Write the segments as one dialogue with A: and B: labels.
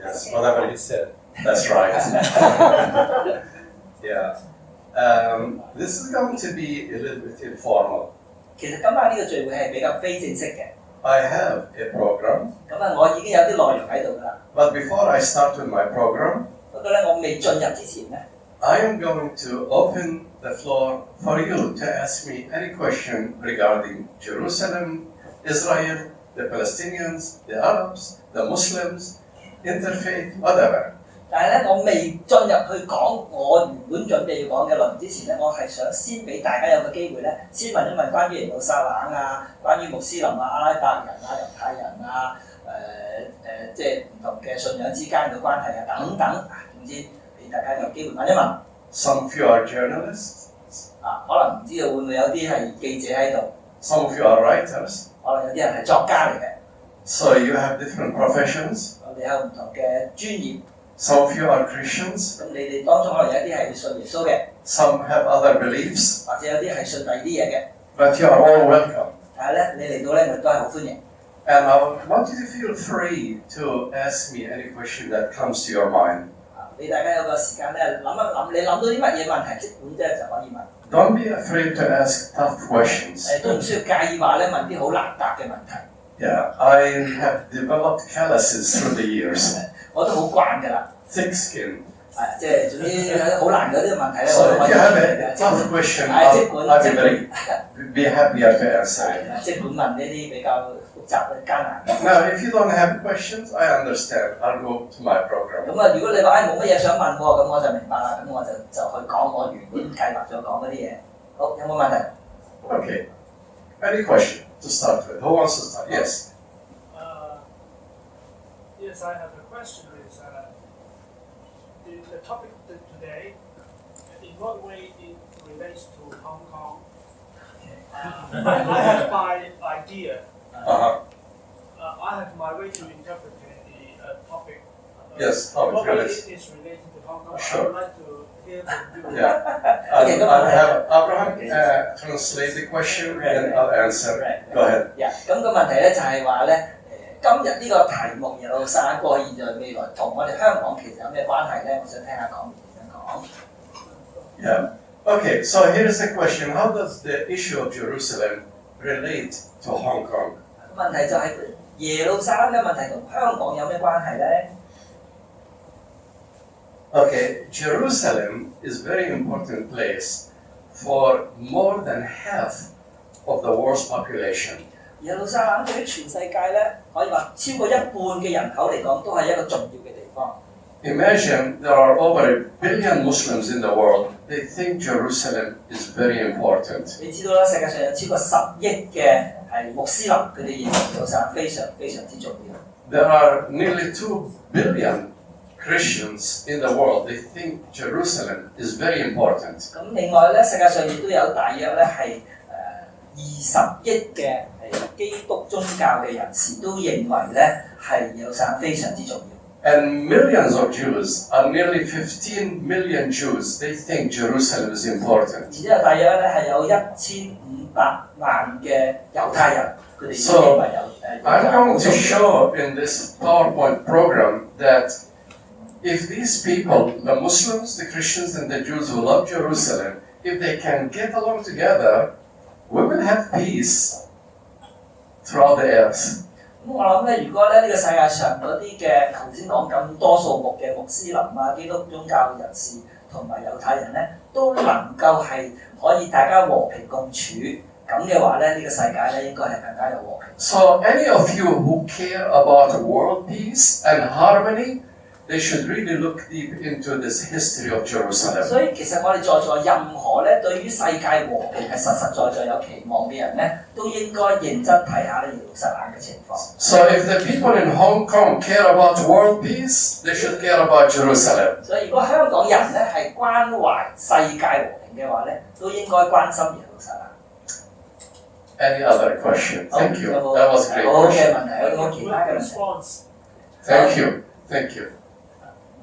A: Yes, whatever he said, that's right. Yeah. This is going to be a little bit informal.
B: 其實今晚呢個聚會係比較非正式嘅。
A: I have a program.
B: 咁啊，我已經有啲內容喺度㗎啦。
A: But before I start with my program,
B: 不過咧，我未進入之前咧
A: I am going to open the floor for you to ask me any question regarding Jerusalem, Israel, the Palestinians, the Arabs, the Muslims, interfaith, whatever.
B: 但係咧，我未進入去講我原本準備要講嘅內容之前咧，我係想先俾大家有個機會咧，先問一問關於耶路撒冷啊、關於穆斯林啊、阿拉伯人啊、猶太人啊、即係唔同嘅信仰之間嘅關係啊等等啊，總之俾大家有機會問一問。
A: Some of you are journalists.
B: 啊，可能唔知道會唔會有啲係記者喺度。
A: Some of you are writers.
B: 可能有啲人係作家嚟嘅。
A: So you have different professions.
B: 我哋有唔同嘅專業。
A: Some of you are Christians.
B: 咁你哋當中可能有一啲係信耶穌嘅。
A: Some have other beliefs.
B: 或者有啲係信第二啲嘢嘅。
A: But you are all welcome.
B: 但係咧，你嚟到咧，我都係好歡迎。
A: And I want you to feel free to ask me any question that comes to your mind.
B: 俾大家有個時間咧諗一諗，你諗到啲乜嘢問題，即管即係就可以問。
A: Don't be afraid to ask tough questions.
B: 都唔需要介意話咧問啲好難答嘅問題。
A: Yeah, I have developed calluses through the years.
B: 我都好慣㗎啦。
A: Thick skin.
B: 即係總之有啲好難嗰啲問題咧，
A: So
B: 我
A: if you have a tough question, I'll be happier to answer it.
B: 即管問呢啲比較複雜嘅艱難。
A: Now, if you don't have questions, I understand. I'll go to my program.
B: 咁啊，如果你話冇乜嘢想問喎，咁我就明白啦。咁我就去講我原本計劃咗講嗰啲嘢。好，有冇問題
A: Okay. Any question to start with? Who wants to start? Yes.
C: Yes, I have a question. Is the topic today? In what way it relates to Hong Kong? I have my idea. I have my way to interpret the topic.
A: Yes, how it
C: what way
A: relates.
C: it is related to Hong Kong?
A: Sure.
C: I would like to hear from you.
A: Yeah.
B: Okay, go
A: I'll
B: on.
A: have Abraham translate the question and I'll answer. Go ahead.
B: Yeah. 咁個問題咧就係話咧，今日呢個題目耶路撒冷過去、現在、未來，同我哋香港其實有咩關係咧？我想聽下講點樣講。
A: Yeah. Okay, so here's the question. How does the issue of Jerusalem relate to Hong Kong?
B: 問題就係耶路撒冷嘅問題同香港有咩關係咧？
A: Okay, Jerusalem is a very important place for more than half of the world's population.
B: 耶路撒冷對於全世界咧，可以話超過一半嘅人口嚟講，都係一個重要嘅地方。
A: Imagine there are over 1 billion Muslims in the world. They think Jerusalem is very important.
B: 你知道啦，世界上有超過10億嘅係穆斯林，佢哋認為耶路撒冷非常非常之重要。
A: There are nearly 2 billion Christians in the world. They think Jerusalem is very important.
B: 咁另外咧，世界上亦都有大約咧係20億嘅係基督宗教嘅人士都認為咧係耶路撒冷非常之重要。
A: And millions of Jews, nearly 15 million Jews, they think Jerusalem is important.
B: 而之後大約咧係有1500萬嘅猶太人，佢哋都認為有
A: I'm going to show in this PowerPoint program that if these people, the Muslims, the Christians, and the Jews who love Jerusalem, if they can get along together, we will have peace throughout the earth.
B: 咁我諗咧，如果咧呢個世界上嗰啲嘅頭先講咁多數目嘅穆斯林啊、基督宗教人士同埋猶太人咧，都能夠係可以大家和平共處，咁嘅話咧，呢個世界咧應該係更加有和平。
A: So any of you who care about world peace and harmony, they should really look deep into this history of Jerusalem.
B: 所以其實我哋在座任何咧對於世界和平係實實在在有期望嘅人咧，都應該認真睇下咧耶路撒冷嘅情況。
A: So if the people in Hong Kong care about world peace, they should care about Jerusalem.
B: 所以如果香港人咧係關懷世界和平嘅話咧，都應該關心耶路撒冷。
A: Any other question? Thank you. That was a great
B: 好嘅
A: question.
B: 問題，有冇其他嘅問題
A: Thank you. Thank you.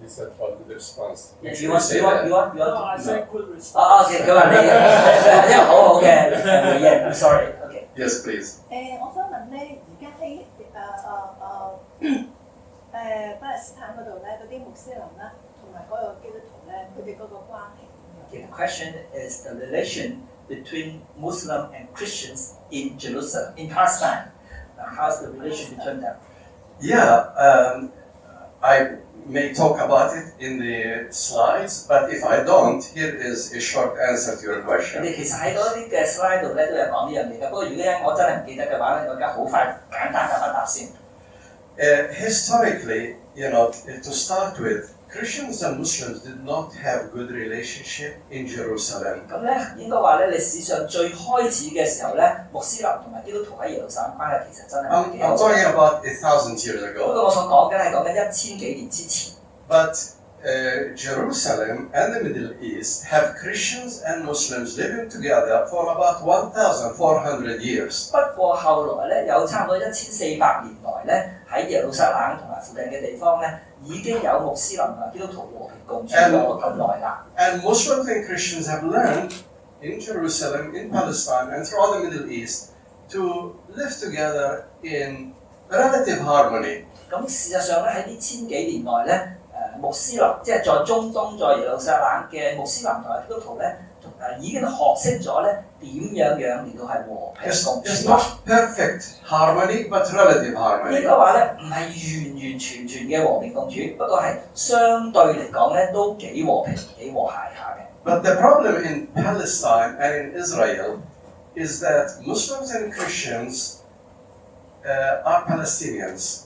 D: He said for the response.
B: You want?
C: No, I said good response.
B: OK， 佢話你因為好好嘅回應 ，sorry。OK。Yes,
A: please.
E: 我想問咧，而家喺巴勒斯坦嗰度咧，嗰啲穆斯林啦，同埋嗰個基督徒咧，佢哋嗰個關係點樣？
B: The question is the relation between Muslim and Christians in Jerusalem, in Palestine. How's the relation between them?
A: Yeah, I may talk about it in the slides, but if I don't, here is a short answer to your
B: 你
A: question.
B: 哋其實喺嗰啲嘅 slide 度咧都有講呢樣嘢嘅，不過如果我真係唔記得嘅話咧，我而家好快簡單答一答先。
A: Historically, to start with, Christians and Muslims did not have good relationship in Jerusalem.
B: 咁咧應該話咧，歷史上最開始嘅時候咧，穆斯林同埋基督徒喺耶路撒冷關係其實真係唔幾好。
A: I'm talking about 1,000 years
B: 不
A: ago.
B: 過我所講嘅係講緊1000幾年之前。
A: But Jerusalem and the Middle East have Christians and Muslims living together for about 1,400 years.
B: 不過後來咧，有差唔多1400年來咧，喺耶路撒冷同埋附近嘅地方咧，已經有穆斯林同埋基督徒和平共處咗咁耐啦。
A: And Muslims and Christians have learned in Jerusalem, in Palestine, and throughout the Middle East to live together in relative harmony.
B: 咁事實上咧，喺呢1000幾年內咧，穆斯林即係在中東、在耶路撒冷嘅穆斯林同埋基督徒咧，已經學識咗咧點樣嚟到係和平共
A: It's
B: 處。
A: not perfect harmony, but relative
B: 應
A: harmony.
B: 該話咧，唔係完全嘅和平共處，不過係相對嚟講咧都幾和平、幾和諧下嘅。
A: But the problem in Palestine and in Israel is that Muslims and Christians are Palestinians.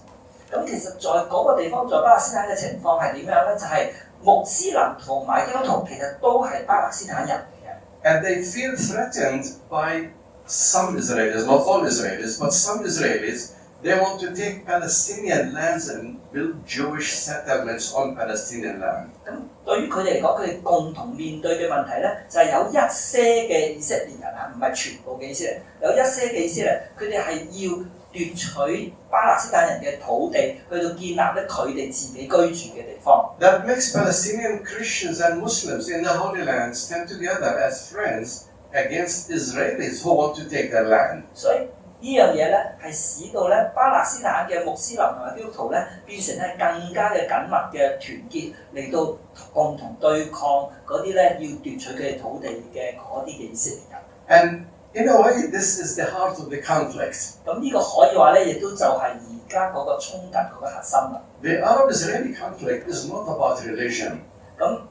B: 咁其實在嗰個地方，在巴勒斯坦嘅情況係點樣咧？就係、穆斯林同埋基督徒其實都係巴勒斯坦人嚟嘅。
A: And they feel threatened by some Israelis, not all Israelis, but some Israelis. They want to take Palestinian lands and build Jewish settlements on Palestinian land.
B: 咁對於佢哋嚟講，佢哋共同面對嘅問題咧，就係、有一些嘅以色列人啊，唔係全部嘅以色列人，有一些嘅以色列人，佢哋係要奪取巴勒斯坦人嘅土地，去到建立咧佢哋自己居住嘅地方。
A: That makes Palestinian Christians and Muslims in the Holy Land stand together as friends against Israelis who want to take their land.
B: 所以呢樣嘢咧係使到咧巴勒斯坦嘅穆斯林同埋基督徒咧變成係更加嘅緊密嘅團結，嚟到共同對抗嗰啲咧要奪取佢哋土地嘅嗰啲嘅以色列人。
A: And in a way, this is the heart of the conflict.
B: 咁呢個可以話咧，亦都就係而家嗰個衝突嗰個核心啦。
A: The Arab-Israeli conflict is not about religion.
B: 咁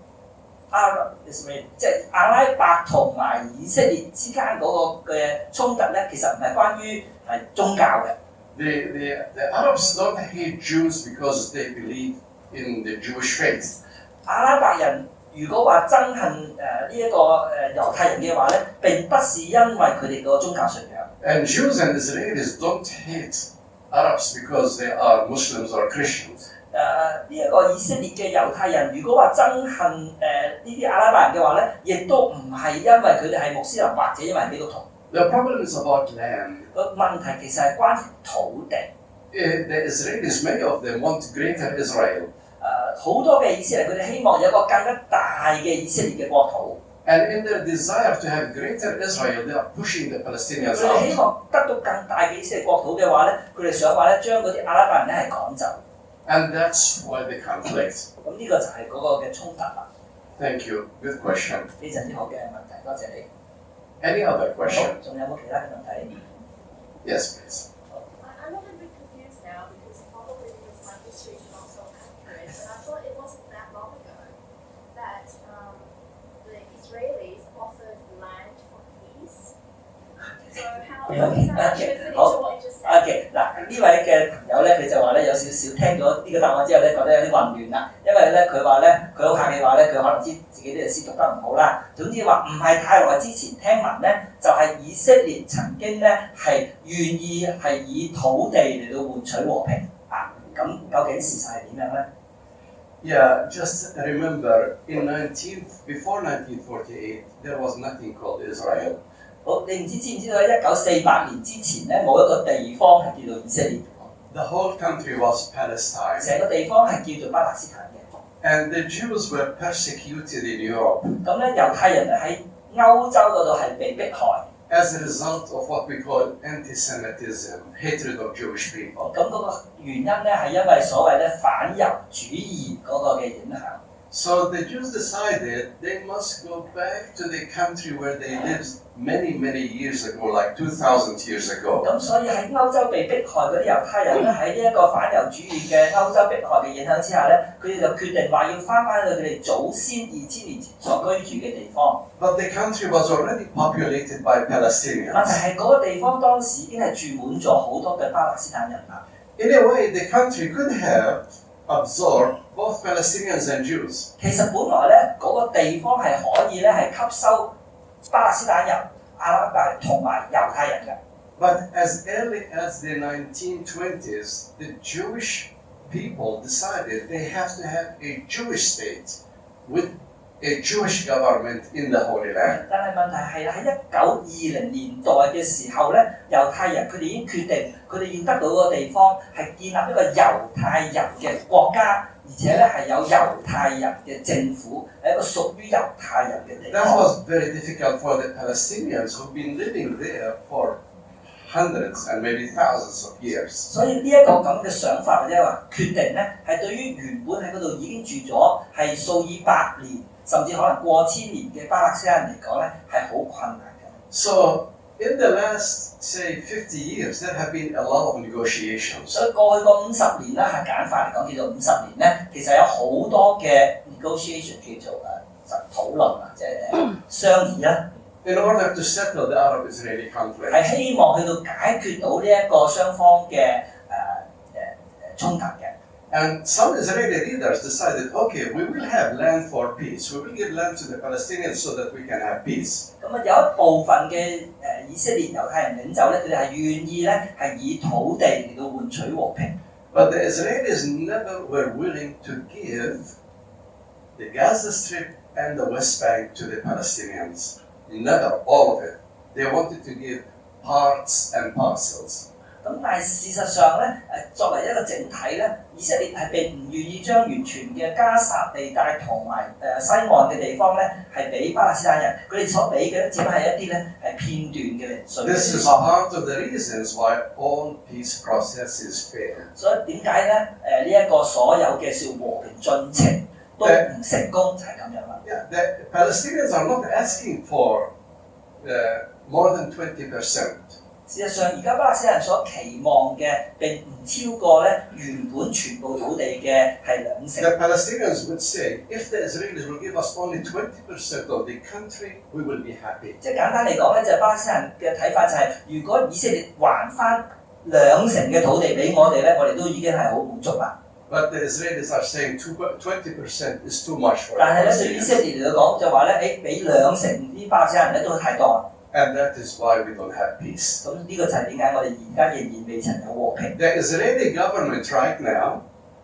B: 即係阿拉伯同埋以色列之間嗰個嘅衝突咧，其實唔係關於係宗教嘅。
A: The Arabs don't hate Jews because they believe in the Jewish faith.
B: 阿拉伯人如果話憎恨呢一個猶太人嘅話咧，並不是因為佢哋個宗教信仰。
A: And Jews and Israelis don't hate Arabs because they are Muslims or Christians.
B: 呢一個以色列嘅猶太人，如果話憎恨呢啲阿拉伯人嘅話咧，亦都唔係因為佢哋係穆斯林或者因為基督徒。
A: The problem is about land.
B: 個問題其實係關乎土地。
A: The Israelis, many of them want greater Israel.
B: 好多嘅以色列，佢哋希望有一個更加大嘅以色列嘅國土。
A: And in their desire to have greater Israel, they are pushing the Palestinians
B: 佢哋希
A: out.
B: 望得到更大嘅以色列國土嘅話咧，佢哋想話咧將嗰啲阿拉伯人咧係趕走。
A: And that's why the conflict.
B: 咁呢個就係嗰個嘅衝突啦。
A: Thank you. Good question.
B: 非常之好嘅問題，多謝你。
A: Any other
B: 好，
A: question?
B: 仲有冇其他嘅問題？
A: Yes, please.
F: I'm a little bit confused now because probably because my history is not so accurate, but I thought it wasn't that long ago that the Israelis offered land for peace. So how is that actually fitting to what you just said?
B: OK 嗱，呢位嘅朋友咧，佢就話咧有少少聽咗呢個答案之後咧，覺得有啲混亂啦。因為咧佢話咧，佢好客氣話咧，佢可能知自己啲詩讀得唔好啦。總之話唔係太耐之前聽聞咧，就係、以色列曾經咧係願意係以土地嚟到換取和平啊。咁究竟事實係點樣咧？
A: Yeah, just remember, before 1948, there was nothing called Israel.
B: 好，你唔知唔知道喺1948年之前咧，冇一個地方係叫做以色列，
A: The whole country was Palestine.
B: 成個地方係叫做巴勒斯坦嘅。
A: And the Jews were persecuted in Europe.
B: 咁咧，猶太人咧喺歐洲嗰度係被迫害。
A: as a result of what we call anti-Semitism, hatred of Jewish people.
B: 咁嗰個原因咧係因為所謂咧反猶主義嗰個嘅影響。
A: So the Jews decided they must go back to the country where they lived many years ago, like 2,000 years ago.
B: 咁所以喺歐洲被迫害嗰啲猶太人咧，喺呢一個反猶主義嘅歐洲迫害嘅影響之下咧，佢哋就決定話要翻返去佢哋祖先2000年前所居住嘅地方。
A: But the country was already populated by
B: 問題
A: Palestinians.
B: 係嗰個地方當時已經係住滿咗好多嘅巴勒斯坦人啦。
A: In a way, the country could have absorbed both Palestinians and Jews.
B: 其實本來咧嗰個地方係可以咧係吸收巴勒斯坦人、阿拉伯人同埋猶太人嘅。
A: But as early as the 1920s, the Jewish people decided they have to have a Jewish state with a Jewish government in the Holy Land.
B: 但係問題係喺1920年代嘅時候咧，猶太人佢哋已經決定佢哋要得到個地方係建立一個猶太人嘅國家，而且咧係有猶太人嘅政府，係一個屬於猶太人嘅地方。
A: That was very difficult for the Palestinians who've been living there for hundreds and maybe thousands of years.
B: 所以呢一個咁嘅想法或者話決定咧，係對於原本喺嗰度已經住咗係數以百年，甚至可能過千年嘅巴勒斯坦人嚟講咧，係好困難嘅。
A: So in the last, say, 50 years, there have been a lot of negotiations.
B: 所以過去嗰50年啦，係簡化嚟講叫做50年咧，其實有好多嘅 negotiation 叫做討論啊，即係商議啦。
A: In order to settle the Arab-Israeli conflict.
B: 係希望去到解決到呢一個雙方嘅衝突嘅。
A: And some Israeli leaders decided, okay, we will have land for peace. We will give land to the Palestinians so that we can have peace.
B: 咁啊，有一部分嘅以色列猶太人領袖咧，佢哋係願意咧係以土地嚟到換取和平。
A: But the Israelis never were willing to give the Gaza Strip and the West Bank to the Palestinians. Never, all of it. They wanted to give parts and parcels.
B: 咁但係事實上咧，作為一個整體咧，以色列係並唔願意將完全嘅加薩地帶同埋西岸嘅地方咧，係俾巴勒斯坦人。佢哋所俾嘅咧，只係一啲咧係片段嘅零碎嘅地方。
A: This is part of the reasons why all peace processes fail.
B: 所以點解咧？呢一個所有嘅小和平進程都唔成功，就係咁樣啦。
A: Yeah, the Palestinians are not asking for more than 20%.
B: 事實上，而家巴勒斯坦人所期望嘅並唔超過咧原本全部土地嘅係2成。
A: The Palestinians would say, if the Israelis will give us only 20% of the country, we will be happy.
B: 即係簡單嚟講咧，就係巴勒斯坦人嘅睇法就係，如果以色列還翻2成嘅土地俾我哋咧，我哋都已經係好滿足啦。
A: But the Israelis are saying 20% is too much for us.
B: 但係咧，對以色列嚟講就話咧，俾2成啲巴勒斯坦人咧都太多啦。
A: And that is why we don't have peace.
B: 咁呢個就係點解我哋而家仍然未曾有和平。
A: The Israeli government right now,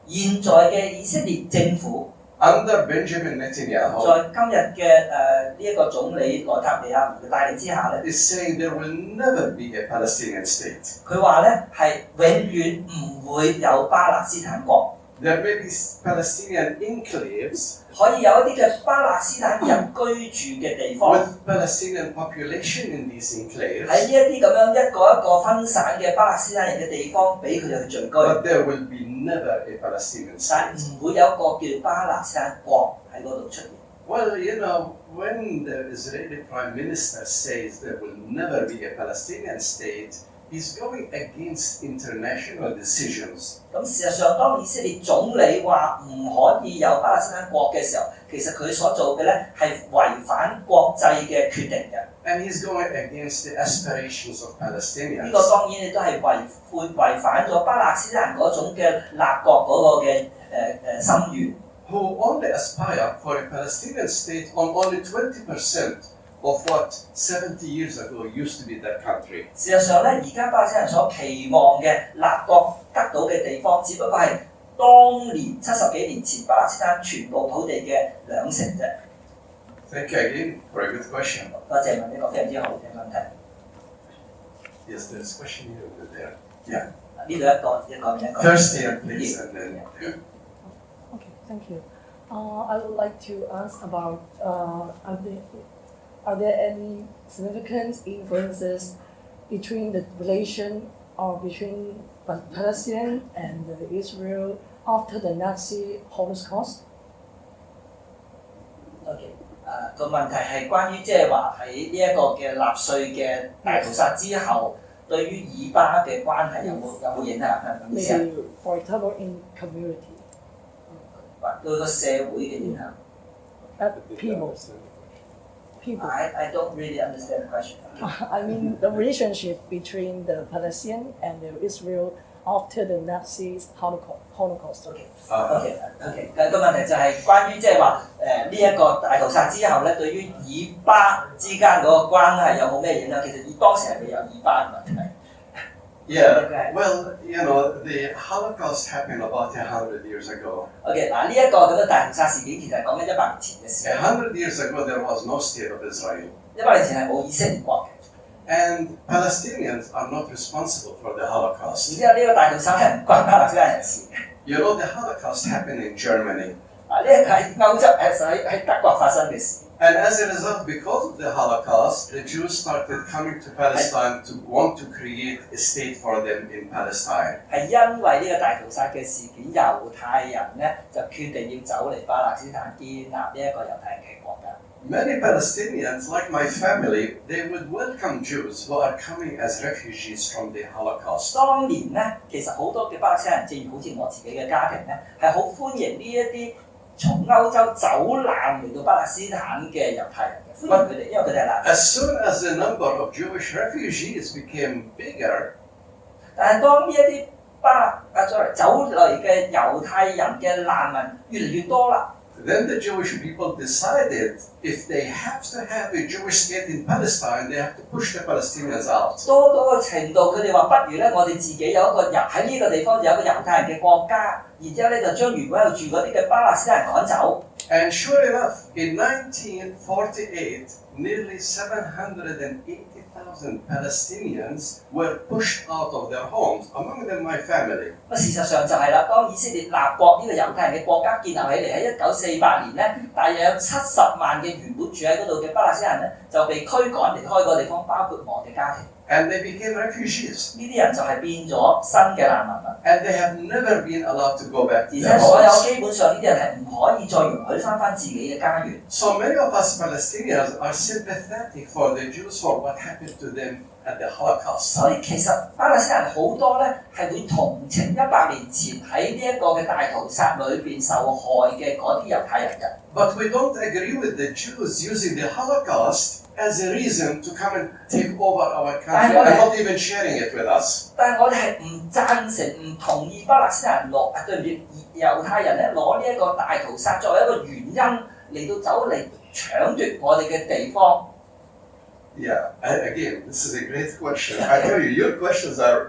B: 現在嘅以色列政府
A: under Benjamin Netanyahu,
B: 在今日嘅呢一個總理內塔尼亞胡嘅帶領之下咧，
A: is saying there will never be a Palestinian state.
B: 佢話咧係永遠唔會有巴勒斯坦國。
A: There may be Palestinian enclaves
B: 可以有一啲嘅巴勒斯坦人居住嘅地方。
A: with Palestinian population in these
B: 喺
A: enclaves.
B: 呢一啲咁樣一個一個分散嘅巴勒斯坦人嘅地方，俾佢哋去聚居。
A: But there will be never a Palestinian
B: 但
A: state.
B: 唔會有一個叫巴勒斯坦國喺嗰度出現。
A: Well, you know, when the Israeli Prime Minister says there will never be a Palestinian state, he's going against international decisions.
B: 咁事實上，當以色列總理話唔可以有巴勒斯坦國嘅時候，其實佢所做嘅咧係違反國際嘅決定嘅。
A: And he's going against the aspirations of
B: 呢
A: Palestinians.
B: 個當然亦都係違反咗巴勒斯坦人嗰種嘅立國嗰個嘅心願。
A: Who only aspire for a Palestinian state on only 20% of what 70 years ago used to be that country.
B: 事實上咧，而家巴勒斯坦人所期望嘅立國得到嘅地方，只不過係當年70幾年前巴勒斯坦全部土地嘅2成啫。
A: Thank you again for a good question.
B: 多謝問呢個非常之好嘅問題。
A: Yes, there's a question here over there. Yeah.
B: 呢度一個。
A: First here, please, and then.
G: Okay, thank you. I would like to ask about are there any significant influences between the relation between Palestine and Israel after the Nazi Holocaust?
B: OK， 個問題係關於即係話喺呢一個嘅納粹嘅大屠殺之後，對於以巴嘅關係有冇影響啊？意思啊？
G: Maybe, for example, in community.
B: 對個社會嘅影響。
G: People.
B: I don't really understand the question.
G: I mean the relationship between the Palestinian and the Israel after the Nazi Holocaust.
B: OK， 個問題就係關於即係話呢一個大屠殺之後咧，對於以巴之間嗰個關係有冇咩影響？其實當時係未有以巴嘅問題。
A: Yeah, well, the Holocaust happened about 100 years ago.
B: OK， 嗱呢一個咁嘅大屠殺事件其實係講緊100年前嘅事。
A: 100 years ago, there was no state of Israel.
B: 100年前係冇以色列國嘅。
A: And Palestinians are not responsible for the Holocaust.
B: 而且呢個大屠殺係唔關巴勒斯坦人事嘅。
A: You know, the Holocaust happened in Germany.
B: 呢一個係歐洲喺德國發生嘅事。
A: And as a result, because of the Holocaust, the Jews started coming to Palestine to want to create a state for them in Palestine.
B: 係因為呢個大屠殺嘅事件，猶太人咧就決定要走嚟巴勒斯坦建立呢一個猶太人嘅國家。
A: Many Palestinians, like my family, they would welcome Jews who are coming as refugees from the Holocaust.
B: 當年咧，其實好多嘅巴勒斯坦人，正如好似我自己嘅家庭咧，係好歡迎呢一啲從歐洲走難嚟到巴勒斯坦嘅猶太人嘅，歡迎佢哋，因為佢哋係難民。
A: As soon as the number of Jewish refugees became bigger,
B: 但係當呢一啲走嚟嘅猶太人嘅難民越嚟越多啦。
A: then the Jewish people decided if they have to have a Jewish state in Palestine, they have to push the Palestinians out.
B: 多個程度，佢哋話不如咧，我哋自己有一個喺呢個地方有一個猶太人嘅國家，然之後咧就將原本喺度住嗰啲嘅巴勒斯坦人趕走。
A: And sure enough, in 1948, nearly 780,000 Palestinians were pushed out of their homes, among them my family.
B: 事實上就係啦，當以色列立國呢個猶太人嘅國家建立起嚟喺1948年咧，大約有70萬嘅原本住喺嗰度嘅巴勒斯坦人咧，就被驅趕離開個地方，包括我嘅家庭。
A: And they became refugees.
B: 呢啲人就係變咗新嘅難民啦。
A: And they have never been allowed to go back to
B: 而
A: their
B: 且所有
A: homes.
B: 基本上呢啲人係唔可以再容許翻自己嘅家園。
A: So many of us Palestinians are sympathetic for the Jews for what happened to them at the Holocaust.
B: 所以其實巴勒斯坦人好多咧係會同情100年前喺呢一個嘅大屠殺裏邊受害嘅嗰啲猶太人嘅。
A: But we don't agree with the Jews using the Holocaust as a reason to come and take over our country and not even sharing it with us.
B: 但係我哋係唔贊成、唔同意巴勒斯坦人對唔住猶太人咧攞呢一個大屠殺作為一個原因嚟到走嚟搶奪我哋嘅地方。
A: Yeah, again, this is a great question. I tell you, your questions are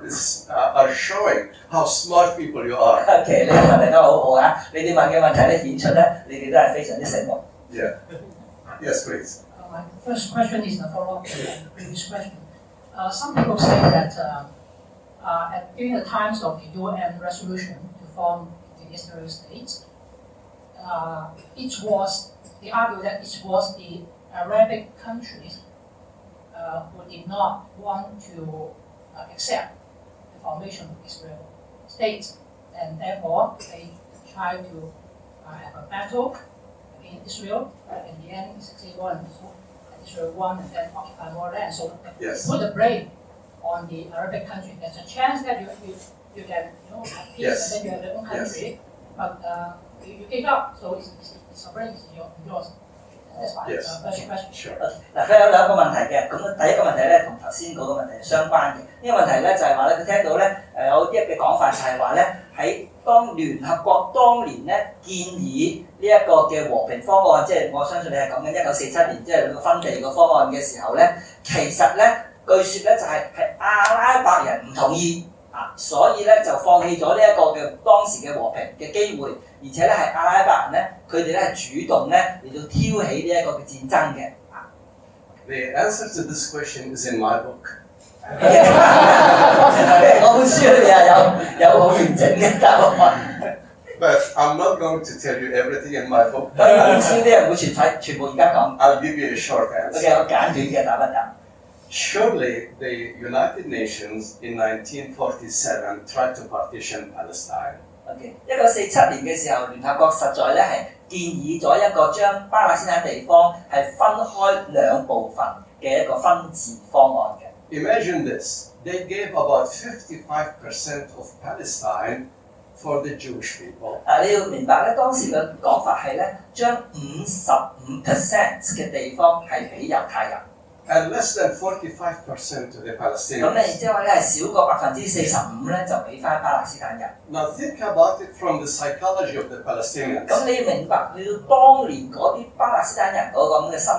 A: showing how smart people you are.
B: OK， 你哋問題都好好啊！你哋問嘅問題咧顯出咧，你哋都係非常之醒目。
A: Yeah. Yes, please.
H: My first question is a follow-up to the previous question. Some people say that during the times of the UN resolution to form the Israel state, they argue that it was the Arabic countries who did not want to accept the formation of Israel state, and therefore they tried to have a battle in Israel. In the end, in 1961, Israel won and then occupied more land. So
A: Yes.
H: put the blame on the Arabic country. There's a chance that you can have peace
A: Yes.
H: and then you have your own country, but you gave up. So it's sovereignty is yours. That's my
A: Yes.
H: first question.
A: Sure.
B: 嗱，佢有兩個問題嘅，咁第一個問題咧同頭先嗰個問題係相關嘅。呢個問題咧就係話咧，佢聽到咧有啲嘅講法就係話咧，喺當聯合國當年咧建議呢一個嘅和平方案，即係我相信你係講緊1947年即係分地個方案嘅時候咧，其實咧據說咧就係阿拉伯人唔同意啊，所以咧就放棄咗呢一個嘅當時嘅和平嘅機會，而且咧係阿拉伯人咧佢哋咧係主動咧嚟到挑起呢一個嘅戰爭嘅。
A: The answer to this question is in my book.
B: 我本書裏邊係有好完整嘅答案。
A: But I'm not going to tell you everything in my book.
B: 當然本書啲人會全部而家講。
A: I'll give you a short answer.
B: OK， 我簡短嘅答一答。
A: Surely the United Nations in 1947 tried to partition Palestine.
B: OK， 1947年嘅時候，聯合國實在咧係建議咗一個將巴勒斯坦地方係分開兩部分嘅一個分治方案嘅。
A: Imagine this. They gave about 55% of Palestine for the Jewish people.
B: 你要明白咧，當時嘅講法係咧，將55% 嘅地方係俾猶太人。
A: And less than 45% to the
B: 咁
A: Palestinians.
B: 你即係話咧係少過45%咧，就俾翻巴勒斯坦人。
A: Now think about it from the psychology of the Palestinians.
B: 咁你要明白，你要當年嗰啲巴勒斯坦人嗰個咁嘅心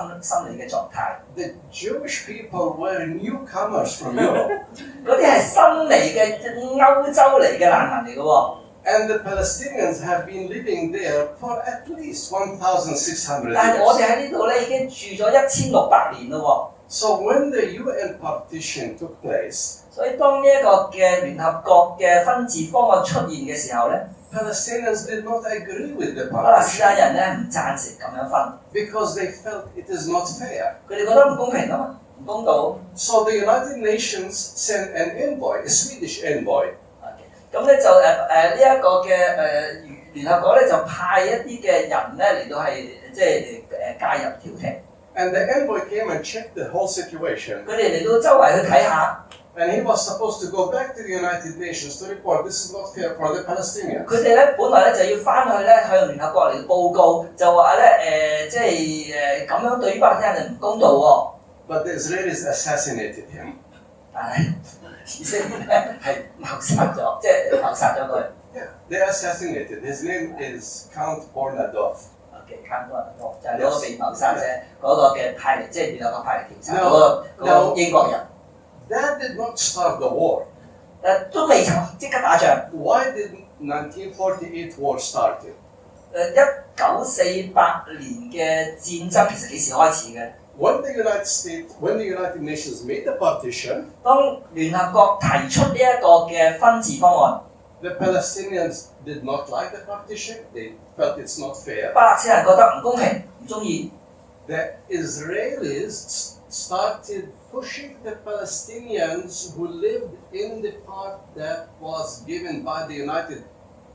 B: 理嘅狀態。
A: The Jewish people were newcomers from Europe.
B: 嗰啲係新嚟嘅歐洲嚟嘅難民嚟嘅喎。
A: And the Palestinians have been living there for at least 1,600
B: 但係我哋
A: years.
B: 喺呢度咧已經住咗1600年咯喎。
A: So when the UN partition took place,
B: 所以當呢一個嘅聯合國嘅分治方案出現嘅時候咧，
A: Palestinians did not agree with the
B: 巴勒斯坦
A: partition
B: 人咧唔贊成咁樣分，
A: because they felt it is not fair.
B: 佢哋覺得唔公平啊嘛，唔公道。
A: So the United Nations sent an envoy, a Swedish envoy.
B: 咁咧就呢一個嘅聯合國咧就派一啲嘅人咧嚟到係即係介入調停。
A: And the envoy came and checked the whole situation.
B: 佢哋嚟到周圍去睇下，
A: And he was supposed to go back to the United Nations to report this is not fair for the Palestinians.
B: 佢哋咧本來咧就要翻去咧向聯合國嚟報告，就話咧即係咁樣對於巴勒斯坦人唔公道喎。
A: But the Israelis assassinated him.
B: 但係以色列咧係謀殺咗，即係謀殺咗佢。
A: Yeah, they assassinated. His name is Count Bornadov.
B: Count Bornadov 就係嗰個被謀殺者嗰個嘅派嚟，即係聯合國派嚟調查嗰個英國人。
A: That did not start the war.
B: 都未曾即刻打仗。
A: Why did 1948 war started?
B: 1948年嘅戰爭其實幾時開始嘅？
A: When the United Nations made the partition,
B: 當聯合國提出呢一個嘅分治方案，
A: the Palestinians did not like the partition. They felt it's not fair.
B: 巴勒斯坦人覺得唔公平，唔中意。
A: The Israelis started pushing the Palestinians who lived in the part that was given by the United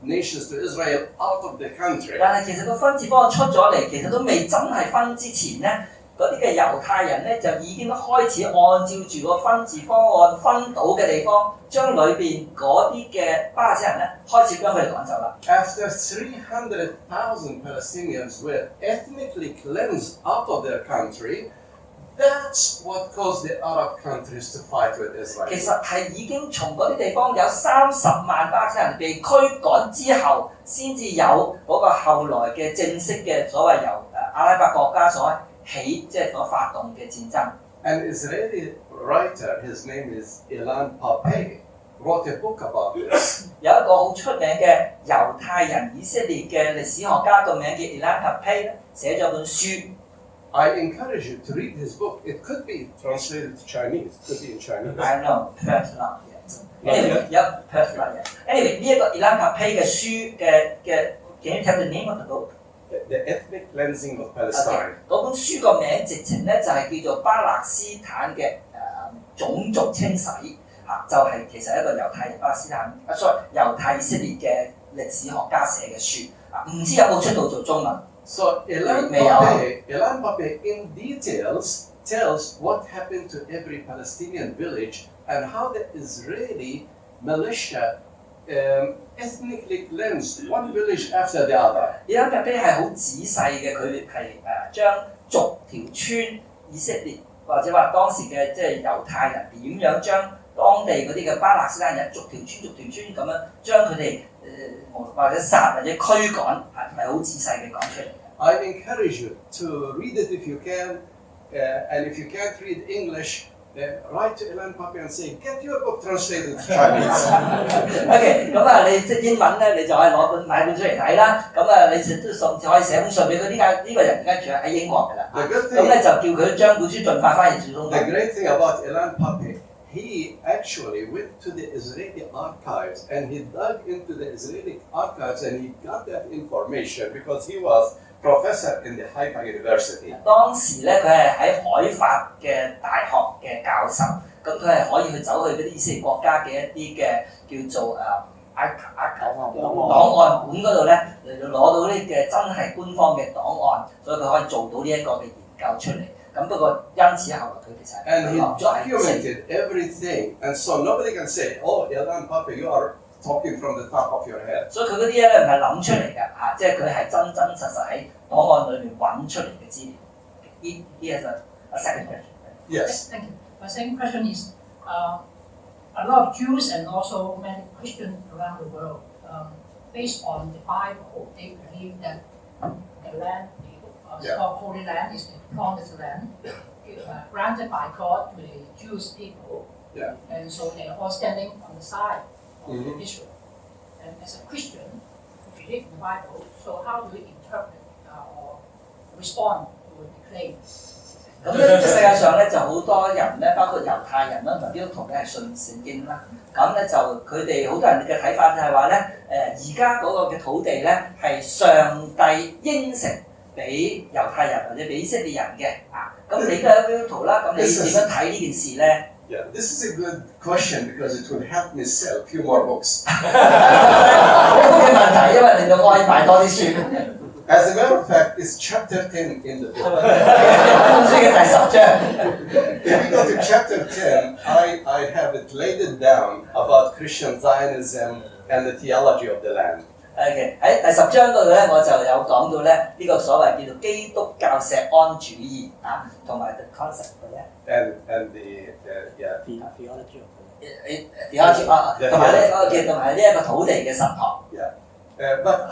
A: Nations to Israel out of the country.
B: 但係其實個分治方案出咗嚟，其實都未真係分之前咧，嗰啲嘅猶太人咧就已經開始按照住個分治方案分到嘅地方，將裏邊嗰啲嘅巴勒斯坦人咧開始將佢哋趕走啦。
A: After 300,000 Palestinians were ethnically cleansed out of their country, that's what caused the Arab countries to fight with
B: 其
A: Israel.
B: 實係已經從嗰啲地方有30萬巴勒斯坦人被驅趕之後，先至有嗰個後來嘅正式嘅所謂由阿拉伯國家所起即係所發動嘅戰爭。
A: An Israeli writer, his name is Ilan Pappé, wrote a book about this.
B: 有一個好出名嘅猶太人以色列嘅歷史學家，個名叫 Ilan Pappé 咧，寫咗本書。
A: I encourage you to read his book. It could be translated to Chinese. It could be in Chinese.
B: I don't know, perhaps not yet. Anyway, yeah, perhaps not yet. Anyway, 呢一個 Ilan Pappé嘅書嘅 Can you tell the name of the book?
A: The ethnic cleansing of Palestine.
B: 嗰本書個名直情咧就係叫做巴勒斯坦嘅種族清洗嚇，就係其實一個猶太人巴勒斯坦sorry 猶太以色列嘅歷史學家寫嘅書啊，唔知有冇出到做中文？
A: So Ilan Pappé in details tells what happened to every Palestinian village and how the Israeli militia ethnically cleansed one village after the other.
B: Ilan Pappé係好仔細嘅，佢係將逐條村以色列或者話當時嘅即係猶太人點樣將當地嗰啲嘅巴勒斯坦人逐條村咁樣將佢哋或者殺或者驅趕係好仔細嘅講出嚟。
A: I encourage you to read it if you can, and if you can't read English, write to Ilan Pappé and say, get your book translated to Chinese.
B: OK， 咁你即係英文咧，你就可以買本出嚟睇啦。咁你就可以寫封信俾佢。呢個人而家住喺英國㗎啦。咁咧就叫佢將本書盡快翻譯做中文。
A: The great thing about Ilan Pappé, he actually went to the Israeli archives and he dug into the Israeli archives and he got that information because he was professor in the Haifa University.
B: 當時咧，佢係喺海法嘅大學嘅教授，咁佢係可以去走去嗰啲以色列國家嘅一啲嘅叫做檔案館嗰度咧，嚟到攞到呢嘅真係官方嘅檔案，所以佢可以做到呢一個嘅研究出嚟。咁不過因此後來佢其實
A: And he documented everything, and so nobody can say, "Oh, Elan Papa, you are talking from the top of your head."
B: 所以佢嗰啲咧唔係諗出嚟嘅嚇，即係佢係真真實實喺檔案裏面揾出嚟嘅資料。He has a second question.
A: Yes.
H: Thank you. My second question is, a lot of Jews and also many Christians around the world, based on the Bible, they believe that the land, called Holy Land, is the promised land, granted by God to the Jewish people.
A: Yeah.
H: And so they are all standing on the side of Israel. And as a Christian who believe in the Bible, so how do we interpret or respond to the claim?
B: 咁咧，世界上咧就好多人咧，包括猶太人啦同埋基督徒咧係信聖經啦。咁咧就佢哋好多人嘅睇法就係話咧，而家嗰個嘅土地咧係上帝應承俾猶太人或者俾以色列人嘅啊。咁你都係基督徒啦，咁你點樣睇呢件事咧？
A: Yeah, this is a good question because it will help me sell a few more books.
B: 好嘅問題，因為你就可以賣多啲書。
A: As a matter of fact, it's chapter 10 in the book.
B: 書嘅第10章。
A: If you go to chapter 10, I have it laid it down about Christian Zionism and the theology of the land.
B: OK， 喺第10章嗰度咧，我就有講到咧呢個所謂叫做基督教錫安主義啊，同埋 the concept 嘅咧。
A: And the
B: theology 同埋咧同埋呢一個土地嘅神學。
A: Yeah. But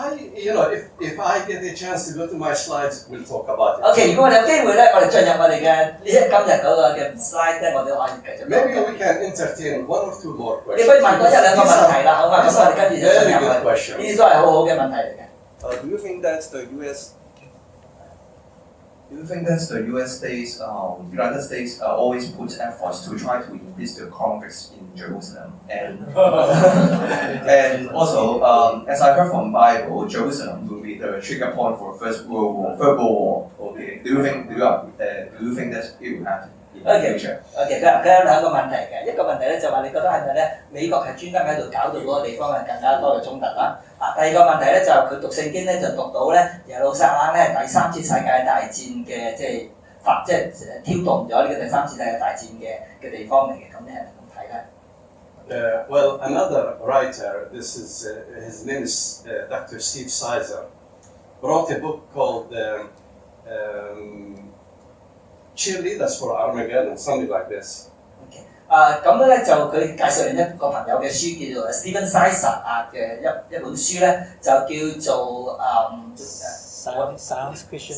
A: if I get a chance to go to my slides, we'll talk about it.
B: OK， 如果我哋有機會咧，我哋進入我哋嘅今日嗰個嘅 slide 咧，我哋可以繼續。
A: Maybe we can entertain one or two more questions.
B: 你可以問多1、2個問題啦，好嘛？咁我哋跟住就進入去。呢啲都係好好嘅問題嚟嘅。
I: Do you think that the U.S. states, United States, always put efforts to try to increase the conflicts in Jerusalem, and and also, as I heard from Bible, Jerusalem will be the trigger point for Third World War. Okay, do you think that it will happen in the future?
B: OK， 佢有兩個問題嘅，一個問題咧就話你覺得係咪咧美國係專登喺度搞到嗰個地方係更加多嘅衝突啦？啊，第二個問題咧就佢讀聖經咧就讀到咧耶路撒冷咧係第3次世界大戰嘅即係挑動咗呢個第3次世界大戰嘅地方嚟嘅，咁你係咪咁睇咧？
A: Well, another writer, his name is Dr. Steve Sizer, wrote a book called Cheerleaders for Armageddon, something like this.
B: 咁咧就佢介紹另一個朋友嘅書叫做 Stephen Sizer 嘅一本書咧，就叫做
J: Science Christian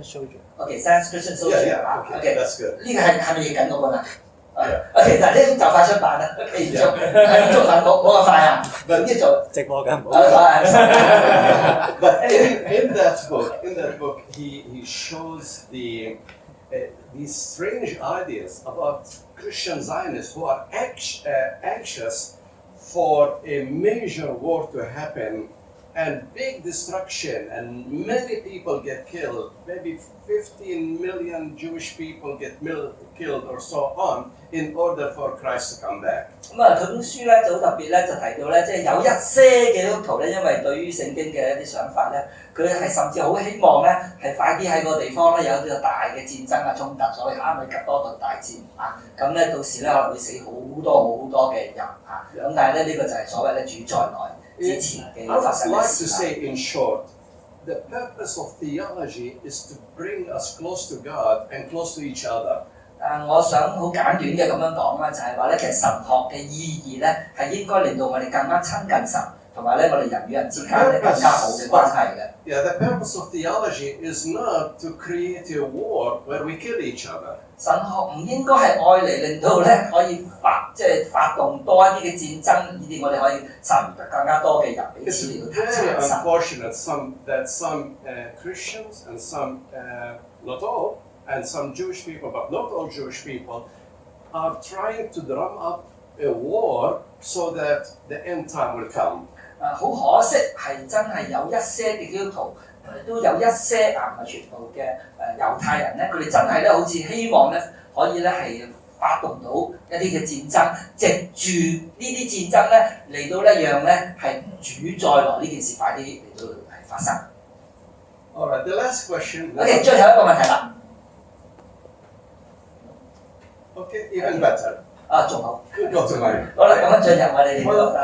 J: Soldier.
B: OK, Science Christian Soldier.
A: Yeah, okay, that's good.
B: 呢個係咪譯緊嗰本啊？OK， 嗱呢就快出版啦。OK， 係中文冇咁快啊，呢做
J: 直播緊。
A: But in that book, he shows these strange ideas about Christian Zionists who are anxious for a major war to happen and big destruction and many people get killed, maybe 15 million Jewish people get killed or so on in order for Christ to come back.
B: 咁啊，佢本書咧就好特別咧，就提到咧，即係有一些基督徒咧，因為對於聖經嘅一啲想法咧，佢係甚至好希望咧係快啲喺個地方咧有一個大嘅戰爭啊衝突，所謂哈米吉多頓大戰啊，咁咧到時咧可能會死好多嘅人啊，咁但係咧呢個就係所謂咧主在內。
A: I would like to say in short, the purpose of theology is to bring us close to God and close to each other.
B: 我想好簡短嘅咁樣講啦，就係話咧，其實神學嘅意義咧係應該令到我哋更加親近神，同埋咧我哋人與人之間咧更加好嘅關係嘅。
A: Yeah, the purpose of theology is not to create a war where we kill each other.
B: 神學唔應該係愛嚟令到咧可以發動多一啲嘅戰爭，以至我哋可以殺得更加多嘅人彼此嚟到
A: It's very unfortunate that some Christians and some, not all, and some Jewish people, but not all Jewish people, are trying to drum up a war so that the end time will come.
B: 好可惜係真係有一些嘅基督徒，都有一些唔係全部嘅猶太人咧，佢哋真係咧好似希望咧可以咧係發動到一啲嘅戰爭，藉住呢啲戰爭咧嚟到咧讓咧係主宰來呢件事快啲嚟到係發生。
A: All right, the last question.
B: OK， 最後一個問題啦。
A: Okay, even better.
B: 仲好。
A: Go to mine.
B: 好啦，咁樣進入我哋。
A: Well,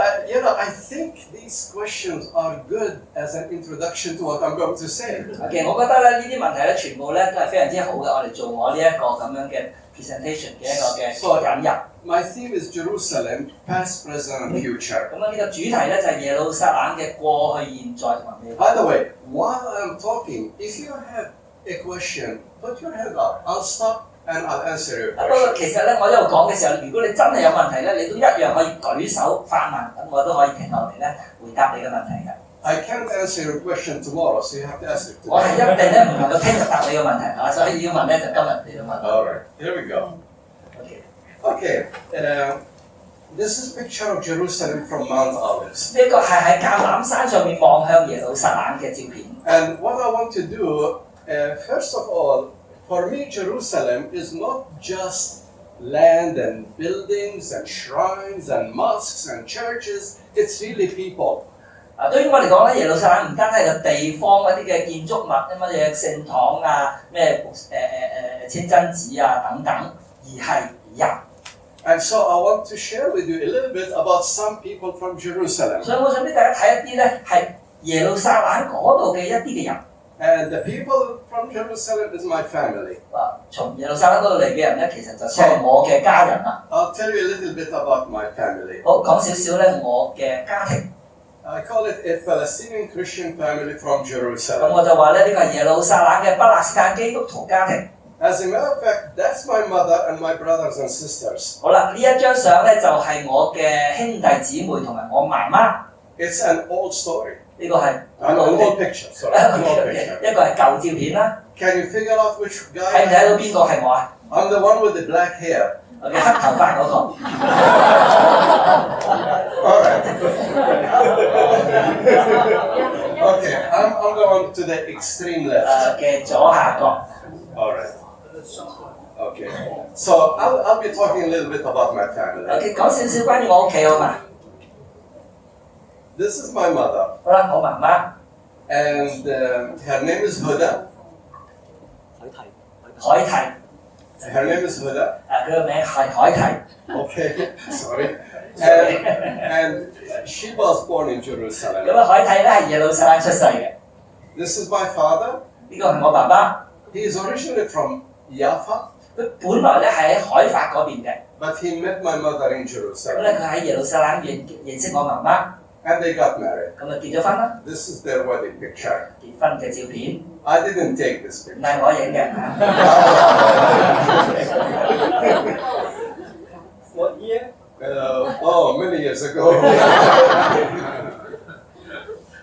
A: I think these questions are good as an introduction to what I'm going to say.
B: OK， 我覺得咧呢啲問題咧全部咧都係非常之好嘅，我哋做我呢一個咁樣嘅 presentation 嘅一個嘅引入。
A: My theme is Jerusalem, past, present, and future.
B: 咁樣呢個主題咧就係耶路撒冷嘅過去、現在同埋未來。
A: By the way, while I'm talking, if you have a question, put your hand up. I'll stop and I'll answer your
B: 不過
A: question.
B: 其實咧，我一路講嘅時候，如果你真係有問題咧，你都一樣可以舉手發問，咁我都可以停落嚟咧回答你嘅問題嘅。
A: I can't answer your question tomorrow, so you have to ask it
B: 我係
A: today.
B: 一定咧唔能夠聽日答你嘅問題啊，所以要問咧就今日你要問。
A: All right, here we go.
B: OK，
A: Okay, this is a picture of Jerusalem from Mount Olives.
B: 呢個係喺橄欖山上面望向耶路撒冷嘅照片。
A: And what I want to do, first of all, for me, Jerusalem is not just land and buildings and shrines and mosques and churches. It's really people.
B: 對於我嚟講咧，耶路撒冷唔單係個地方嗰啲嘅建築物，乜嘢聖堂啊、咩清真寺啊等等，而係人。
A: And so I want to share with you a little bit about some people from Jerusalem.
B: 所以我想俾大家睇一啲咧係耶路撒冷嗰度嘅一啲嘅人。
A: And the people from Jerusalem is my family.
B: 從耶路撒冷嗰度嚟嘅人咧，其實就係我嘅家人啦。
A: I'll tell you a little bit about my family.
B: 好，講少少咧，我嘅家庭。
A: I call it a Palestinian Christian family from
B: 咁
A: Jerusalem.
B: 我就話咧，呢個係耶路撒冷嘅巴勒斯坦基督徒家庭。
A: As a matter of fact, that's my mother and my brothers and sisters.
B: 好啦，呢一張相咧就係我嘅兄弟姊妹同埋我媽媽。
A: It's an old story.
B: 呢個係
A: An old picture. Sorry, an old picture.
B: 一個係舊照片啦。
A: Can you figure out which
B: 睇唔睇到
A: guy?
B: 邊個係我啊？
A: I'm the one with the black hair.
B: 我嘅黑頭髮嗰個。
A: All right. Okay, I'm going to the extreme left.
B: 嘅左下角。
A: All right. Okay. So I'll be talking a little bit about my family.
B: OK， 講少少關於我屋企好嘛？
A: This is my mother,
B: 好啦，我媽媽
A: and her name is Huda.
B: 海提，
A: Her name is Huda.
B: 佢個名係海提。
A: Okay, sorry. And she was born in
B: 咁
A: Jerusalem.
B: 啊，海提咧係耶路撒冷出世嘅。
A: This is my father.
B: 呢個係我爸爸。
A: He is originally from Jaffa,
B: 佢本來咧係喺海法嗰邊嘅，
A: but he met my mother in
B: 咁
A: Jerusalem,
B: 咧佢喺耶路撒冷認識我媽媽，
A: and they got married.
B: 咁啊結咗婚啦，
A: This is their wedding picture.
B: 結婚嘅照片，
A: I didn't take this
B: 唔
A: picture.
B: 係我影嘅。
C: What year?
A: Many years ago.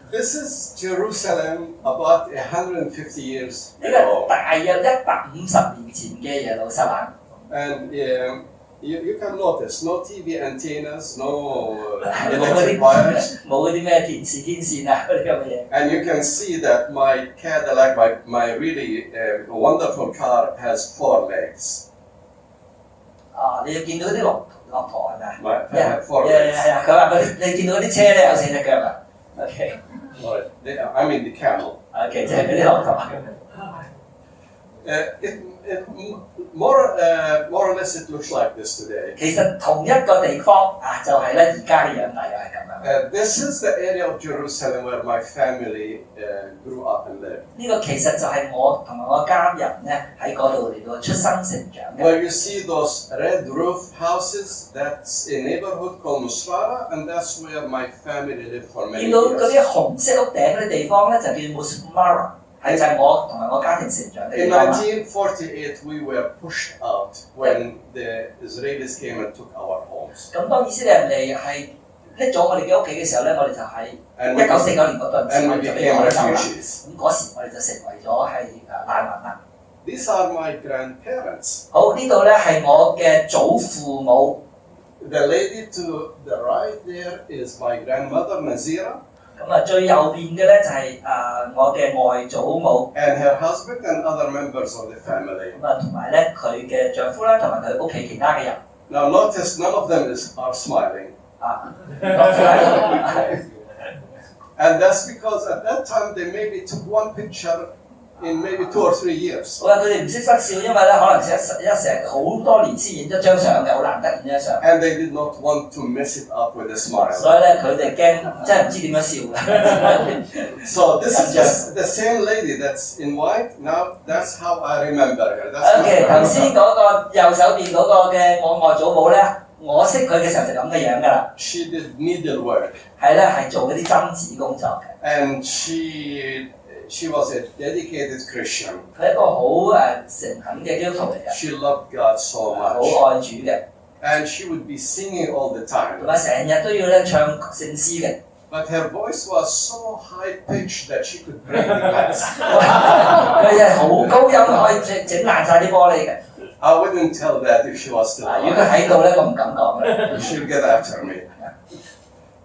A: This is Jerusalem about 150 years
B: 呢個
A: ago.
B: 大約150年前嘅耶路撒冷。
A: And you can notice no TV antennas, no
B: 冇
A: electric
B: 嗰
A: wires.
B: 啲冇嗰啲咩電視天線啊嗰啲咁嘅嘢。
A: And you can see that my Cadillac, my really wonderful car, has 4 legs.
B: 你要見到啲駱駝係咪啊？
A: I have 4
B: 係
A: legs.
B: 啊，佢話嗰啲你見到嗰啲車咧有4隻腳啊。OK，
A: I mean the camel.
B: OK， 即係嗰啲駱駝。
A: More or less, it looks like this today.
B: 其實同一個地方啊，就係咧而家嘅樣，大約係咁樣。
A: This is the area of Jerusalem where my family grew up and lived.
B: 呢個其實就係我同埋我家人咧喺嗰度嚟到出生成長嘅。
A: Where you see those red roof houses, that's a neighborhood called Musrara, and that's where my family lived for many
B: 見到嗰
A: years.
B: 啲紅色屋頂嗰啲地方咧，就叫 Musmara， 係就係我同埋我家庭成長嘅地
A: In
B: 方啦。
A: 1948, we were pushed out when the Israelis came and took our homes.
B: 咁當以色列人嚟係拎咗我哋嘅屋企嘅時候咧，我哋就喺1949年嗰陣時，
A: And
B: 我
A: we
B: 哋就俾
A: became
B: 趕走啦。
A: refugees.
B: 咁嗰時我哋就成為咗係難民啦。
A: These are my grandparents.
B: 好，呢度咧係我嘅祖父母。
A: The lady to the right there is my grandmother Nazira.
B: 咁啊，最右邊嘅咧就係我嘅外祖母。
A: And her husband and other members of the family.
B: 咁啊，同埋咧佢嘅丈夫啦，同埋佢屋企其他嘅人。
A: Now notice none of them are smiling. And that's because at that time they maybe took one picture in maybe 2 or 3 years.
B: 好啦，佢哋唔識失笑，因為咧可能一成好多年先影一張相嘅，好難得影一張相。
A: And they did not want to mess it up with a smile.
B: 所以咧，佢哋驚真係唔知點樣笑嘅。
A: So this is just the same lady that's in white. Now that's how I remember her.
B: OK， 頭先嗰個右手邊嗰個嘅我外祖母咧，我識佢嘅時候就咁嘅樣㗎啦。
A: She did needlework.
B: 係咧，係做嗰啲針黹工作嘅。
A: And she was a dedicated Christian.
B: 佢係一個好誠懇嘅基督徒嚟嘅。
A: She loved God so much.
B: 好愛主嘅。
A: And she would be singing all the time.
B: 同埋成日都要咧唱聖詩嘅。
A: But her voice was so high pitched that she could break the glass.
B: 佢係好高音，可以整爛晒啲玻璃嘅。
A: I wouldn't tell that if she was still alive.
B: 如果佢喺度咧，我唔敢講嘅。
A: She'll get after me.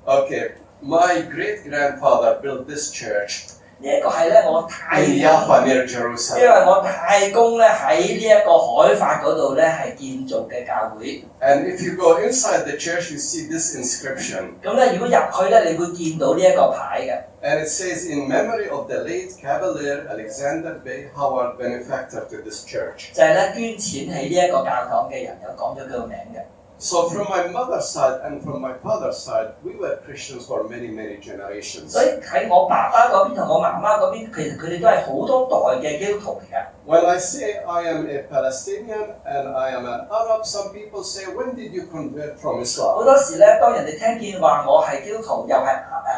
A: Okay, my great-grandfather built this church.
B: 呢一個係咧我太
A: in Jaffa near Jerusalem.
B: 因為我太公咧喺呢一個海法嗰度咧係建造嘅教會。
A: And if you go inside the church, you see this inscription.
B: 咁咧，如果入去咧，你會見到呢一個牌嘅。
A: And it says, in memory of the late Cavalier Alexander Bay Howard, benefactor to this church.
B: 就係咧捐錢起呢一個教堂嘅人，有講咗佢個名嘅。
A: So from my mother's side and from my father's side, we were Christians for many, many generations.
B: 所以喺我爸爸嗰邊同我媽媽嗰邊，其實佢哋都係好多代嘅基督徒嚟㗎。
A: When I say I am a Palestinian and I am an Arab, some people say, when did you convert from
B: 好
A: Islam?
B: 多時咧，當人哋聽見話我係基督徒，又係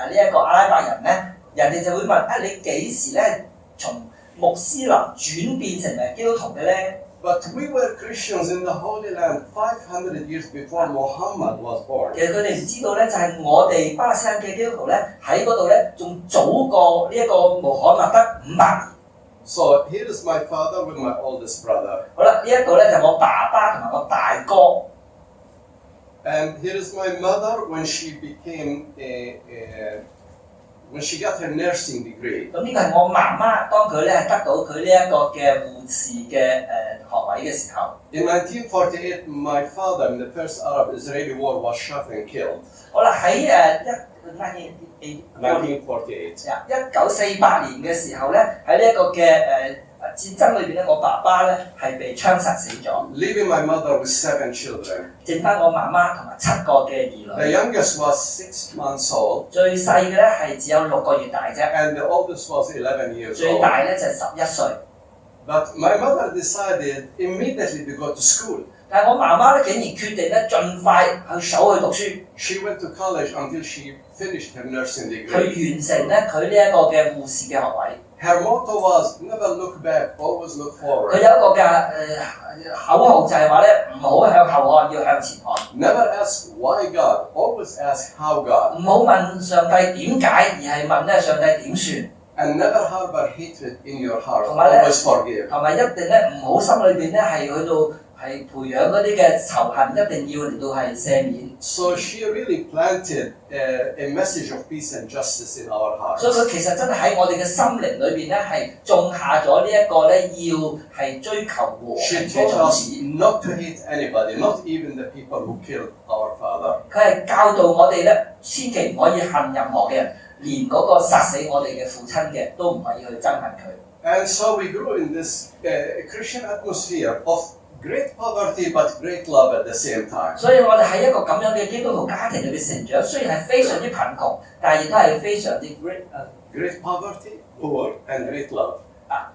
B: 呢一個阿拉伯人咧，人哋就會問你幾時咧從穆斯林轉變成為基督徒嘅咧？
A: But we were Christians in the Holy Land 500 years before Muhammad was born.
B: 其實佢哋唔知道咧，就係我哋巴勒斯坦嘅基督徒咧喺嗰度咧，仲早過呢一個穆罕默德500年。
A: So here is my father with my oldest brother.
B: 好啦，呢一度咧就我爸爸同埋我大哥。
A: And here is my mother when she became when she got her nursing degree.
B: 咁呢個係我媽媽，當佢咧得到佢呢一個嘅護士嘅學位嘅時候。
A: In 1948, my father in the first Arab-Israeli war was shot and killed.
B: 好啦，喺
A: 1948.
B: 1948年嘅時候咧，喺呢一個嘅戰爭裏邊咧，我爸爸咧係被槍殺死咗。
A: Leaving my mother with 7 children.
B: 剩翻我媽媽同埋7個嘅兒女。
A: The youngest was 6 months old.
B: 最細嘅咧係只有6個月大啫。
A: And the oldest was 11 years
B: 最
A: old.
B: 大咧就係11歲。
A: But my mother decided immediately to go to school.
B: 但係我媽媽咧竟然決定咧盡快去讀書。
A: She went to college until she finished her nursing
B: 佢
A: degree.
B: 完成咧佢呢一個嘅護士嘅學位。
A: Her motto was never look back, always look
B: 佢
A: forward.
B: 有一個嘅口號就係話咧，唔好向後看，要向前看。
A: Never ask why God, always ask how God.
B: 唔好問上帝點解，而係問咧上帝點算。
A: And never harbor hatred in your heart,
B: 同埋咧，
A: always forgive.
B: 同埋一定咧唔好心裏邊咧係去到係培養嗰啲嘅仇恨，一定要嚟到係赦免。
A: So she really planted a message of peace and justice in our
B: 所以
A: hearts.
B: 佢其實真係喺我哋嘅心靈裏邊咧係種下咗呢一個咧要係追求和
A: She
B: 平嘅
A: told
B: 種
A: us
B: 子。
A: not to hate anybody, not even the people who killed our father.
B: 佢係教導我哋咧，千祈唔可以恨任何嘅人，連嗰個殺死我哋嘅父親嘅都唔可以去憎恨佢。
A: And so we grew in this Christian atmosphere of great poverty but great love at the same time.
B: 所以我哋喺一個咁樣嘅基督徒家庭裏邊成長，雖然係非常之貧窮，但係亦都係非常之
A: Great poverty, poor, and great love.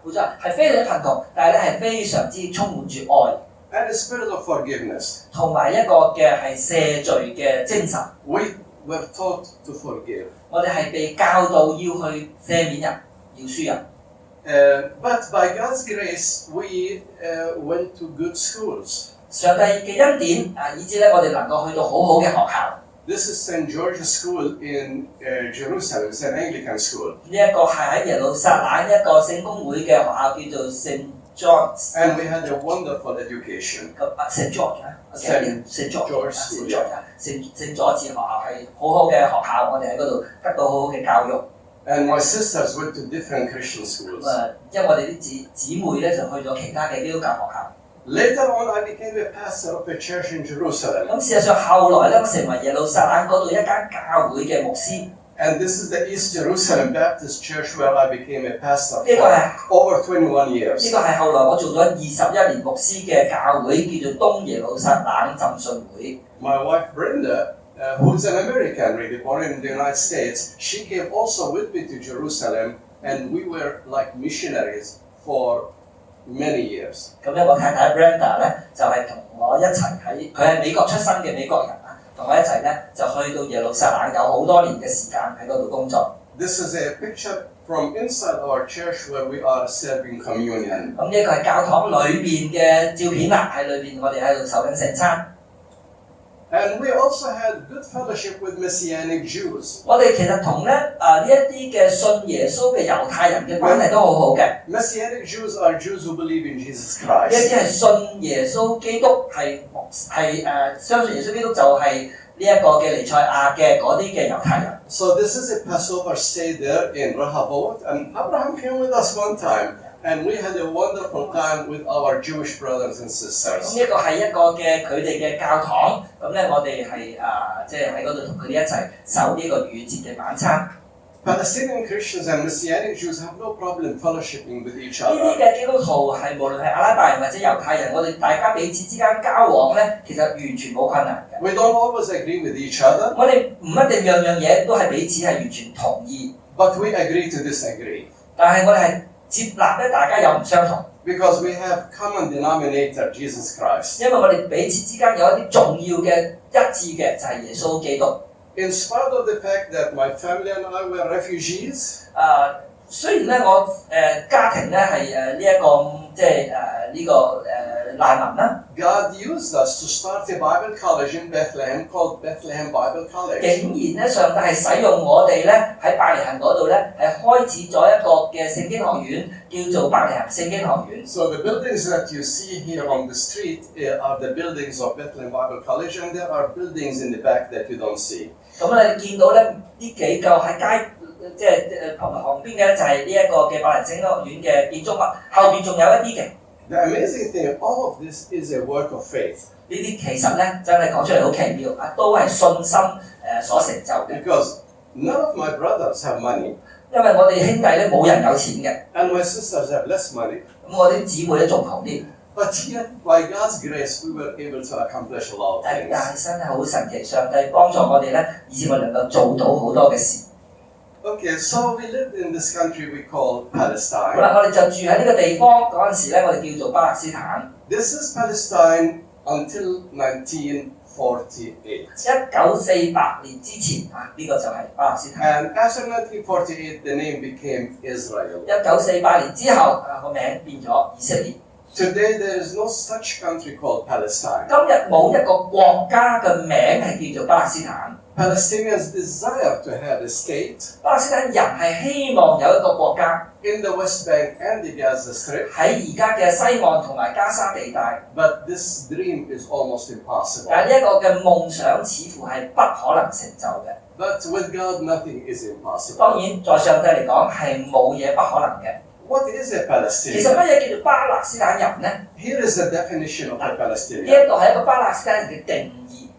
B: 冇錯，係非常之貧窮，但係咧係非常之充滿住愛，
A: And a spirit of forgiveness.
B: 同埋一個嘅係赦罪嘅精神。
A: We were taught to forgive.
B: 我哋係被教導要去赦免人，饒恕人。
A: But by God's grace, we went to good schools.
B: 上帝嘅恩典以致咧我哋能夠去到好好嘅學校。
A: This is St. George's School in Jerusalem. It's an Anglican school.
B: 呢一個係喺耶路撒冷一個聖公會嘅學校，叫做聖 John's。
A: And we had a wonderful education.
B: 咁St. George 啊 ，St.
A: George
B: St. George 啊，聖佐治學校係好好嘅學校，我哋喺嗰度得到好好嘅教育。
A: And my sisters went to different Christian schools.
B: 因為我哋啲姊妹咧就去咗其他嘅基督教學校。
A: Later on, I became a pastor of a church in Jerusalem.
B: 咁事實上後來咧，我成為耶路撒冷嗰度一間教會嘅牧師。
A: And this is the East Jerusalem Baptist Church where I became a pastor
B: 呢個係
A: for over 21 years.
B: 呢個係後來我做咗21年牧師嘅教會，叫做東耶路撒冷浸信會。
A: My wife Brenda, who's an American, really born in the United States, she came also with me to Jerusalem, and we were like missionaries for many years.
B: 咁咧，我太太 Brenda 咧就係同我一齊佢係美國出生嘅美國人啊，同我一齊咧就去到耶路撒冷，有好多年嘅時間喺嗰度工作。
A: This is a picture from inside our church where we are serving communion.
B: 咁呢個係教堂裏邊嘅照片啦，喺裏邊我哋喺度受緊聖餐。
A: And we also had good fellowship with Messianic Jews.
B: 我哋其實同咧呢一啲嘅信耶穌嘅猶太人嘅關係都好好嘅。
A: Messianic Jews are Jews who believe in Jesus
B: 呢一
A: Christ.
B: 啲係信耶穌基督相信耶穌基督就係呢一個嘅彌賽亞嘅嗰啲嘅猶太人。
A: So this is a Passover Seder in Rehoboth, and Abraham came with us one time, and we had a wonderful time with our Jewish brothers and
B: 咁
A: sisters.
B: 呢個係一個嘅佢哋嘅教堂，咁咧我哋係即係喺嗰度同佢哋一齊守呢個逾節嘅晚餐。
A: Palestinian Christians and Messianic Jews have no problem fellowshipping with each
B: 呢啲
A: other.
B: 嘅基督徒係無論係阿拉伯人或者猶太人，我哋大家彼此之間交往咧，其實完全冇困難嘅。
A: We don't always agree with each other,
B: 我哋唔一定樣樣嘢都係彼此係完全同意，
A: but we agree to disagree
B: 但係我哋係接納咧大家有唔相同，
A: because we have common denominator, Jesus Christ.
B: 因為我哋彼此之間有一啲重要嘅一致嘅就係耶穌基督。
A: In spite of the fact that my family and I were refugees,
B: 雖然咧我家庭咧係呢一個即係呢個難民啦，
A: God used us to start a Bible college in Bethlehem called Bethlehem Bible
B: 竟
A: College.
B: 然咧上帝係使用我哋咧喺伯利恆嗰度咧係開始咗一個嘅聖經學院，叫做伯利恆聖經學院。
A: So the buildings that you see here on the street are the buildings of Bethlehem Bible College, and there are buildings in the back that you don't see.
B: 咁你見到咧呢幾嚿喺街即係旁邊嘅就係呢一個嘅伯利恆聖經學院嘅建築物，後邊仲有一啲嘅。
A: The amazing thing, all of this is a work of faith.
B: 呢啲其實咧真係講出嚟好奇妙啊，都係信心所成就嘅。
A: Because none of my brothers have money,
B: 因為我哋兄弟咧冇人有錢嘅，
A: and my sisters have less money.
B: 咁我啲姊妹咧仲窮啲。
A: But yet, by God's grace, we were able to accomplish a lot of
B: 但
A: things.
B: 係真係好神奇，上帝幫助我哋咧，以至我能夠做到好多嘅事。
A: Okay, so we lived in this country we call
B: 好
A: Palestine.
B: 啦，我哋就住喺呢個地方嗰陣時咧，我哋叫做巴勒斯坦。
A: This is Palestine until 1948.
B: 1948年之前啊，呢、個就係巴勒斯坦。
A: And after 1948, the name became Israel.
B: 1948年之後啊，個名變咗以色列。
A: Today, there is no such country called Palestine.
B: 今日冇一個國家嘅名係叫做巴勒斯坦。
A: Palestinians desire to have a state
B: 巴勒斯坦人係希望有一個國家
A: in the West Bank and the Gaza Strip,
B: 喺而家嘅西岸同埋加沙地帶，
A: but this dream is almost impossible.
B: 但係呢一個嘅夢想似乎係不可能成就嘅。
A: But with God, nothing is impossible.
B: 當然，在上帝嚟講係冇嘢不可能嘅。
A: What is a
B: 其實
A: Palestinian?
B: 乜嘢叫做巴勒斯坦人呢？
A: Here is the definition of a
B: 呢
A: Palestinian.
B: 一度係一個巴勒斯坦人嘅定義。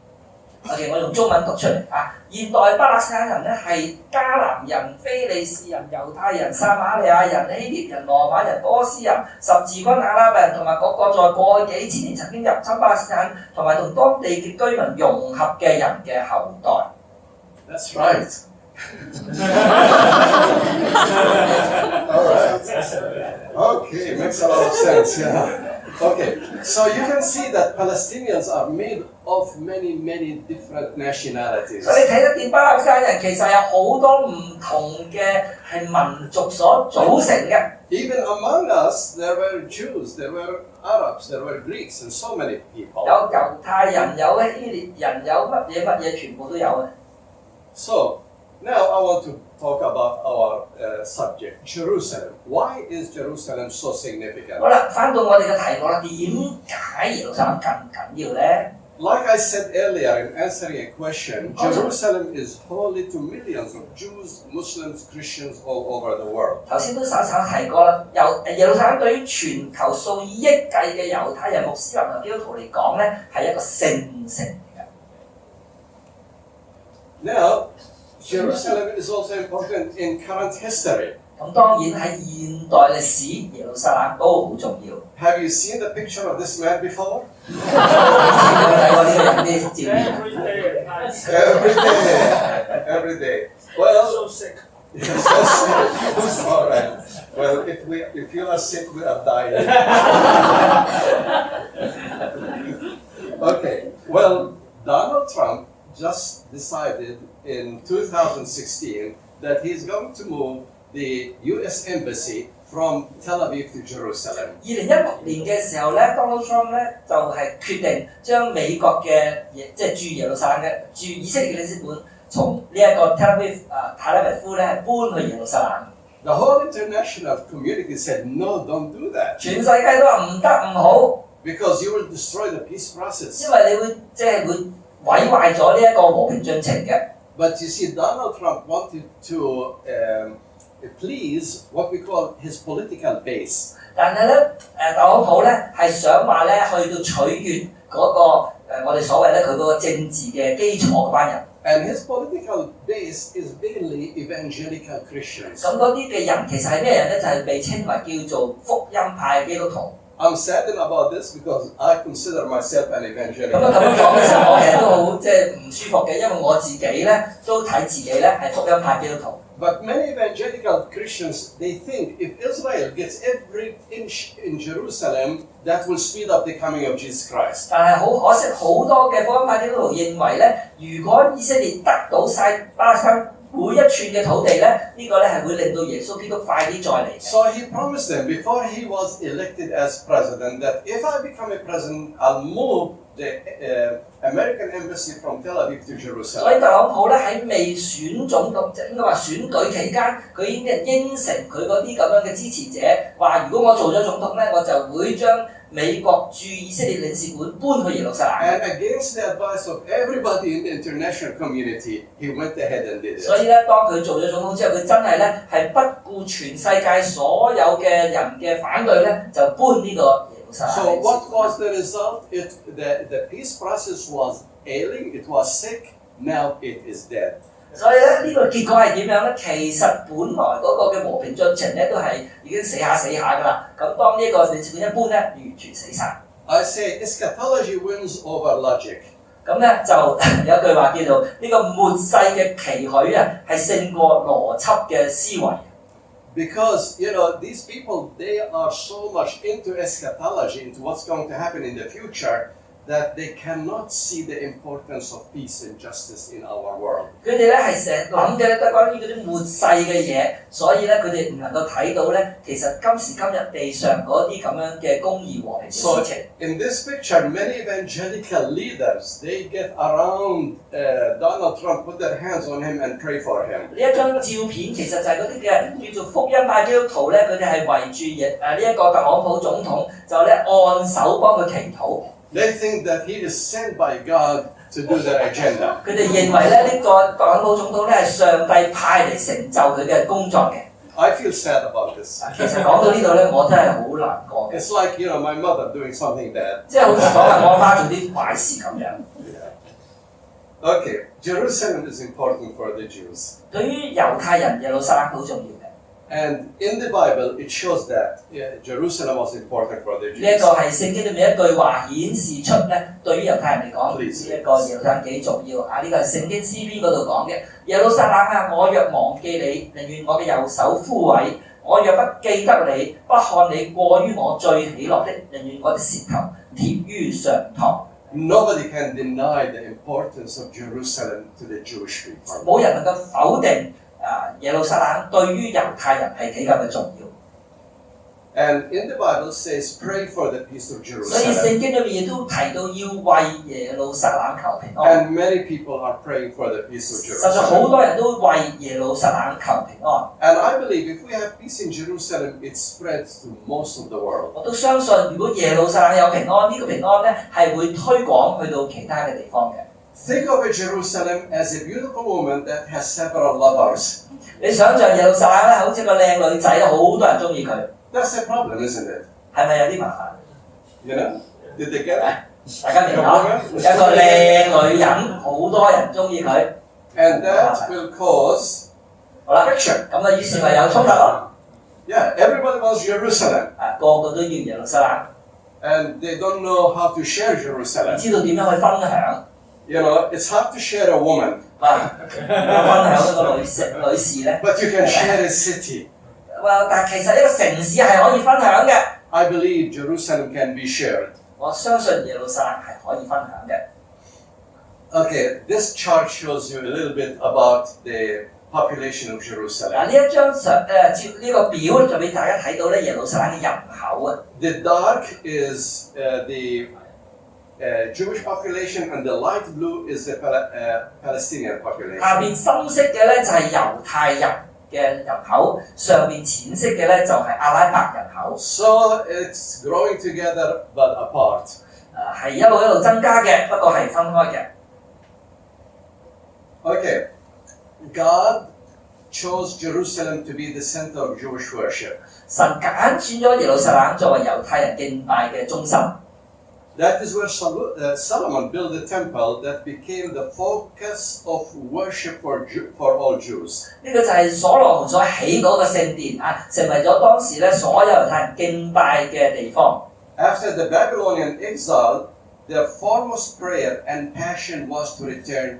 B: OK， 我用中文讀出嚟啊！現代巴勒斯坦人咧係迦南人、非利士人、猶太人、撒瑪利亞人、希臘人、羅馬人、波斯人、十字軍阿拉伯人同埋各個在過去幾千年曾經入侵巴勒斯坦同埋同當地嘅居民融合嘅人嘅後代。
A: That's right. All right. Okay, makes a lot of sense. Yeah. Okay, so you can see that Palestinians are made of many different nationalities.
B: 所以你睇得見巴勒斯坦人其實有好多唔同嘅係民族所組成嘅。
A: Even among us, there were Jews, there were Arabs, there were Greeks, and so many people.
B: 有猶太人，有希臘人，有乜嘢，全部都有嘅。
A: So,
D: Now I want to talk about our subject, Jerusalem. Why is Jerusalem so significant?
B: 好啦，翻到我哋嘅題目啦，點解耶路撒冷咁緊要咧？
D: Like I said earlier in answering a question, Jerusalem is holy to millions of Jews, Muslims, Christians all over the world.
B: 頭先都稍稍提過啦，耶路撒冷對於全球數以億計嘅猶太人、穆斯林同基督徒嚟講咧，係一個聖城嚟嘅。
D: Now, Jerusalem is also important in current history.
B: 咁當然喺現代歷史，耶路撒冷都好重要。
D: Have you seen the picture of this man before?
B: 有冇睇過呢個人啲照片？
D: Every day, every day. Well,
C: So sick.
D: so sick. All right. Well, if you are sick, we are dying. Okay. Well, Donald Trump just decided in 2016 that he's going to move the U.S. Embassy from Tel Aviv to Jerusalem.
B: 2016年嘅時候咧 ，Donald Trump 咧就係決定將美國嘅即係駐耶路撒冷嘅駐以色列嘅領事館從呢一個泰拉維夫咧搬去耶路撒冷。
D: The whole international community said, no, don't do that.
B: 全世界都話唔得唔好，
D: Because you will destroy the peace process.
B: 因為你會即係會毀壞咗呢一個和平進程嘅。
D: But you see, Donald Trump wanted to please what we call his political base.
B: 但係咧，特朗普咧係想話咧去到取悅嗰個我哋所謂咧佢嗰個政治嘅基礎嗰班人。
D: And his political base is mainly evangelical Christians.
B: 咁嗰啲嘅人其實係咩人咧？就係被稱為叫做福音派基督徒。
D: I'm saddened about this because I consider myself an
B: 咁
D: evangelical.
B: 啊咁樣講嘅時候，我其實都好即係唔舒服嘅，因為我自己咧都睇自己咧係福音派基督徒。
D: But many evangelical Christians, they think if Israel gets every inch in Jerusalem, that will speed up the coming of Jesus Christ.
B: 但係好可惜，好多嘅福音派基督徒認為咧，如果以色列得到晒巴勒斯坦每一寸嘅土地咧，呢個咧係會令到耶穌基督快啲再嚟。
D: So he promised them before he was elected as president that if I become a president, I'll move the American embassy from Tel Aviv to
B: 所以
D: Jerusalem.
B: 特朗普咧喺未選總統，即係應該話選舉期間，佢已經應承佢嗰啲咁樣嘅支持者，話如果我做咗總統咧，我就會將美國駐以色列領事館搬去耶路撒冷。
D: And against the advice of everybody in the international community, he went ahead and did
B: 所以
D: it.
B: 咧，當佢做咗總統之後，佢真係咧係不顧全世界所有嘅人嘅反對咧，就搬呢個耶路撒冷。
D: So what was the result? The peace process was ailing, it was sick, now it is dead.
B: 所以咧，呢個結果係點樣咧？其實本來嗰個嘅和平進程咧，都係已經死下㗎啦。咁當呢一個領事館一搬咧，完全死晒。
D: I say eschatology wins over logic.
B: 咁咧就有一句話叫做呢個末世嘅期許啊，係勝過邏輯嘅思維。
D: Because, you know, these people, they are so much into eschatology, into what's going to happen in the future, that they cannot see the importance of peace and justice in our world.
B: 佢哋咧係成日諗嘅都係關於嗰啲末世嘅嘢，所以咧佢哋唔能夠睇到咧，其實今時今日地上嗰啲咁樣嘅公義和平嘅
D: So
B: 事情。
D: in this picture, many evangelical leaders, they get around Donald Trump, put their hands on him and pray for him.
B: 呢一張照片其實就係嗰啲嘅叫做福音派基督徒咧，佢哋係圍住呢一個特朗普總統，就咧按手幫佢祈禱。
D: They think that he is sent by God to do their agenda.
B: 佢哋認為咧呢個特朗普總統咧係上帝派嚟成就佢嘅工作嘅。
D: I feel sad about this.
B: 其實講到呢度咧，我真係好難過嘅。
D: It's like, you know, my mother doing something bad.
B: 即係好似講話我媽做啲壞事咁樣。
D: Okay, Jerusalem is important for the Jews.
B: 對於猶太人，耶路撒冷好重要嘅。
D: And in the Bible, it shows that Jerusalem was important for the
B: 呢一
D: Jews.
B: 個係聖經裏面一句話顯示出咧，對於猶太人嚟講，呢一個耶路撒冷幾重要啊！呢個係聖經詩篇嗰度講嘅。耶路撒冷啊，我若忘記你，寧願我嘅右手枯萎；我若不記得你，不看你過於我最喜樂的，寧願我的舌頭貼於上膛。
D: Nobody can deny the importance of Jerusalem to the Jewish people.
B: 冇人能夠否定耶路撒冷對於猶太人係幾咁嘅重要。
D: And in the Bible says, pray for the peace of
B: 所以
D: Jerusalem.
B: 聖經裏面亦都提到要為耶路撒冷求平安。
D: And many people are praying for the peace of
B: 實在好
D: Jerusalem.
B: 多人都為耶路撒冷求平安。
D: And I believe if we have peace in Jerusalem, it spreads to most of the world.
B: 我都相信，如果耶路撒冷有平安，呢、個平安咧係會推廣去到其他嘅地方嘅。
D: Think of a Jerusalem as a beautiful woman that has several lovers.
B: 你想象耶路撒冷咧，好似個靚女仔，好多人中意佢，
D: That's a problem, isn't it?
B: 係咪有啲麻煩？
D: You know? Did they get it?
B: 大家明啊？有個靚女人，好多人中意佢，
D: And that will cause
B: 好啦，
D: friction.
B: 咁啊，於是咪有衝突咯。
D: Yeah, everybody wants Jerusalem.
B: 個個都要耶路撒冷，
D: And they don't know how to share
B: 唔
D: Jerusalem.
B: 知道點樣去分享
D: You know, it's hard to share a woman,
B: 啊？分享一個女士咧，
D: but you can share a city.
B: 但其實一個城市係可以分享嘅。
D: I believe Jerusalem can be shared.
B: 我相信耶路撒冷係可以分享嘅。
D: Okay, this chart shows you a little bit about the population of
B: 嗱，
D: Jerusalem.
B: 呢一張相照呢個表就俾大家睇到咧耶路撒冷嘅人口啊。
D: The dark is the Jewish population, and the light blue is the Palestinian
B: 下
D: population.
B: 邊深色嘅咧就係猶太人嘅人口，上邊淺色嘅咧就係阿拉伯人口。
D: So it's growing together but apart.
B: 係一路增加嘅，不過係分開嘅。
D: Okay, God chose Jerusalem to be the center of Jewish worship.
B: 神揀選咗耶路撒冷作為猶太人敬拜嘅中心。
D: That is where Solomon built a temple that became the focus of worship for all Jews.
B: 呢個就係所羅門所起嗰個聖殿啊，成為咗當時咧所有猶太人敬拜嘅地方。
D: After the Babylonian exile, their foremost prayer and passion was to return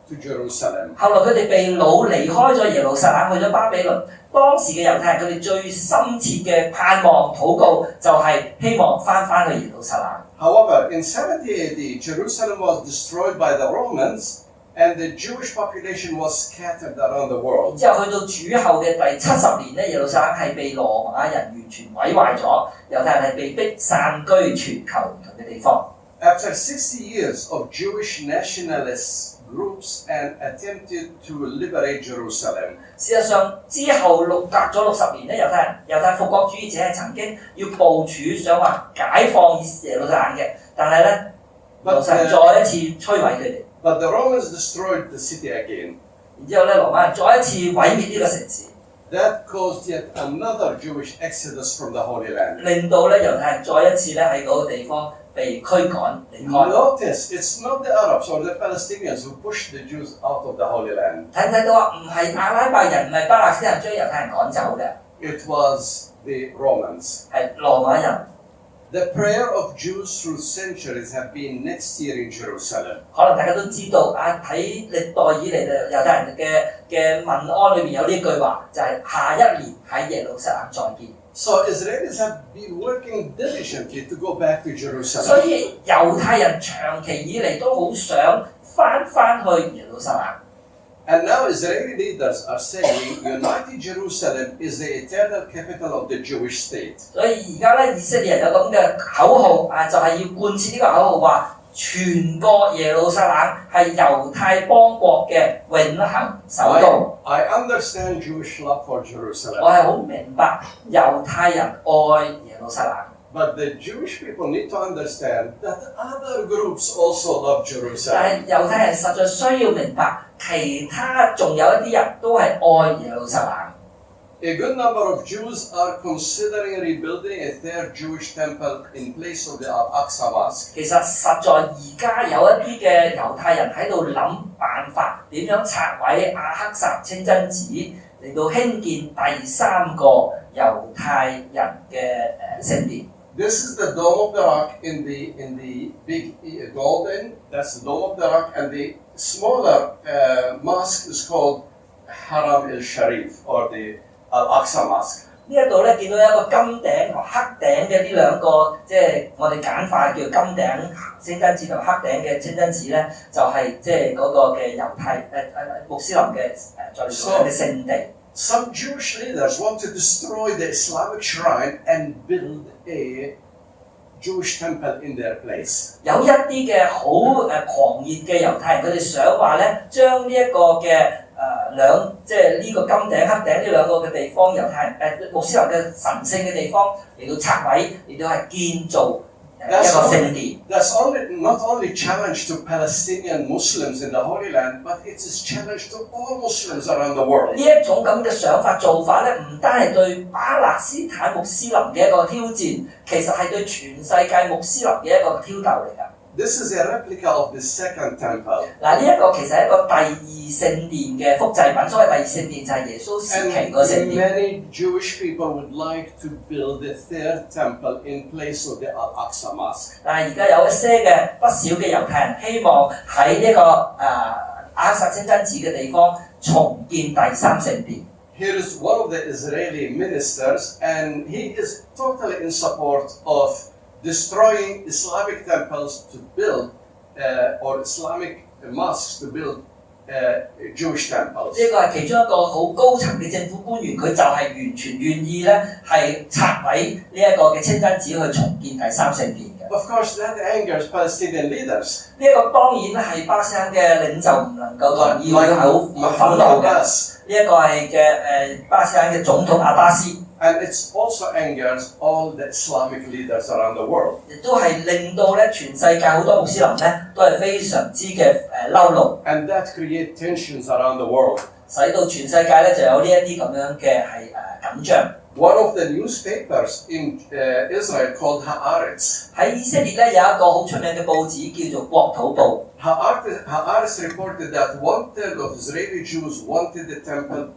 D: to Jerusalem.
B: 後來佢哋被擄離開咗耶路撒冷，去咗巴比倫。當時嘅猶太人佢哋最深切嘅盼望禱告就係希望翻去耶路撒冷。
D: However, in 70 AD, Jerusalem was destroyed by the Romans, and the Jewish population was scattered around the world.
B: 之後去到主後嘅第70年咧，耶路撒冷係被羅馬人完全毀壞咗，猶太人係被逼散居全球唔同嘅地方。
D: After 60 years of Jewish nationalist groups and attempted to liberate Jerusalem,
B: 事實上之後隔咗60年咧，猶太復國主義者係曾經要部署想話解放耶路撒冷嘅，但係咧耶路撒冷再一次摧毀佢哋。
D: but the Romans destroyed the city again.
B: 然之後咧，羅馬人再一次毀滅呢個城市，
D: That caused yet another Jewish exodus from the Holy Land.
B: 令到咧猶太人再一次咧喺嗰個地方被驅趕離開。
D: Notice, it's not the Arabs or the Palestinians who pushed the Jews out of the Holy Land.
B: 睇唔睇到啊？唔係阿拉伯人，唔係巴勒斯坦人將猶太人趕走嘅，
D: It was the Romans.
B: 係羅馬人。
D: The prayer of Jews through centuries have been next year in Jerusalem.
B: 可能大家都知道啊，喺歷代以嚟嘅猶太人嘅問安裏面有呢句話，就係、下一年喺耶路撒冷再見。
D: So Israelis have been working diligently to go back to
B: 所
D: Jerusalem.
B: 以猶太人長期以嚟都好想翻去耶路撒冷。
D: And now Israeli leaders are saying United Jerusalem is the eternal capital of the Jewish state.
B: 所以而家咧，以色列人有咁嘅口號啊，就係、要貫徹呢個口號話，全個耶路撒冷係猶太邦國嘅永恆首都。
D: I understand Jewish love for
B: 我
D: Jerusalem,
B: 係好明白猶太人愛耶路撒冷。
D: but the Jewish people need to understand that other groups also love
B: 但
D: Jerusalem.
B: 係猶太人實在需要明白，其他仲有一啲人都係愛耶路撒冷。
D: A good number of Jews are considering rebuilding a third Jewish temple in place of the Al-Aqsa Mosque.
B: 其實實在而家有一啲嘅猶太人喺度諗辦法，點樣拆毀亞克薩清真寺，嚟到興建第三個猶太人嘅聖殿。
D: This is the Dome of the Rock in the big golden. That's the Dome of the Rock, and the smaller mosque is called Haram al-Sharif or the Al-Aqsa Mosque.
B: 呢一度咧見到有一個金頂同黑頂嘅呢兩個，即係我哋簡化叫金頂清真寺同黑頂嘅清真寺咧，就係即係嗰個嘅猶太穆斯林嘅在嚟講嘅聖地。
D: some Jewish leaders want to destroy the Islamic shrine and build a Jewish temple in their place.
B: 有一啲嘅好狂熱嘅猶太人，佢哋想話咧，將呢一個嘅即係呢個金頂、黑頂呢兩個嘅地方，猶太人穆斯林嘅神聖嘅地方嚟到拆毀，嚟到係建造一個聖殿。
D: That's not only challenge to Palestinian Muslims in the Holy Land, but it is challenge to all Muslims around the world.
B: 呢一種咁嘅想法做法咧，唔單係對巴勒斯坦穆斯林嘅一個挑戰，其實係對全世界穆斯林嘅一個挑逗嚟㗎。
D: This is a replica of the second temple.
B: 嗱，呢一個其實係一個第二聖殿嘅複製品，所謂第二聖殿就係耶穌時期個聖殿。
D: Many Jewish people would like to build the third temple in place of the Al-Aqsa Mosque.
B: 但係而家有一些嘅不少嘅猶太人希望喺呢個阿克薩清真寺嘅地方重建第三聖殿。
D: Here is one of the Israeli ministers, and he is totally in support of destroying Islamic temples to build, or Islamic mosques to build Jewish temples.
B: 呢個係其中一個好高層嘅政府官員，佢就係完全願意咧係拆毀呢一個嘅清真寺去重建第三聖殿嘅。
D: Of course, that angers Palestinian leaders.
B: 呢一個當然係巴勒斯坦嘅領袖唔能夠同意，佢係好憤怒嘅。呢一個係嘅巴勒斯坦嘅總統阿巴斯。
D: And it also angers all the Islamic leaders around the world.
B: 亦都係令到咧全世界好多穆斯林咧都係非常之嘅嬲怒。
D: And that create tensions around the world.
B: 使到全世界咧就有呢一啲咁樣嘅係緊張。
D: One of the newspapers in Israel called Haaretz.
B: 喺以色列咧有一個好出名嘅報紙叫做國土報。
D: Haaretz reported that 1/3 of Israeli Jews wanted the temple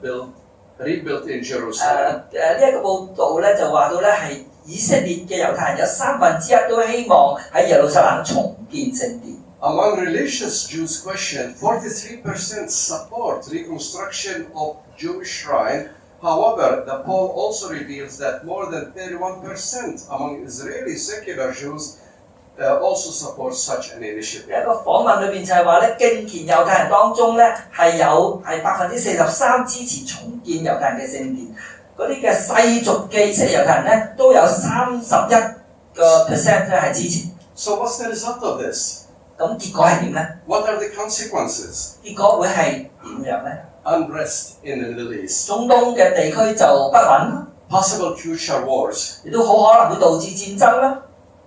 D: rebuilt in Jerusalem.
B: 呢一個報導咧就話到咧係以色列嘅猶太人有1/3都希望喺耶路撒冷重建聖殿。
D: Among religious Jews questioned, 43% support reconstruction of Jewish shrine. However, the poll also reveals that more than 31% among Israeli secular Jews also support such an initiative.
B: 一個訪問裏邊就係話咧，敬虔猶太人當中咧係有43%支持重建猶太人嘅聖殿，嗰啲嘅世俗嘅以色列猶太人咧都有31%咧係支持。
D: So what's the result of this?
B: 咁結果係點咧
D: What are the consequences?
B: 結果會係點樣咧
D: Unrest in the Middle East.
B: 中東嘅地區就不穩，
D: Possible future wars.
B: 亦都好可能會導致戰爭啦。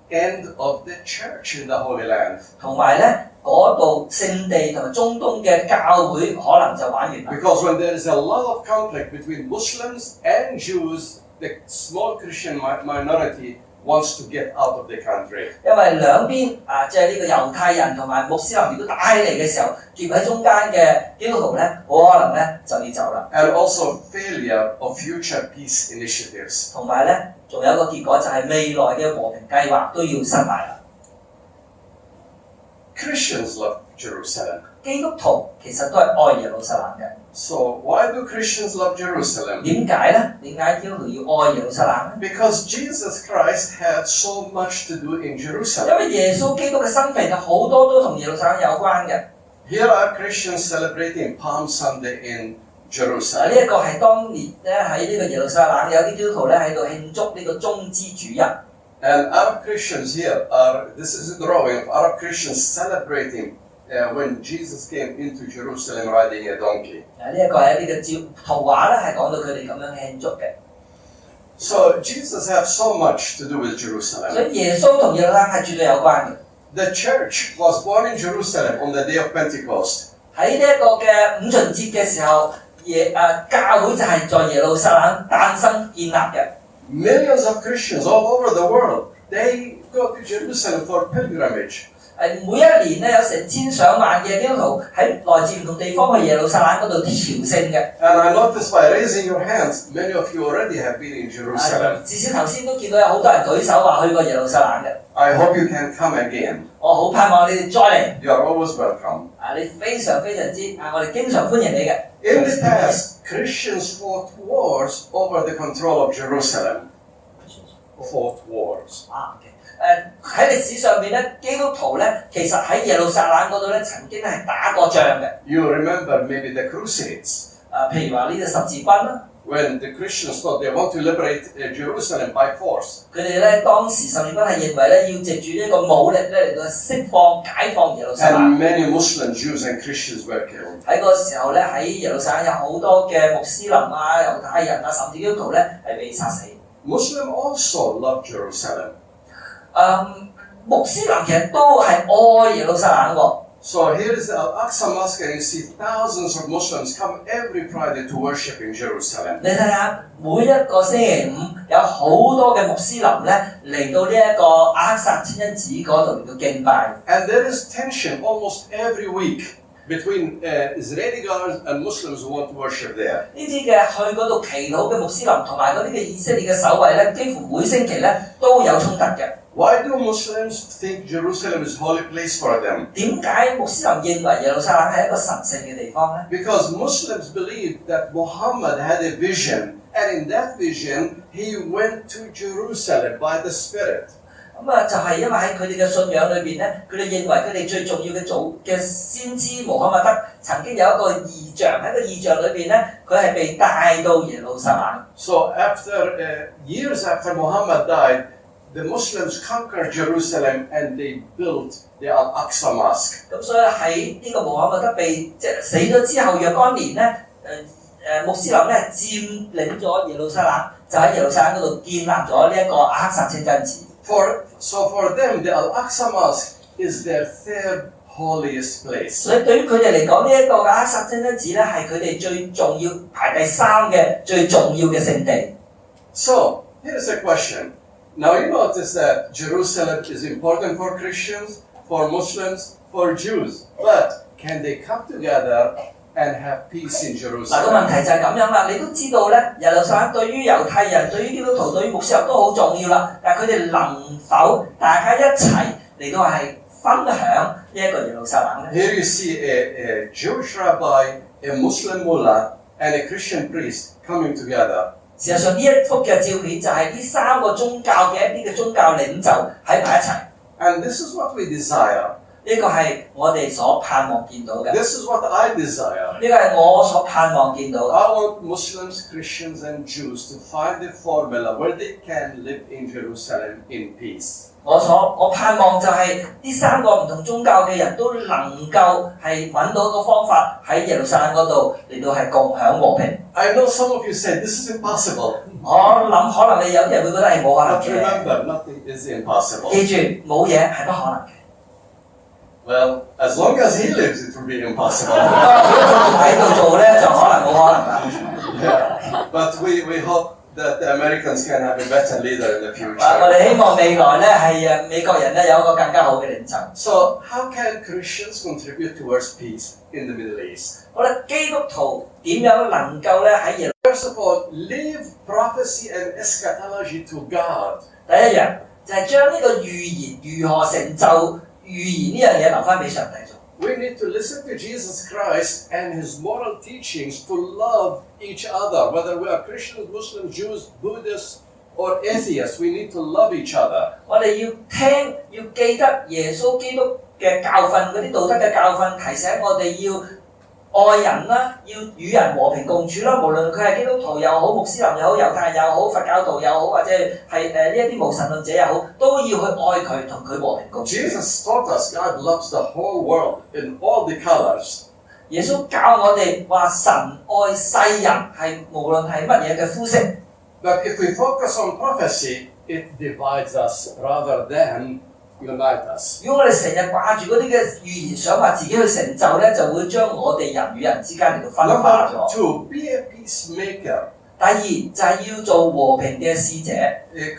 D: End of the church in the Holy Land.
B: 同埋咧，嗰度聖地同埋中東嘅教會可能就玩完啦。
D: Because when there is a lot of conflict between Muslims and Jews, the small Christian minority wants to get out of the country.
B: 因為兩邊即係呢個猶太人同埋穆斯林如果打起嚟嘅時候，夾喺中間嘅基督徒咧，好可能咧就要走啦。
D: And also failure of future peace initiatives.
B: 同埋咧，仲有一個結果就係未來嘅和平計劃都要失敗啦。
D: Christians love Jerusalem.
B: 基督徒其實都係愛耶路撒冷嘅。
D: So why do Christians love Jerusalem?
B: 點解咧？點解基督徒要愛耶路撒冷咧？
D: Because Jesus Christ had so much to do in
B: 因
D: Jerusalem.
B: 為耶穌基督嘅生平好多都同耶路撒冷有關嘅。
D: Here are Christians celebrating Palm Sunday in
B: 呢
D: Jerusalem.
B: 一個係當年咧喺呢個耶路撒冷有啲基督徒咧喺度慶祝呢個棕枝主日。
D: And Arab Christians here this is a drawing of Arab Christians celebrating when Jesus came into Jerusalem riding a donkey.
B: 呢一個係呢個圖畫咧係講到佢哋咁樣慶祝嘅。
D: So Jesus had so much to do with
B: 所
D: Jerusalem.
B: 以耶穌同耶路撒冷係絕對有關嘅。
D: The church was born in Jerusalem on the day of Pentecost.
B: 喺呢一個嘅五旬節嘅時候，教會就係在耶路撒冷誕生建立嘅。
D: Millions of Christians all over the world, they go to Jerusalem for pilgrimage.
B: 每一年咧有成千上萬嘅基督徒喺來自唔同地方去耶路撒冷嗰度朝聖嘅。
D: And I noticed by raising your hands, many of you already have been in Jerusalem.
B: 至少頭先都見到有好多人舉手話去過耶路撒冷嘅。
D: I hope you can come again.
B: 我好盼望你哋再嚟。
D: You are always welcome.
B: 你非常之我哋經常歡迎你嘅。
D: In the past, Christians fought wars over the control of Jerusalem. Fought wars.
B: 喺歷史上面咧，基督徒咧其實喺耶路撒冷嗰度咧曾經係打過仗嘅。
D: You remember maybe the Crusades.
B: 譬如話呢個十字軍啦。
D: When the Christians thought they want to liberate Jerusalem by force.
B: 佢哋咧當時十字軍係認為咧要藉住呢個武力咧嚟到釋放解放耶路撒冷。
D: And many Muslim Jews and Christians were killed.
B: 喺嗰個時候咧，喺耶路撒冷有好多嘅穆斯林啊、猶太人啊，甚至基督徒咧係被殺死。
D: Muslims also love Jerusalem.
B: 穆斯林其實都係愛耶路撒冷喎。
D: So here is the Al-Aqsa Mosque, and you see thousands of Muslims come every Friday to worship in Jerusalem.
B: 你睇下，每一個星期五有好多嘅穆斯林咧嚟到呢一個阿克薩清真寺嗰度嚟到敬拜。
D: And there is tension almost every week between Israeli guards and Muslims who want to worship there.
B: 呢啲嘅去嗰度祈禱嘅穆斯林同埋嗰啲嘅以色列嘅守衛咧，幾乎每星期咧都有衝突嘅。
D: Why do Muslims think Jerusalem is a holy place for them?
B: 點解穆斯林認為耶路撒冷係一個神聖嘅地方咧
D: Because Muslims believe that Muhammad had a vision, and in that vision he went to Jerusalem by the Spirit.
B: 咁就係因為喺佢哋嘅信仰裏邊咧，佢哋認為佢哋最重要嘅先知穆罕默德曾經有一個異象，喺個異象裏邊咧，佢係被帶到耶路撒冷。
D: So years after Muhammad died, the Muslims conquered Jerusalem and they built the Al-Aqsa Mosque.
B: 咁所以喺呢個穆罕默德死咗之後若干年咧，穆斯林咧佔領咗耶路撒冷，就喺耶路撒冷嗰度建立咗呢一個阿克薩清真寺。
D: So for them, the Al-Aqsa Mosque is their third holiest place.
B: 所以對於佢哋嚟講，呢一個嘅阿克薩清真寺咧係佢哋最重要排第3嘅最重要嘅聖地。
D: So here's a question. Now you notice that Jerusalem is important for Christians, for Muslims, for Jews. But can they come together and have peace in
B: 嗱，個
D: Jerusalem?
B: 問題就係咁樣啦，你都知道咧，耶路撒冷對於猶太人、對於基督徒、對於穆斯林都好重要啦。但係佢哋能否大家一齊嚟到係分享呢一個耶路撒冷咧？
D: Here you see a Jewish rabbi, a Muslim mullah, and a Christian priest coming together.
B: 事實上呢一幅嘅照片就係呢3個宗教嘅一啲嘅宗教領袖喺埋一齊。
D: And this is what we desire.
B: 呢個係我哋所盼望見到嘅。
D: This is what I desire.
B: 呢個係我所盼望見到嘅。
D: I want Muslims, Christians, and Jews to find a formula where they can live in Jerusalem in peace.
B: 我盼望就係呢3個唔同宗教嘅人都能夠係揾到一個方法喺耶路撒冷嗰度嚟到係共享和平。
D: I know some of you said this is impossible.
B: 我諗可能你有啲人會覺得係冇可能
D: But
B: 嘅。
D: remember, nothing is impossible.
B: 記住，冇嘢係不可能嘅。
D: Well, as long as he lives, it will be impossible.
B: 喺度做咧就可能冇可能啦。
D: Yeah. But we hope that the Americans can have a better leader in the
B: 我
D: future.
B: 哋希望未來咧係美國人咧有一個更加好嘅領袖。
D: So, how can Christians contribute towards peace in the Middle East?
B: 好啦，基督徒點樣能夠咧喺耶路
D: First of all, leave prophecy and eschatology to God.
B: 第一樣就係將呢個預言如何成就預言呢樣嘢留翻俾上帝做。
D: We need to listen to Jesus Christ and his moral teachings to love each other, whether we are Christians, Muslims, Jews, Buddhists, or atheists. We need to love each other.
B: 我哋要聽，要記得耶穌基督嘅教訓，嗰啲道德嘅教訓，提醒我哋要愛人啦，要與人和平共處啦。無論佢係基督徒又好、穆斯林又好、猶太人又好、佛教徒又好，或者係呢一啲無神論者又好，都要去愛佢，同佢和平共處。
D: Jesus taught us God loves the whole world in all the colors.
B: 耶穌教我哋話神愛世人係無論係乜嘢嘅膚色。
D: But if we focus on prophecy, it divides us rather than unite us.
B: 如果我哋成日掛住嗰啲嘅預言，想話自己去成就咧，就會將我哋人與人之間嚟到分化
D: Number
B: 咗。
D: two, be a peacemaker.
B: 第二就係要做和平嘅使者。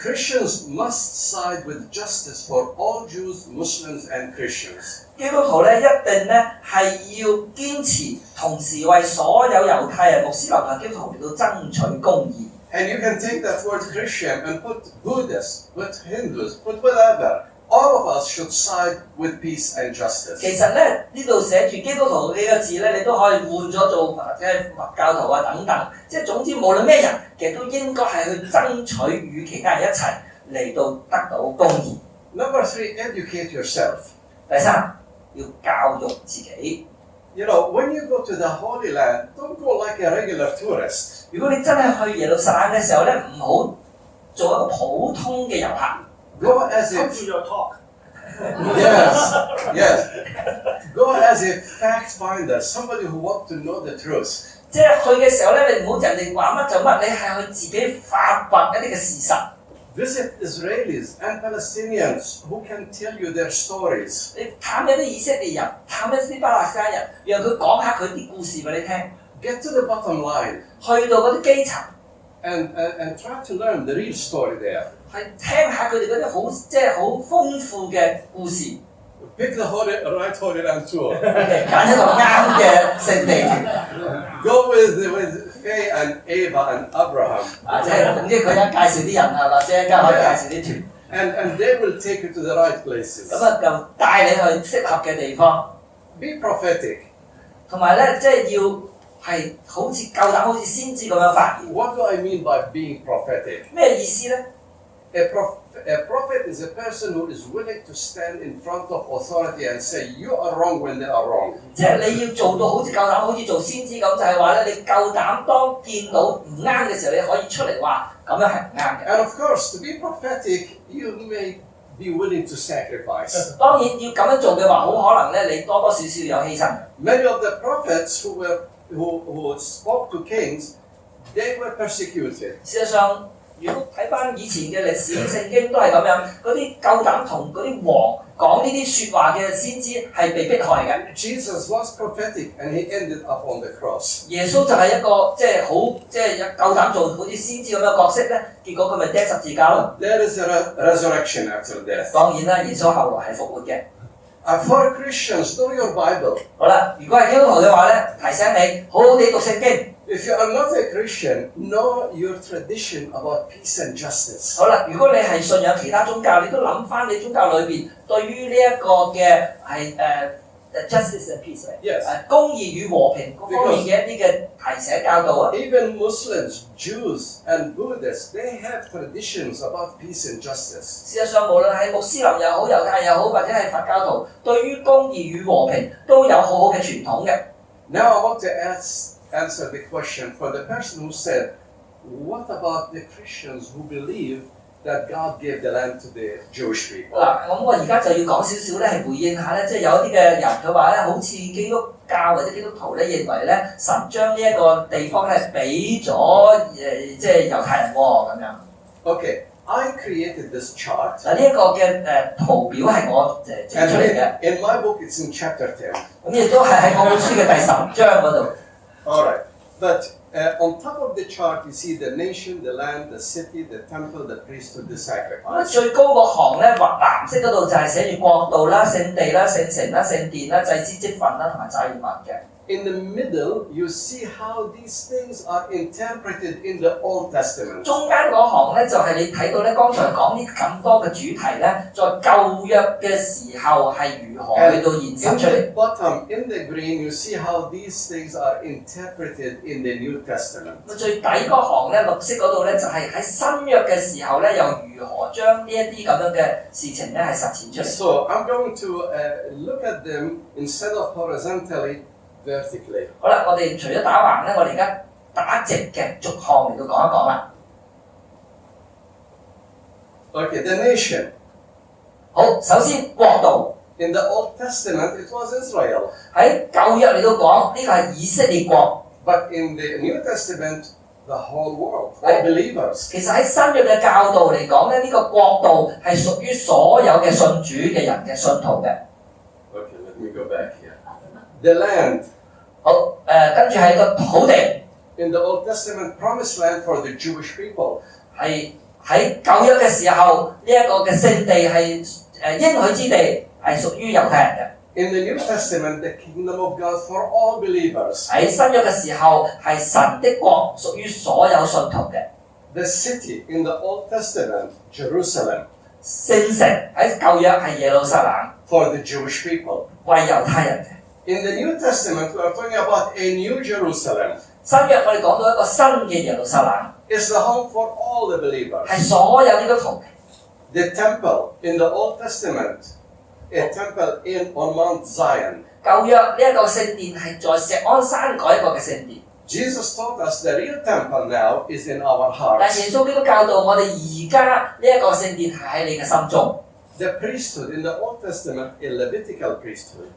D: Christians must side with justice for all Jews, Muslims, and Christians.
B: 基督徒咧一定咧係要堅持，同時為所有猶太人、穆斯林同基督徒嚟到爭取公義。
D: And you can take that word Christian and put Buddhists, put Hindus, put whatever. All of us should side with peace and justice.
B: 其實咧呢度寫住基督徒呢個字咧，你都可以換咗做或者佛教徒啊等等，即係總之無論咩人，其實都應該係去爭取與其他人一齊嚟到得到公義。
D: Number three, educate yourself.
B: 第三，要教育自己。
D: You know, when you go to the Holy Land, don't go like a regular tourist.
B: 如果你真係去耶路撒冷嘅時候咧，唔好做一個普通嘅遊客。
D: Go as
C: Come
D: if
C: to your talk.
D: yes. Go as a fact finder, somebody who wants to know the truth.
B: 即係去嘅時候咧，你唔好人哋話乜就乜，你係去自己發掘一啲嘅事實。
D: Visit Israelis and Palestinians who can tell you their stories.
B: 你探一啲以色列人，探一啲巴勒斯坦人，讓佢講下佢啲故事俾你聽。
D: Get to the bottom line
B: 去到嗰啲基層，
D: and try to learn the real story there.
B: 係聽下佢哋嗰啲好豐富嘅故事。
D: Pick the right Holy Land tour.
B: 揀一個啱嘅聖地。
D: Go with Faye and Ava and Abraham.
B: 即係總之佢一介紹啲人啊，或者一間可以介紹啲團。
D: And they will take you to the right places.
B: 咁啊，就帶你去適合嘅地方。
D: Be prophetic.
B: 同埋咧，即係要係好似夠膽，好似先知咁樣發言。
D: What do I mean by being prophetic?
B: 咩意思咧？
D: A prophet is a person who is willing to stand in front of authority and say, you are wrong when they are wrong.
B: 即係你要做到好似夠膽，好似做先知咁，就係話咧，你夠膽當見到唔啱嘅時候，你可以出嚟話咁樣係唔啱嘅。
D: And of course, to be prophetic, you may be willing to sacrifice.
B: 當然要咁樣做嘅話，好可能咧，你多多少少有犧牲。
D: Many of the prophets who spoke to kings, they were persecuted.
B: 事實上，如果睇翻以前嘅歷史，聖經都係咁樣，嗰啲夠膽同嗰啲王講呢啲説話嘅先知係被迫害嘅。
D: Jesus was prophetic and he ended up on the cross.
B: 耶穌就係一個夠膽做好似先知咁嘅角色咧，結果佢咪釘十字架咯。
D: There is a resurrection after death.
B: 當然啦，耶穌後來係復活嘅。
D: For Christians, know your Bible.
B: 好啦，如果係基督徒嘅話咧，提醒你好好地讀聖經。
D: If you are not a Christian, know your tradition about peace and justice.
B: 好啦，如果你係信仰其他宗教，你都諗翻你宗教裏邊對於呢一個嘅係justice and peace，
D: Yes.
B: 公義與和平嗰方面嘅一啲嘅提醒教導啊。
D: Even Muslims, Jews, and Buddhists, they have traditions about peace and justice.
B: 事實上，無論係穆斯林又好、猶太又好，或者係佛教徒，對於公義與和平都有好好嘅傳統嘅。
D: Now I want to answer the question for the person who said, what about the Christians who believe that God gave the land to the Jewish people?
B: 嗱，咁我而家就要講少少咧，係回應下咧，即係有一啲嘅人佢話咧，好似基督教或者基督徒咧認為咧，神將呢一個地方咧俾咗即係猶太人喎咁樣。
D: Okay, I created this chart.
B: 嗱，呢一個嘅圖表係我整出嚟嘅。
D: In my book, it's in chapter 10.
B: 咁亦都係喺我本書嘅第10章嗰度。
D: All right, but on top of the chart, you see the nation, the land, the city, the temple, the priesthood, the
B: 咁
D: sacrifice.
B: 最高嗰行咧，藍色嗰度就係寫住國度啦、聖地啦、聖城啦、聖殿啦、祭司職分啦同埋祭物嘅。
D: In the middle, you see how these things are interpreted in the Old Testament.
B: 中間嗰行咧就係你睇到咧，剛才講呢咁多嘅主題咧，在舊約嘅時候係如何去到現實出
D: In
B: 嚟。
D: the bottom, in the green, you see how these things are interpreted in the New Testament.
B: 最底嗰行咧，綠色嗰度咧就係喺新約嘅時候咧，又如何將呢一啲咁樣嘅事情咧係實踐出嚟。
D: So I'm going to look at them instead of horizontally, vertically.
B: 好啦，我哋除咗打橫咧，我哋而家打直嘅逐項嚟到講一講啦。
D: Okay, the nation.
B: 好，首先國度。
D: In the Old Testament, it was Israel.
B: 喺舊約嚟到講，呢個係以色列國。
D: But in the New Testament, the whole world, all believers.
B: 其實喺新約嘅教導嚟講咧，呢個國度係屬於所有嘅信主嘅人嘅信徒嘅。
D: Okay, let me go back here. The land.
B: 好，跟住係個土地。
D: In the Old Testament, promised land for the Jewish people.
B: 係喺舊約嘅時候，呢一個嘅聖地係應許之地，係屬於猶太人嘅。
D: In the New Testament, the kingdom of God for all believers.
B: 喺新約嘅時候，係神的國屬於所有信徒嘅。
D: The city in the Old Testament, Jerusalem.
B: 聖城喺舊約係耶路撒冷
D: for the Jewish people.
B: 為猶太人嘅。
D: In the New Testament, we are talking about a new Jerusalem.
B: 新約我哋講到一個新嘅耶路撒冷。
D: It's the home for all the believers.
B: 係所有基督徒。
D: The temple in the Old Testament a temple on Mount Zion.
B: 舊約呢一個聖殿係在錫安山嗰一個嘅聖殿。
D: Jesus taught us the real temple now is in our
B: 但
D: hearts.
B: 耶穌基督教導我哋而家呢一個聖殿係喺你嘅心中。
D: The priesthood in the Old Testament, a Levitical priesthood.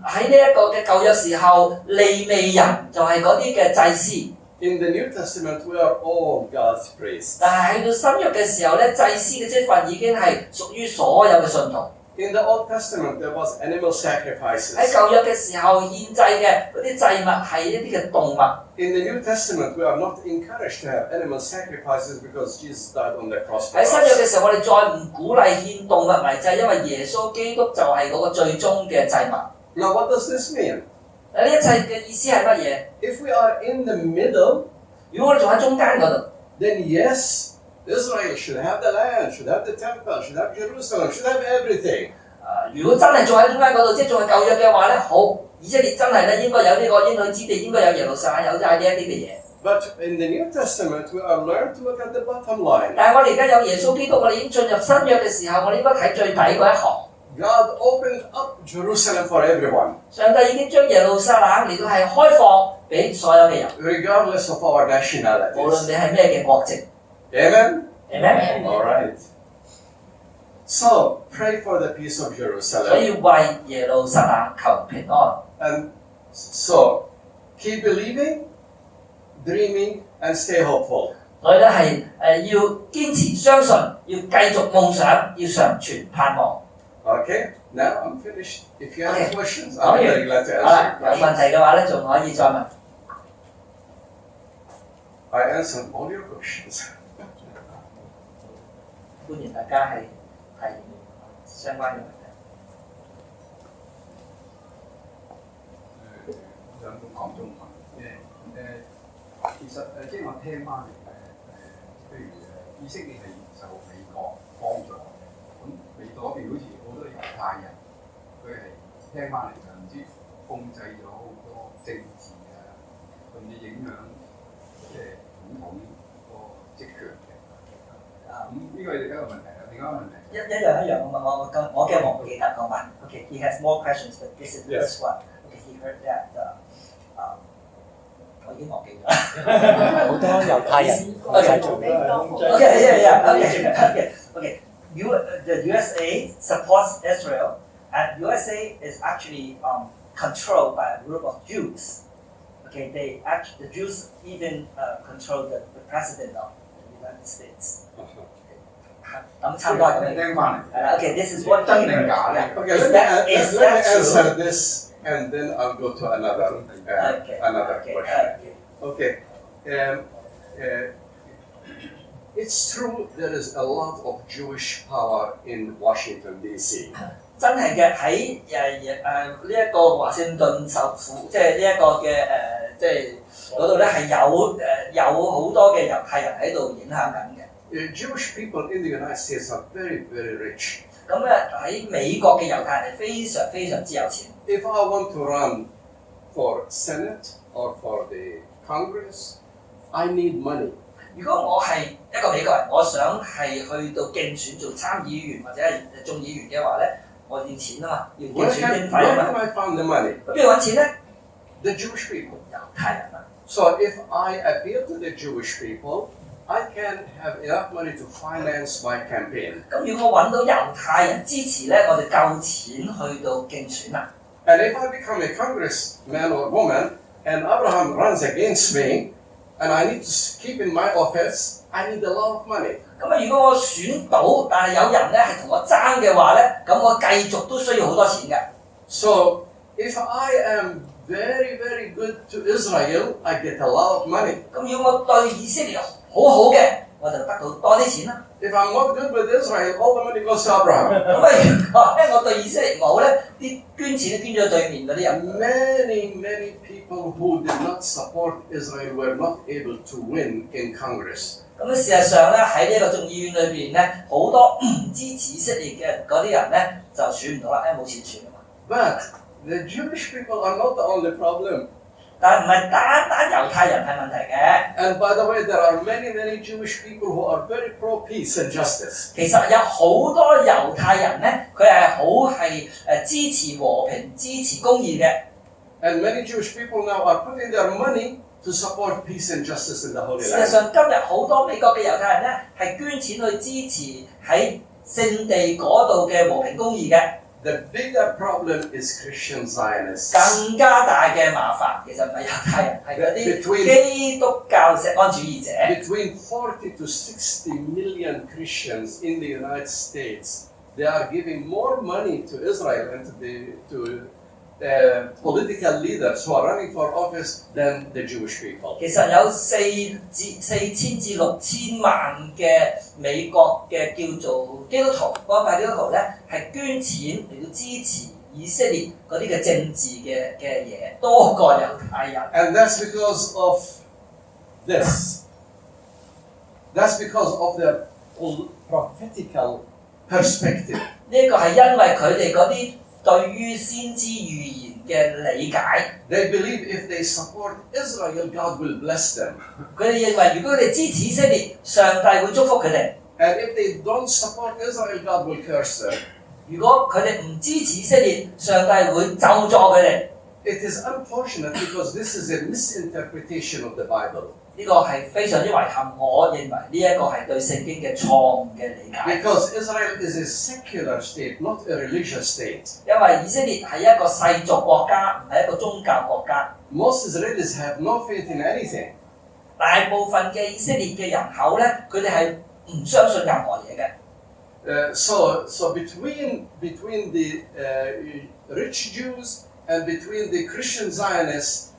B: 喺呢一個嘅舊約時候，利未人就係嗰啲嘅祭司。
D: In the New Testament, we are all God's priests.
B: 但係喺到新約嘅時候咧，祭司嘅職份已經係屬於所有嘅信徒。
D: In the Old Testament, there was animal sacrifices.
B: 喺舊約嘅時候，獻祭嘅嗰啲祭物係一啲嘅動物。
D: In the New Testament, we are not encouraged to have animal sacrifices because Jesus died on the cross for
B: 喺新約嘅
D: us.
B: 時候，我哋再唔鼓勵獻動物為祭，因為耶穌基督就係嗰個最終嘅祭物。
D: Now, what does this mean?
B: 呢一切嘅意思係乜嘢？
D: If we are in the middle,
B: 如果我哋仲喺中間嗰度，
D: then yes, Israel should have the land, should have the temple, should have Jerusalem, should have everything.
B: 如果真係仲喺中間嗰度，即係仲係舊約嘅話咧，好，以色列真係咧應該有呢個應許之地，應該有耶路撒冷，有晒呢一啲嘅嘢。
D: But in the New Testament, we are learned to look at the bottom line.
B: 但係我哋而家有耶穌基督，我哋已經進入新約嘅時候，我哋應該睇最底嗰一行。
D: God opened up Jerusalem for everyone,
B: 上帝已經將耶路撒冷嚟到係開放俾所有嘅人，
D: regardless of our
B: 無論
D: nationalities.
B: 你係咩嘅國籍。
D: Amen?
B: Amen?
D: All right. So, pray for the peace of
B: 所
D: Jerusalem.
B: 以為耶路撒冷求平安。
D: And so, keep believing, dreaming, and stay hopeful.
B: 所以咧係要堅持相信，要繼續夢想，要常存盼望。
D: Okay? Now I'm finished. If you have
B: Okay.
D: questions,
B: 講
D: I'm
B: 完
D: very glad to
B: 好啦，
D: answer
B: 有
D: your
B: 問
D: questions.
B: 題嘅話咧，仲可以再問。
D: I answered all your questions.
B: 歡迎大家係提相關嘅問題。
K: 我想講中文其實即係我聽翻嚟譬如以色列係受美國幫助嘅，咁美國嗰邊好似好多猶太人，佢係聽翻嚟就唔知控制咗好多政治啊，甚至影響即係總統個職權嘅。咁呢個係一個問題啦，另一個問題。
B: 一樣，我驚我唔記得講埋。Okay, he has more questions, but this is this one. Okay, he heard that. 我已經忘記咗。
J: 好多猶太人喺度做。
B: Okay. The USA supports Israel, and USA is actually controlled by a group of Jews. Okay, the Jews even control the president of the United States. 咁差唔多係咁樣。
K: 聽翻嚟。
B: Okay, this is what
K: 真定假嘅
D: Okay, let me answer this, and then I'll go to another question. Okay. It's true there is a lot of Jewish power in Washington, D.C.
B: 真係嘅喺呢一個華盛頓首府，即係呢一個嘅即係嗰度咧係有好多嘅猶太人喺度影響緊嘅。
D: Jewish people in the United States are very, very rich.
B: 咁咧喺美國嘅猶太人係非常非常之有錢。
D: If I want to run for Senate or for the Congress, I need money.
B: 如果我係一個美國人，我想係去到競選做參議員或者係眾議員嘅話咧，我要錢啊嘛，要競選經費啊
D: Where
B: 嘛。
D: can I find the money?
B: 咁邊度揾錢咧？
D: The Jewish people.
B: 猶太人啊。
D: So if I appeal to the Jewish people, I can have enough money to finance my campaign.
B: 咁如果我揾到猶太人支持咧，我就夠錢去到競選啦。
D: And if I become a congressman or woman and Abraham runs against me, and I need to keep in my office, I need a lot of money.
B: 咁啊，如果我選到，但係有人咧係同我爭嘅話咧，咁我繼續都需要好多錢嘅。
D: So if I am very, very good to Israel, I get a lot of money.
B: 咁如果我對以色列好好嘅，我就得到多啲錢啦。
D: If I'm not good with Israel, all the money goes to Abraham.
B: 咁啊，如果咧我對以色列唔好咧，啲捐錢都捐咗對面嗰啲人。
D: Many people who did not support Israel were not able to win in Congress.
B: 咁事實上咧喺呢一個眾議院裏邊咧，好多唔支持以色列嘅嗰啲人咧就選唔到啦，因為冇錢選啊嘛。
D: But the Jewish people are not the only problem.
B: 但係唔係單猶太人係問題嘅。
D: And by the way, there are many Jewish people who are very pro peace and justice.
B: 其實有好多猶太人咧，佢係好係支持和平、支持公義嘅。
D: And many Jewish people now are putting their money to support peace and justice in the Holy
B: 事實
D: Land.
B: 上，今日好多美國嘅猶太人咧係捐錢去支持喺聖地嗰度嘅和平公義嘅。
D: The bigger problem is Christian Zionists.
B: 更加大嘅麻煩其實唔係猶太人，係嗰啲基督教錫安主義者。
D: Between 40 to 60 million Christians in the United States, they are giving more money to Israel and to political leaders who are running for office than the Jewish people.
B: 其實有4,000至6,000萬嘅美國嘅叫做基督徒，嗰派基督徒咧係捐錢嚟到支持以色列嗰啲嘅政治嘅嘢，多過猶太人。
D: And that's because of this. That's because of their prophetical perspective.
B: 呢個係因為佢哋嗰啲對於先知預言嘅理解。
D: They believe if they support Israel, God will bless them.
B: 佢哋認為如果佢哋支持以色列，上帝會祝福佢哋。
D: And if they don't support Israel, God will curse them.
B: 如果佢哋唔支持以色列，上帝會咒詛佢哋。
D: It is unfortunate because this is a misinterpretation of the Bible.
B: 呢個係非常之遺憾，我認為呢一個係對聖經嘅錯誤嘅理解。
D: Because Israel is a secular state, not a religious state.
B: 因為以色列係一個世俗國家，唔係一個宗教國家。
D: Most Israelis have no faith in anything.
B: 大部分嘅以色列嘅人口咧，佢哋係唔相信任何嘢嘅。
D: So between the rich Jews and between the Christian Zionists,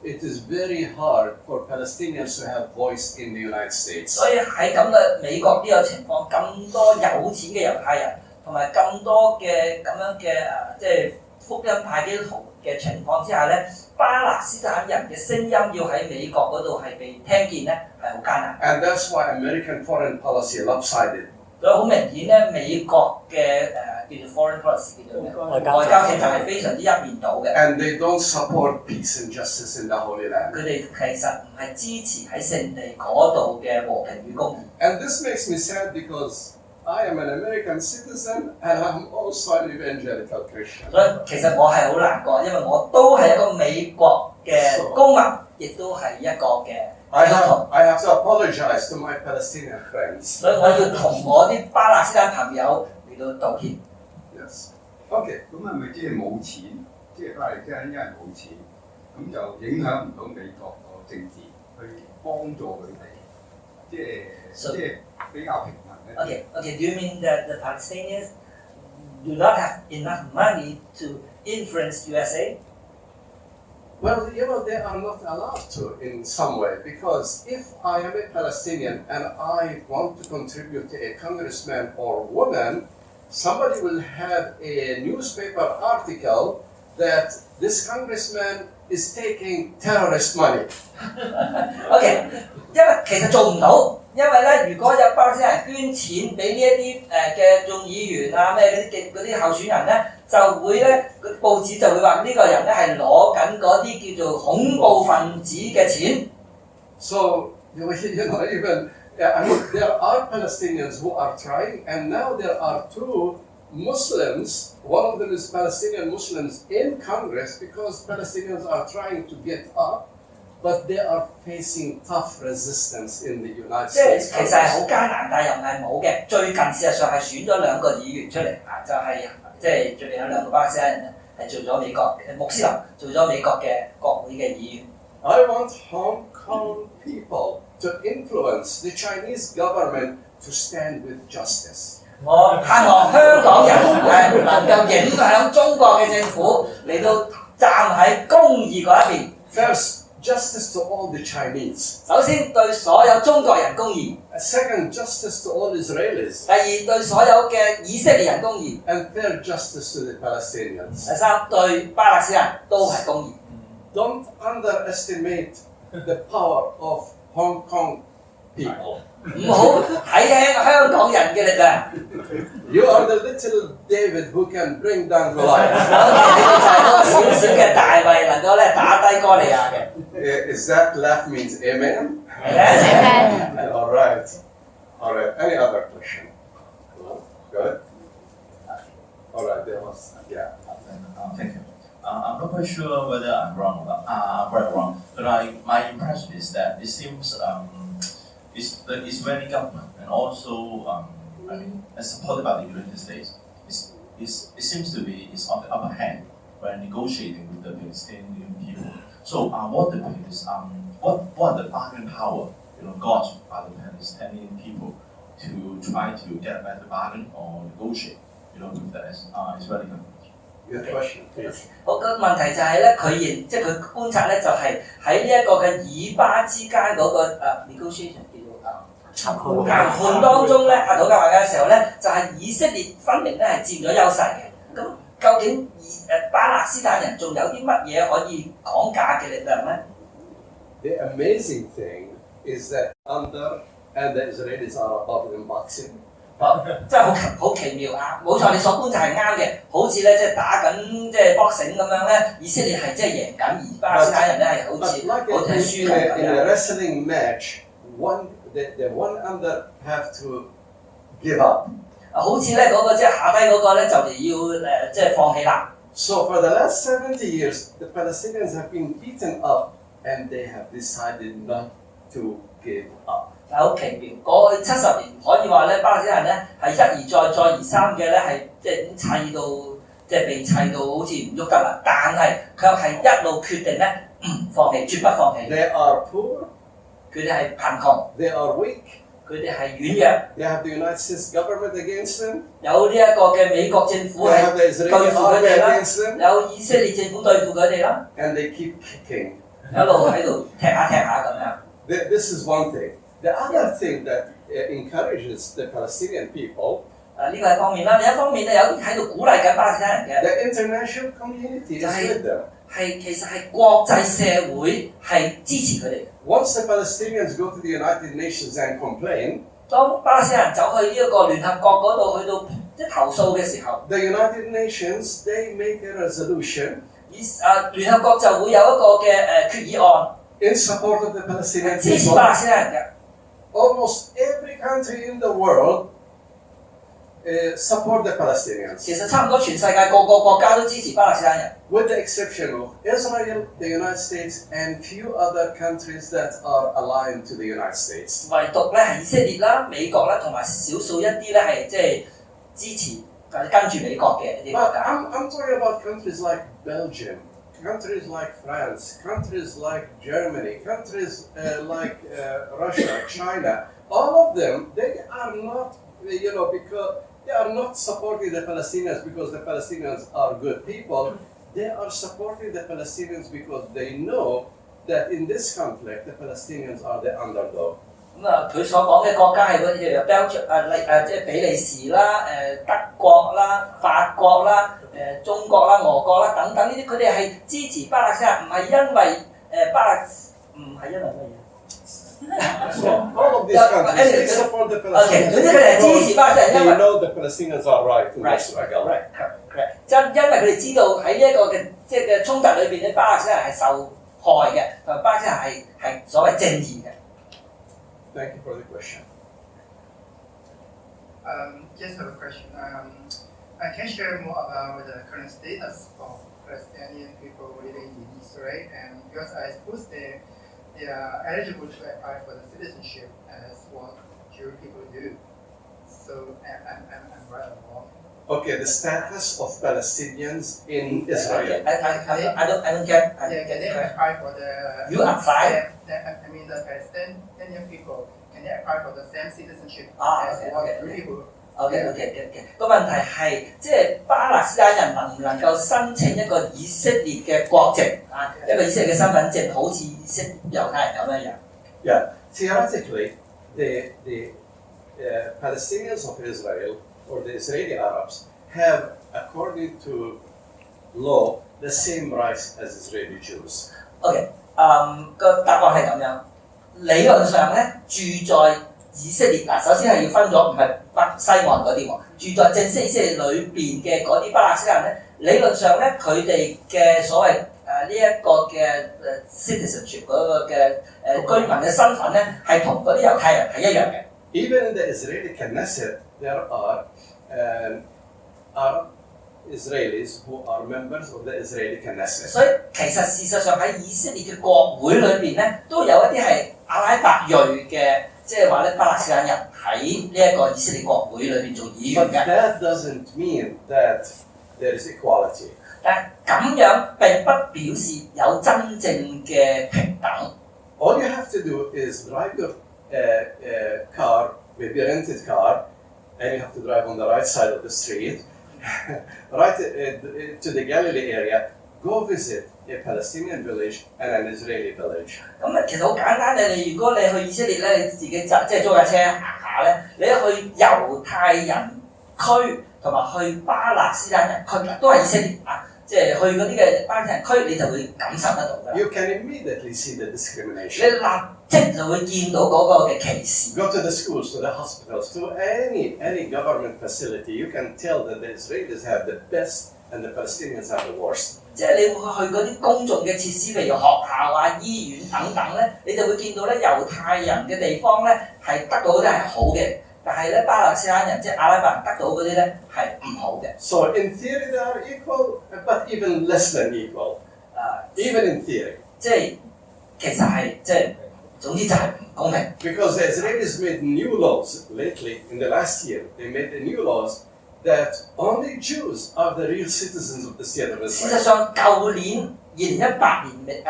D: it is very hard for Palestinians to have voice in the United States.
B: 所以喺咁嘅美國呢個情況，咁多有錢嘅猶太人同埋咁多嘅咁樣嘅即係福音派基督徒嘅情況之下咧，巴勒斯坦人嘅聲音要喺美國嗰度係被聽見咧，係好艱難。
D: And that's why American foreign policy is lopsided.
B: 所以好明顯咧，美國嘅叫做 foreign policy 叫做外交政策係非常之一面倒嘅。
D: And they don't support peace and justice in the Holy Land.
B: 佢哋其實唔係支持喺聖地嗰度嘅和平與公義。
D: And this makes me sad because I am an American citizen and I'm also an evangelical Christian.
B: 所以其實我係好難過，因為我都係一個美國嘅公民，亦都係一個嘅。
D: I have to apologize to my Palestinian friends.
B: 所以我要同我啲巴勒斯坦朋友嚟到道歉。
D: Yes.
K: OK， 咁係咪即係冇錢？即係巴勒斯坦因為冇錢，咁就影響唔到美國個政治，去幫助佢哋，即係比較平衡咧。
B: Okay. Do you mean that the Palestinians do not have enough money to influence USA?
D: Well, they are not allowed to in some way because if I am a Palestinian and I want to contribute to a congressman or woman, somebody will have a newspaper article that this congressman is taking terrorist money.
B: OK， 因為其實做唔到，因為咧，如果有巴勒斯坦人捐錢俾呢一啲嘅眾議員啊咩嗰啲候選人咧，就會咧報紙就會話呢個人咧係攞緊嗰啲叫做恐怖分子嘅錢。
D: So even there are Palestinians who are trying, and now there are 2 Muslims. One of them is Palestinian Muslims in Congress because Palestinians are trying to get up, but they are facing tough resistance in the United States.
B: 即係其實係好艱難，但係又唔係冇嘅。最近事實上係選咗2個議員出嚟啊，就係即係最近有2個巴勒斯坦人係做咗美國穆斯林，做咗美國嘅國會嘅議員。
D: I want Hong Kong people to influence the Chinese government to stand with justice.
B: 我盼望香港人係能夠影響中國嘅政府嚟到站喺公義嗰一邊。
D: First, justice to all the Chinese.
B: 首先對所有中國人公義。
D: Second, justice to all Israelis.
B: 第二對所有嘅以色列人公義。
D: And third, justice to the Palestinians.
B: 第三對巴勒斯坦都係公義。
D: Don't underestimate the power of Hong Kong people.
B: 唔好睇輕香港人嘅力量。
D: You are the little David who can bring down Goliath.
B: 你哋就係嗰個小小嘅大衛，能夠咧打低哥利亞嘅。
D: Is that laugh means amen?
B: Amen.
D: All right. Any other question? Good. All right, there was, yeah.
L: Thank you. I'm not quite sure whether I'm wrong or right or wrong, but my impression is that it seems the Israeli government and also supported by the United States it seems to be is on the upper hand when negotiating with the Palestinian people. So what are the bargaining power got by the Palestinian people to try to get a better bargain or negotiate with the Israeli government?
D: Good question, please.
B: 好，個問題就係咧，佢認即係佢觀察咧，就係喺呢一個嘅以巴之間嗰個negotiation 叫做談判當中咧，討價還價嘅時候咧，就係以色列分明咧係佔咗優勢嘅。咁究竟巴勒斯坦人仲有啲乜嘢可以講價嘅力量咧
D: The amazing thing is that and the Israelis are about in boxing.
B: 真係好奇妙啊！冇錯，你所觀察係啱嘅，好似咧即係打緊即係 boxing 咁樣咧，以色列係即係贏緊，而巴勒斯坦人咧係好似係輸緊咁樣。
D: In a wrestling match, the one under have to give up.
B: 好似咧嗰個即係下低嗰個咧就嚟要即係放棄啦。
D: So for the last 70 years, the Palestinians have been beaten up, and they have decided not to give up.
B: 好奇妙，過去70年可以話咧，巴勒斯坦人咧係一而再、再而三嘅咧係即係已經砌到即係被砌到好似唔喐得啦，但係卻係一路決定咧唔放棄，絕不放棄。
D: They are poor.
B: 佢哋係貧窮。
D: They are weak.
B: 佢哋係軟弱。
D: They have the United States government against them.
B: 有呢一個嘅美國政府係對付佢哋啦，有以色列政府對付佢哋啦。
D: And they keep kicking.
B: 一路喺度踢下咁樣。
D: This is one thing. The other thing that encourages the Palestinian people
B: 呢個係方面啦，另一方面咧有啲喺度鼓勵緊巴勒斯坦人嘅。
D: The international community is with them.
B: 係其實係國際社會係支持佢哋。
D: Once the Palestinians go to the United Nations and complain,
B: 當巴勒斯坦人走去呢一個聯合國嗰度去到即係投訴嘅時候
D: the United Nations they make a resolution.
B: 聯合國就會有一個嘅決議案
D: in support of the Palestinian people.
B: 支持巴勒斯坦人嘅。
D: Almost every country in the world support the Palestinians.
B: 其實差唔多全世界個個國家都支持巴勒斯坦人。
D: With the exception of Israel, the United States, and few other countries that are aligned to the United States.
B: 唯獨咧係以色列啦、美國啦，同埋少數一啲咧係即係支持跟住美國嘅一啲國家。
D: I'm talking about countries like Belgium, countries like France, countries like Germany, countries like Russia, China. All of them, they are not, because they are not supporting the Palestinians because the Palestinians are good people. They are supporting the Palestinians because they know that in this conflict, the Palestinians are the underdog.
B: 佢所講嘅國家係嗰啲Belgium即係比利時啦、德國啦、法國啦、中國啦、俄國啦等等呢啲，佢哋係支持巴勒斯坦，唔係因為唔係因為乜嘢？
D: So all of these countries they support the Palestinians.
B: 總之佢哋係支持巴勒斯坦，因為
D: they know the Palestinians are right in this struggle.
B: Right. 因為佢哋知道喺呢一個嘅即係嘅衝突裏邊咧，巴勒斯坦人係受害嘅，同埋巴勒斯坦係所謂正義嘅。
D: Thank you for the question.
M: Just have a question. Can you share more about the current status of Palestinian people living in Israel? And because I suppose they are eligible to apply for the citizenship as what Jewish people do. So I'm right or wrong?
D: Okay, the status of Palestinians in Israel.
B: I don't get.
M: Can they apply for the?
B: You apply?
M: I mean the Palestinian people. Can they apply for the same citizenship as what Jewish people?
B: OK， 個問題係即係巴勒斯坦人能唔能夠申請一個以色列嘅國籍啊？一個以色列嘅身份證，好似以色列猶太人咁樣樣。
D: Yeah, theoretically, the Palestinians of Israel or the Israeli Arabs have, according to law, the same rights as Israeli Jews.
B: OK，個答案係咁樣。理論上咧，住在以色列嗱，首先係要分咗，唔係北西岸嗰啲喎，住在正式以色列裏邊嘅嗰啲巴勒斯坦人咧，理論上咧，佢哋嘅所謂呢一個嘅citizenship 嗰個嘅居民嘅身份咧，係同嗰啲猶太人係一樣嘅。
D: Even in the Israeli Knesset, there are Arab Israelis who are members of the Israeli Knesset.
B: 所以其實事實上喺以色列嘅國會裏邊咧，都有一啲係阿拉伯裔嘅，即係話咧巴勒斯坦人喺呢一個以色列國會裏邊做議員
D: But
B: 嘅。
D: that doesn't mean that there is equality.
B: 但咁樣並不表示有真正嘅平等。
D: All you have to do is drive your car, maybe a rented car, and you have to drive on the right side of the street, right to the Galilee area, go visit a Palestinian village and an Israeli village.
B: 咁啊，其實好簡單嘅。如果你去以色列咧，你自己即係租架車行下咧，你去猶太人區同埋去巴勒斯坦人區，都係以色列啊。即係去嗰啲嘅巴勒斯坦區，你就會感受得到㗎。
D: You can immediately see the discrimination.
B: 你立即就會見到嗰個嘅歧視。
D: Go to the schools, to the hospitals, to any government facility. You can tell that the Israelis have the best and the Palestinians have the worst.
B: 即係你會去嗰啲公眾嘅設施，譬如學校啊、醫院等等咧，你就會見到咧猶太人嘅地方咧係得到嗰啲係好嘅。但係咧，巴勒斯坦人即係阿拉伯人得到嗰啲咧係唔好嘅。
D: So in theory they are equal, but even less than equal. Even in theory.
B: 即係其實係即係總之就係唔公平。
D: Because the Israelis made new laws lately in the last year. They made the new laws that only Jews are the real citizens of the state of Israel.
B: 事實上，舊年2018年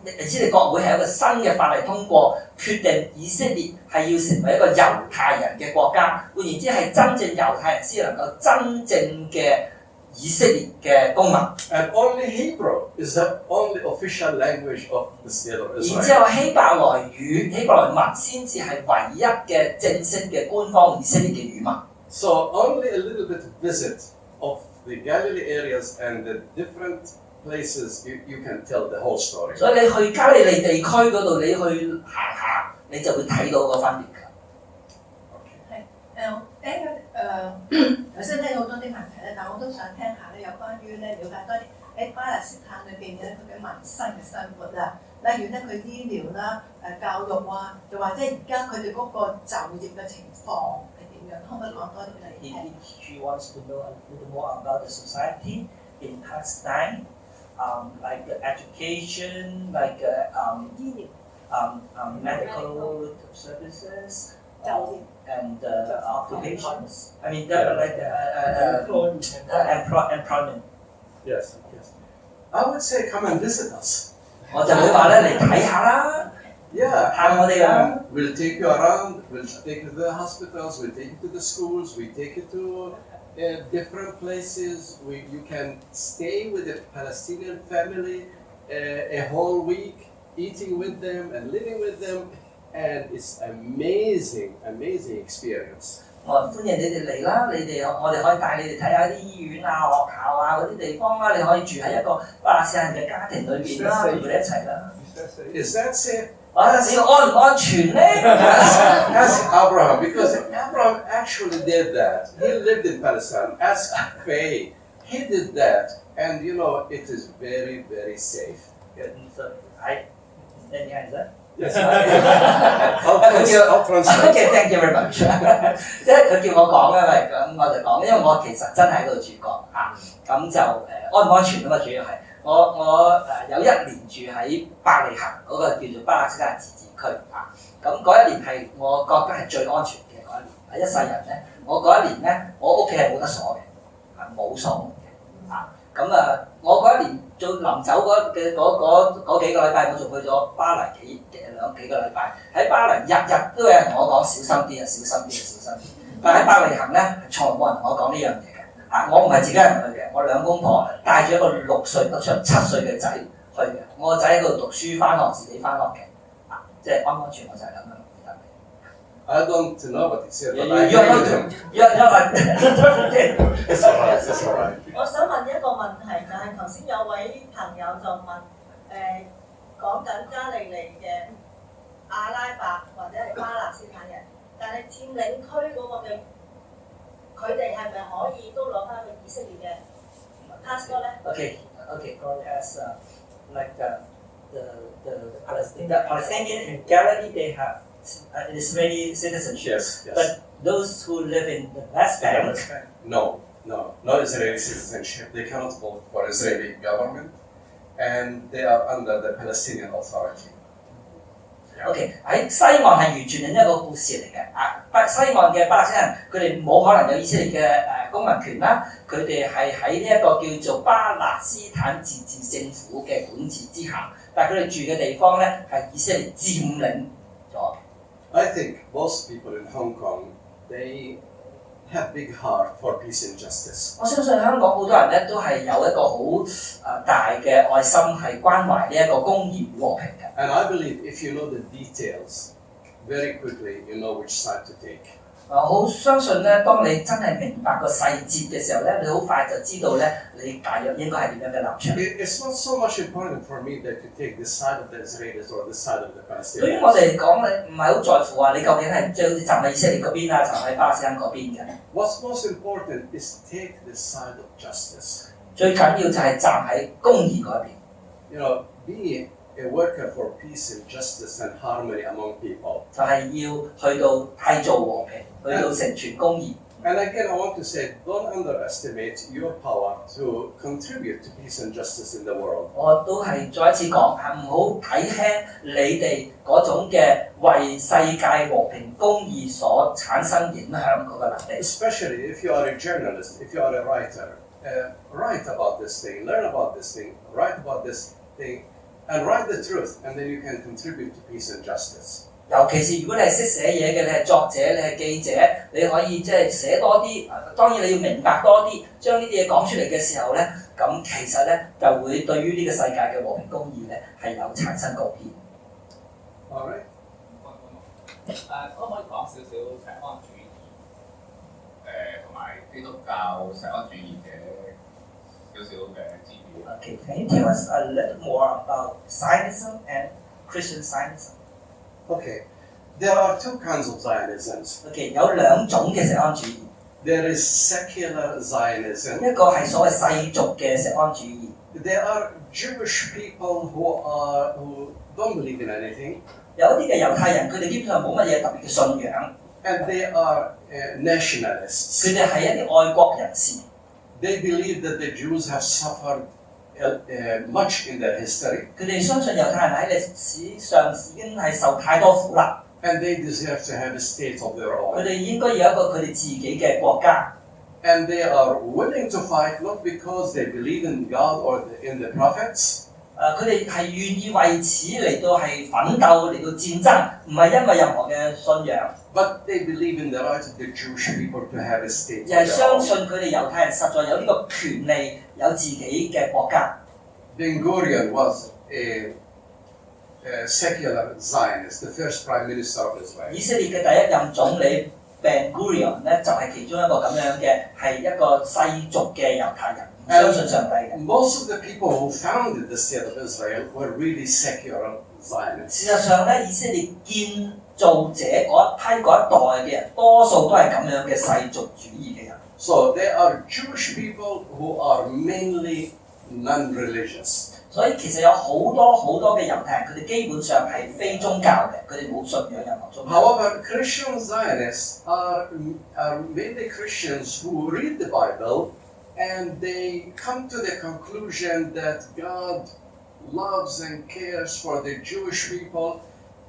B: 以色列國會係一個新嘅法例通過，決定以色列係要成為一個猶太人嘅國家。換言之，係真正猶太人先能夠真正嘅以色列嘅公民。
D: And only Hebrew is the only official language of the state of Israel.
B: 然之後希伯來語、希伯來文先至係唯一嘅正式嘅官方以色列嘅語文。
D: So only a little bit visit of the Galilee areas and the different places you can tell the whole story.
B: 所以你去加利利地區嗰度，你去行下，你就會睇到個分別㗎。
E: 頭先聽好多啲問題咧，但我都想聽下咧，有關於咧了解多啲喺巴勒斯坦裏邊嘅佢嘅民生嘅生活啊，例如咧佢醫療啦、教育啊，又或者而家佢哋嗰個就業嘅情況係點樣？可唔可以講多啲嚟聽
B: She wants to know a little more about the society in Palestine, like the education, like medical services, and occupations. I mean, employment.
D: Yes, yes. I would say come and visit us.
B: 我就會話咧嚟睇下啦。
D: Yeah,
B: 探我哋啊。
D: We'll take you around. We'll take you to the hospitals. We'll take you to the schools. We take you to different places. You can stay with a Palestinian family a whole week, eating with them and living with them, and it's amazing experience.
B: 我歡迎你哋嚟啦！我哋可以帶你哋睇下啲醫院啊、學校啊嗰啲地方啦。你可以住喺一個巴勒斯坦人嘅家庭裏邊啦，同佢哋一齊啦。
D: Is that safe?
B: 你安唔安全咧
D: Ask Abraham, because Abraham actually did that. He lived in Palestine. Ask Faye. He did that, and it is very, very safe.
B: Any answer?
D: Yes. I'll translate.
B: Okay, thank you very much. 即係佢叫我講嘅咪咁，我就講，因為我其實真係喺度住過嚇，咁就安唔安全啊嘛，主要係我有1年住喺伯利恆嗰個叫做巴勒斯坦自治區嚇，咁嗰1年係我覺得係最安全嘅嗰1年。喺一世人咧，我嗰1年咧，我屋企係冇得鎖嘅，係冇鎖門嘅嚇。咁我嗰1年做臨走嗰幾個禮拜，我仲去咗巴黎幾個禮拜。喺巴黎日都有人同我講小心啲啊，小心啲，小心啲。但喺伯利恆咧，從來冇人同我講呢樣嘢嘅嚇。我唔係自己一人去嘅，我2公婆帶住一個6歲到7歲嘅仔去嘅。我個仔喺度讀書翻學，自己翻學嘅嚇，即係安全我就係咁樣。
D: I don't know what it said, but
B: I heard him.
D: It's alright, it's alright.
N: 我想問一個問題，就係頭先有位朋友就問講緊加利利嘅阿拉伯或者係巴勒斯坦人，但係佔領區嗰個嘅佢哋係咪可以都攞翻個以色列嘅 passport 咧
B: Okay. God asks, like the Palestinian in Galilee, they have Israeli citizenship.
D: Yes.
B: But those who live in the West Bank,
D: no. No, not Israeli citizenship. They cannot vote for Israeli government, and they are under the Palestinian Authority.
B: OK， 喺西岸係完全另一個故事嚟嘅。西岸嘅巴勒斯坦人，佢哋冇可能有以色列嘅公民權啦。佢哋係喺呢一個叫做巴勒斯坦自治政府嘅管治之下，但係佢哋住嘅地方咧係以色列佔領咗。
D: I think most people in Hong Kong they have big heart for peace and justice.
B: 我相信香港好多人咧都係有一個好大嘅愛心，係關懷呢一個公義與和平嘅。
D: And I believe if you know the details, very quickly you know which side to take.
B: 我好相信咧，當你真係明白個細節嘅時候咧，你好快就知道咧，你大約應該係點樣嘅立場。
D: It's not so much important for me that you take the side of the Israelis or the side of the Palestinians.
B: 對於我哋嚟講，你唔係好在乎話你究竟係即係好似站喺以色列嗰邊啊，站喺巴勒斯坦嗰邊嘅。
D: What's most important is take the side of justice.
B: 最緊要就係站喺公義嗰邊。
D: You know, be a worker for peace and justice and harmony among people.
B: 就係要去到締造和平，去到成全公義。
D: And again, I want to say, don't underestimate your power to contribute to peace and justice in the world.
B: 我都係再一次講，係唔好睇輕你哋嗰種嘅為世界和平公義所產生影響嗰個能力。
D: Especially if you are a journalist, if you are a writer, write about this thing, learn about this thing, write about this thing, and write the truth, and then you can contribute to peace and justice.
B: 尤其是如果你係識寫嘢嘅，你係作者，你係記者，你可以即係寫多啲。當然你要明白多啲，將呢啲嘢講出嚟嘅時候咧，咁其實咧就會對於呢個世界嘅和平公義咧係有產生貢獻。
D: All right.
O: 可唔可以講少少錫安主義？同埋基督教錫安主義嘅少少嘅資料。
B: Okay, can you tell us a little more about Zionism and Christian Zionism?
D: Okay, there are two kinds of Zionisms.
B: Okay, 有兩種嘅錫安主義。
D: There is secular Zionism.
B: 一個係所謂世俗嘅錫安主義。
D: There are Jewish people who don't believe in anything.
B: 有啲嘅猶太人，佢哋基本上冇乜嘢特別嘅信仰。
D: And they are nationalists.
B: 佢哋係一啲愛國人士。
D: They believe that the Jews have suffered much in their history.
B: 佢哋相信猶太人喺歷史上已經係受太多苦啦。
D: And they deserve to have a state of their own.
B: 佢哋應該有一個佢哋自己嘅國家。
D: And they are willing to fight not because they believe in God or in the prophets.
B: 佢哋係願意為此嚟到係奮鬥嚟到戰爭，唔係因為任何嘅信仰。
D: But they believe in the right of the Jewish people to have a state.
B: 而係相信佢哋猶太人實在有呢個權利，有自己嘅國家。
D: Ben-Gurion was a secular Zionist, the first prime minister of Israel.
B: 以色列嘅第一任總理 Ben-Gurion 咧，就係其中一個咁樣嘅，係一個世俗嘅猶太人，唔相信上帝嘅。
D: Most of the people who founded the state of Israel were really secular Zionists.
B: 事實上咧，以色列建造者嗰一代嘅人，多數都係咁樣嘅世俗主義嘅人。
D: So there are Jewish people who are mainly non-religious.
B: 所以其實有好多嘅猶太人，佢哋基本上係非宗教嘅，佢哋冇信仰任何宗教。
D: However, Christian Zionists are mainly Christians who read the Bible and they come to the conclusion that God loves and cares for the Jewish people,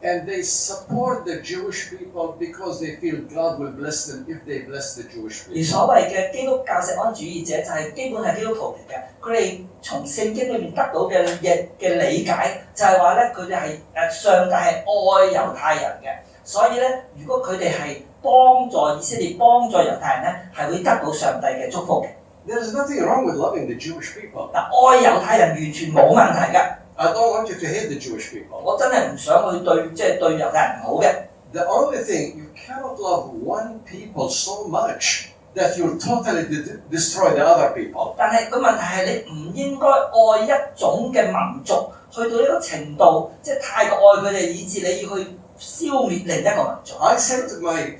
D: and they support the Jewish people because they feel God will bless them if they bless the Jewish people.
B: 而所謂嘅基督教錫安主義者就係基本係基督徒嚟嘅，佢哋從聖經裏面得到嘅理解就係話咧，佢哋係上帝係愛猶太人嘅，所以咧，如果佢哋係幫助以色列、幫助猶太人咧，係會得到上帝嘅祝福嘅。
D: There is nothing wrong with loving the Jewish people.
B: 嗱，愛猶太人完全冇問題㗎。
D: I don't want you to hate the Jewish people.
B: 我真係唔想去對猶太人唔好嘅。
D: The only thing, you cannot love one people so much that you totally destroy the other people.
B: 但係個問題係你唔應該愛一種嘅民族去到呢個程度，即係太過愛佢哋，以致你要去消滅另一個民族。
D: I said to my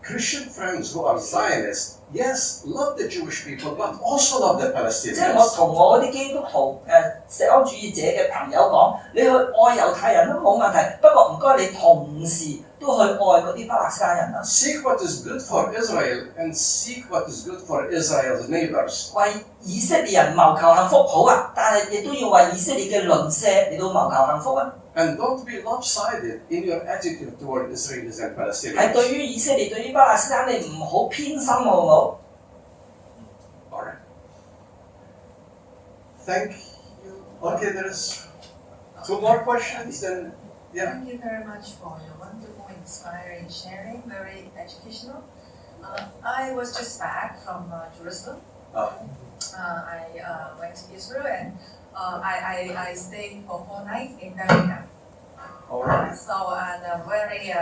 D: Christian friends who are Zionists, yes, love the Jewish people, but also love the
B: 即係我
D: Palestinians.
B: 同我啲基督徒錫安主義者嘅朋友講，你去愛猶太人都冇問題，不過唔該你同時都去愛嗰啲巴勒斯坦人啊。
D: Seek what is good for Israel and seek what is good for Israel's neighbors.
B: 為以色列人謀求幸福好啊，但係亦都要為以色列嘅鄰舍嚟到謀求幸福啊。
D: And don't be lopsided in your attitude toward Israelis and
B: 係對
D: Palestinians.
B: 於以色列、對於巴勒斯坦，你唔好偏心好唔好？
D: All right. Thank you. Okay, there is 2 more questions. And yeah.
P: Thank you very much for your wonderful, inspiring sharing, very educational. I was just back from Jerusalem. I went to Israel and I stayed for 4 nights in Birmingham.
D: All right.
P: So very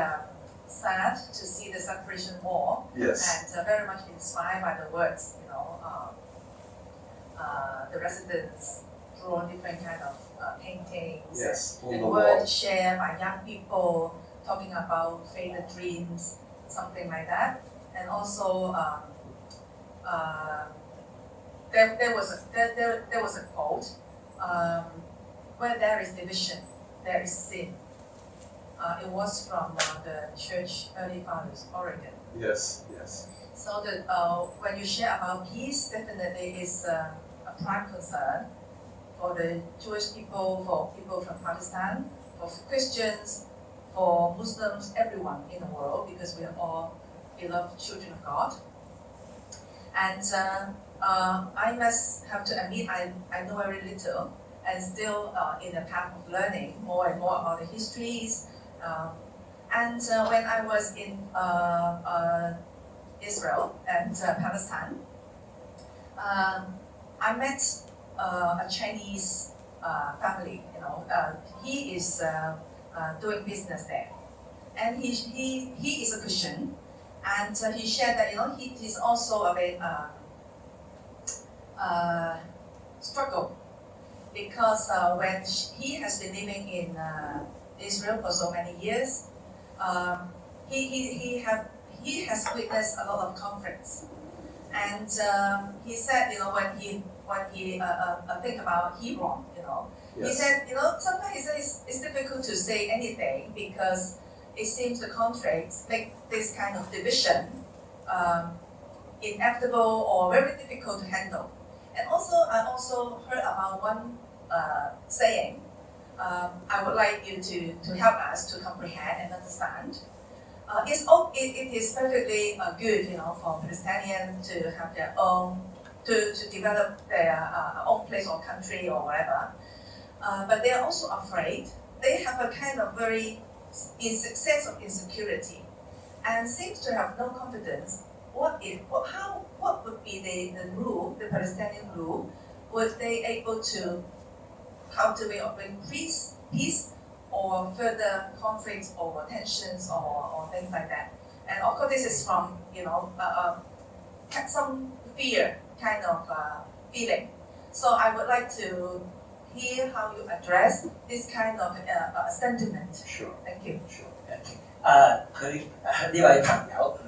P: sad to see the separation wall.
D: Yes.
P: And very much inspired by the words, the residents draw different kind of paintings.
D: Yes.
P: And words shared by young people talking about faded dreams, something like that. And also there was a quote, where there is division, there is sin. It was from the church early fathers, Oregon.
D: Yes, yes.
P: So that when you share about peace, definitely is a prime concern for the Jewish people, for people from Pakistan, for Christians, for Muslims, everyone in the world, because we are all beloved children of God. And I must have to admit I know very little and still in the path of learning more and more about the histories. And when I was in Israel and Palestine, I met a Chinese family. He is doing business there, and he is a Christian, and he shared that he's also a bit struggle because when he has been living in Israel for so many years, he has witnessed a lot of conflicts, and he said, when he think about Hebron,
D: Yes.
P: he said, sometimes he says it's difficult to say anything because it seems the conflicts make this kind of division inevitable or very difficult to handle. And also, I also heard about one saying. I would like you to help us to comprehend and understand. It is perfectly good, for Palestinians to have their own, to develop their own place or country or whatever. But they are also afraid. They have a kind of very sense of insecurity, and seems to have no confidence. What would be the rule, the Palestinian rule? Would they able to cultivate or bring peace, or further conflicts or tensions or things like that? And of course, this is from some fear kind of feeling. So I would like to hear how you address this kind of sentiment.
D: Sure.
P: Thank you.
D: Sure.
B: 佢呢位朋友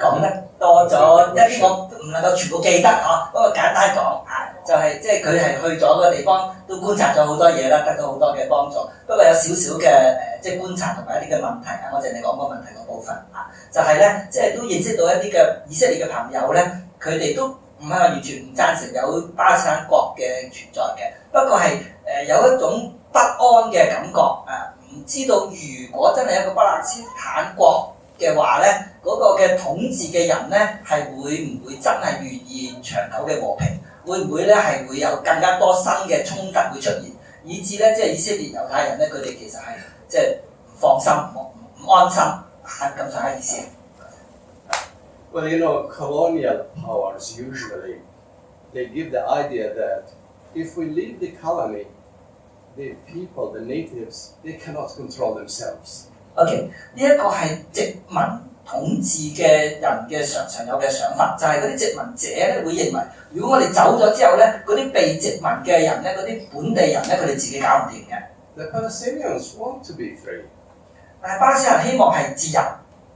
B: 講得多咗一啲，我唔能夠全部記得不過簡單講就係即係佢係去咗個地方，都觀察咗好多嘢啦，得到好多嘅幫助。不過有少少嘅即係觀察同埋一啲嘅問題我淨係講個問題個部分就係咧，即係都認識到一啲嘅以色列嘅朋友咧，佢哋都唔係話完全唔贊成有巴勒斯坦國嘅存在嘅，不過係有一種不安嘅感覺唔知道如果真係一個巴勒斯坦國嘅話咧，嗰個嘅統治嘅人咧係會唔會真係願意長久嘅和平？會唔會咧係會有更加多新嘅衝突會出現，以致咧即係以色列猶太人咧佢哋其實係即係唔放心、唔安心係咁上下意思。
D: Well, colonial powers usually they give the idea that if we leave the colony, the people, the natives, they cannot control themselves.
B: OK， 呢一個係殖民統治嘅人嘅常有嘅想法，就係嗰啲殖民者咧會認為，如果我哋走咗之後咧，嗰啲被殖民嘅人咧，嗰啲本地人咧，佢哋自己搞唔掂嘅。
D: The Palestinians want to be free.
B: 但係巴勒斯坦希望係自由。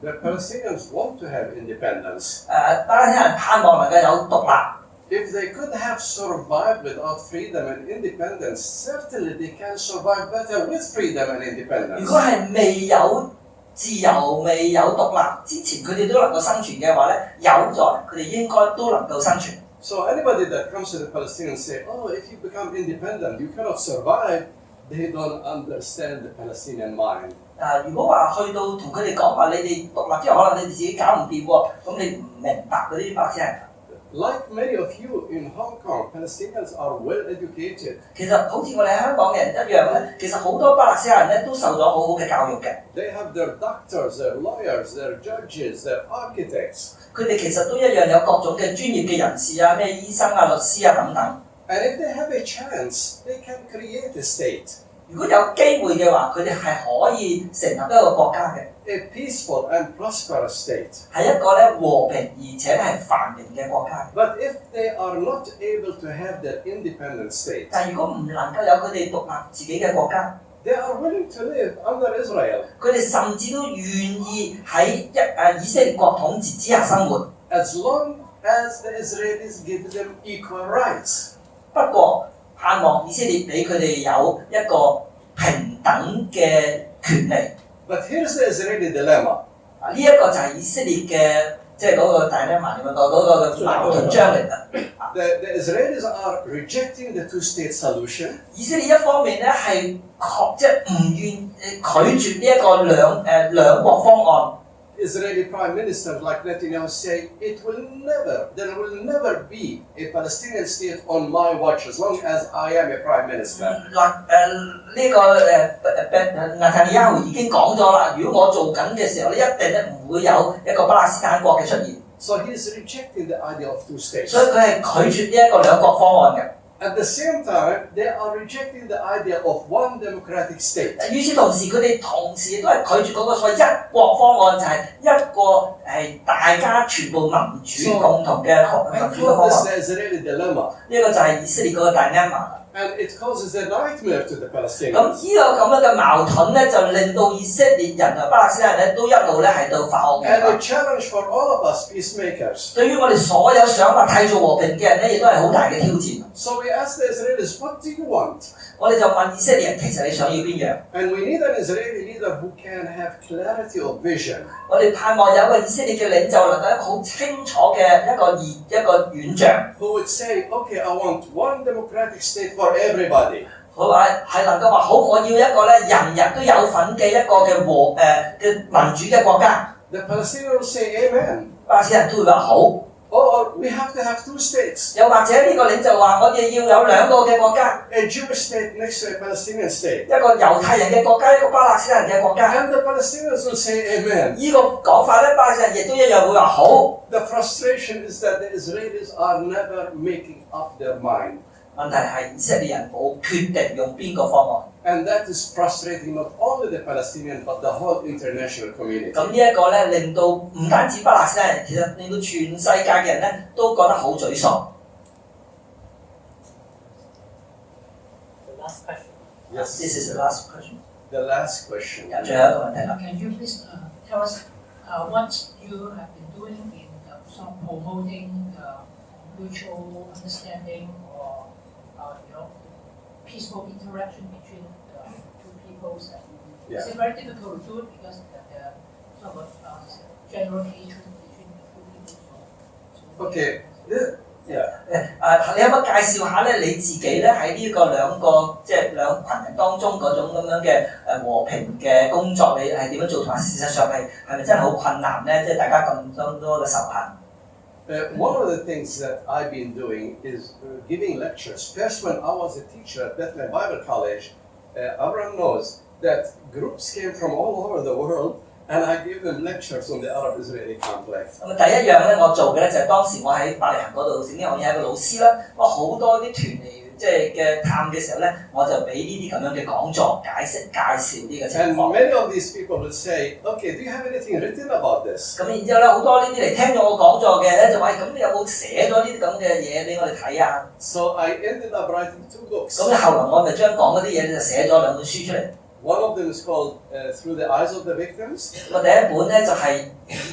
D: The Palestinians want to have independence.
B: 巴勒斯坦人盼望能夠有獨立。
D: If they could have survived without freedom and independence, certainly they can survive better with freedom and independence.
B: 如果係未有自由、未有獨立之前，佢哋都能夠生存嘅話咧，有咗佢哋應該都能夠生存。
D: So anybody that comes to the Palestinians say, "Oh, if you become independent, you cannot survive," they don't understand the Palestinian mind.
B: 如果話去到同佢哋講話，你哋獨立之後，可能你哋自己搞唔掂喎，咁你唔明白嗰啲巴勒斯坦人。
D: Like many of you in Hong Kong, Palestinians are well educated.
B: 其實好似我哋喺香港嘅人一樣咧，其實好多巴勒斯坦人咧都受咗好好嘅教育嘅。
D: They have their doctors, their lawyers, their judges, their architects.
B: 佢哋其實都一樣有各種嘅專業嘅人士啊，咩醫生啊、律師啊等等。
D: And if they have a chance, they can create a state.
B: 如果有機會嘅話，佢哋係可以成立一個國家嘅。
D: A peaceful and prosperous state.
B: 係一個咧和平而且係繁榮嘅國家。
D: But if they are not able to have that independent state,
B: 但係如果唔能夠有佢哋獨立自己嘅國家，
D: they are willing to live under Israel.
B: 佢哋甚至都願意喺以色列國統治之下生活。
D: As long as the Israelis give them equal rights.
B: 不過盼望以色列俾佢哋有一個平等嘅權利。
D: But here's the Israeli dilemma.
B: 呢一個就係以色列嘅即係嗰個dilemma點樣講嗰個矛盾張力啊。
D: The Israelis are rejecting the two-state solution.
B: 以色列一方面咧係即係唔願拒絕呢一個兩國方案。
D: Israeli Prime Minister like Netanyahu say there will never be a Palestinian state on my watch as long as I am a Prime Minister.
B: 呢個Netanyahu已經講咗啦，如果我做緊嘅時候咧，一定咧唔會有一個巴勒斯坦國嘅出現。
D: So he is rejecting the idea of two states.
B: 所以佢係拒絕呢一個兩國方案嘅。
D: At the same time, they are rejecting the idea of one democratic state.
B: 與此同時，佢哋同時都係拒絕嗰個所謂一國方案，就係一個大家全部民主共同嘅民主嘅方案。呢個就係以色列嗰個 dilemma。And
D: it causes a nightmare to the Palestinians.
B: 咁呢個咁樣嘅矛盾咧，就令到以色列人同巴勒斯坦人咧都一路咧喺度發惡夢。
D: And a challenge for all of us peacemakers.
B: 對於我哋所有想法締造和平嘅人咧，亦都係好大嘅挑戰。
D: So we ask the Israelis, what do you want?
B: 我哋就問以色列人，其實你想要邊樣
D: ？And we need an Israeli leader who can have clarity of vision.
B: 我哋盼望有一個以色列嘅領袖能夠一個好清楚嘅一個遠象。
D: Who would say, okay, I want one democratic state for everybody.
B: 佢話係能夠話好，我要一個咧人人都有份嘅一個嘅嘅民主嘅國家。
D: The Palestinians will say amen.
B: 巴勒斯坦人都會話好。
D: Or we have to have two states.
B: 又或者呢個領袖話，我哋要有兩個嘅國家。
D: A Jewish state next to a Palestinian state.
B: 一個猶太人嘅國家，一個巴勒斯坦人嘅國家。
D: And the Palestinians will say amen.
B: 呢個講法咧，巴勒斯坦人亦都一樣會話好。
D: The frustration is that the Israelis are never making up their mind.
B: 問題係以色列人冇決定用邊個方案。
D: And that is frustrating not only the Palestinian but the whole international community.
B: 咁呢一個咧，令到唔單止巴勒斯坦人，其實令到全世界嘅人咧都覺得好沮喪。
J: The last question.
D: Yes.
B: This is the last question.
D: The last question.
B: 最後一個問題啦。
H: Can you please tell us what you have been doing in promoting mutual understanding or peaceful interaction between the two peoples? Is it very difficult to do it because there sort of general hatred between the two peoples?
D: Okay.
B: 你可唔可以介紹下咧你自己咧喺呢個兩個即係兩群人當中嗰種咁樣嘅和平嘅工作，你係點樣做？同埋事實上係咪真係好困難咧？即係大家咁多嘅仇恨。
D: One of the things that I've been doing is giving lectures. First, when I was a teacher at Bethlehem Bible College, everyone knows that groups came from all over the world, and I gave them lectures on the Arab-Israeli conflict.
B: 咁第一樣咧，我做嘅咧就係當時我喺伯利恆嗰度聖經學院係一個老師啦，我好多啲團嚟即係嘅探嘅時候咧，我就俾呢啲咁樣嘅講座介紹呢個情況。
D: And many of these people would say, "Okay, do you have anything written about this?"
B: 咁然之後咧，好多呢啲嚟聽咗我講座嘅咧就話：咁你有冇寫咗呢啲咁嘅嘢俾我哋睇啊？
D: So I ended up writing 2 books.
B: 咁後來我咪將講嗰啲嘢就寫咗2本書出嚟。
D: One of them is called Through the Eyes of the Victims.
B: 我第一本咧就係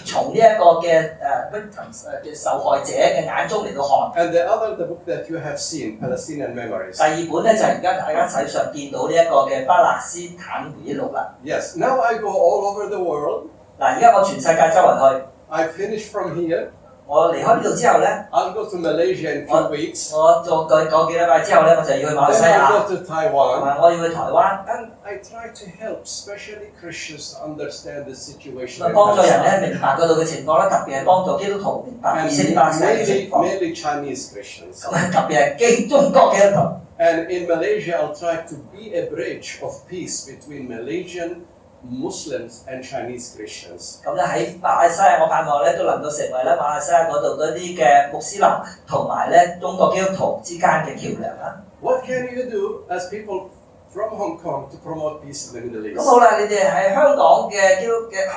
B: 從呢一個嘅victims 嘅受害者嘅眼中嚟到看。
D: And the other, the book that you have seen, Palestinian Memories.
B: 第二本咧就係而家大家喺上見到呢一個嘅巴勒斯坦回憶錄啦。
D: Yes. Now I go all over the world.
B: 嗱，而家我全世界周圍去。
D: I finish from here.
B: 我離開呢度之後咧
D: ，I'll go to Malaysia in 2 weeks.
B: 我做幾禮拜之後咧，我就要去馬來西亞。
D: Then I go to Taiwan.
B: 我要去台灣。
D: And I try to help, especially Christians, to understand the situation.
B: 幫助人咧明白嗰度嘅情況咧，特別係幫助基督徒明白以色列巴勒斯坦嘅情況。
D: Mainly Chinese Christians.
B: 咁特別係中國基督徒。
D: And in Malaysia, I'll try to be a bridge of peace between Malaysian Muslims and Chinese Christians.
B: 咁咧喺馬來西亞，我盼望咧都能夠成為咧馬來西亞嗰度嗰啲嘅穆斯林同埋咧中國基督徒之間嘅橋梁啦。
D: What can you do as people from Hong Kong to promote peace in the Middle East?
B: 咁好啦，你哋喺香港嘅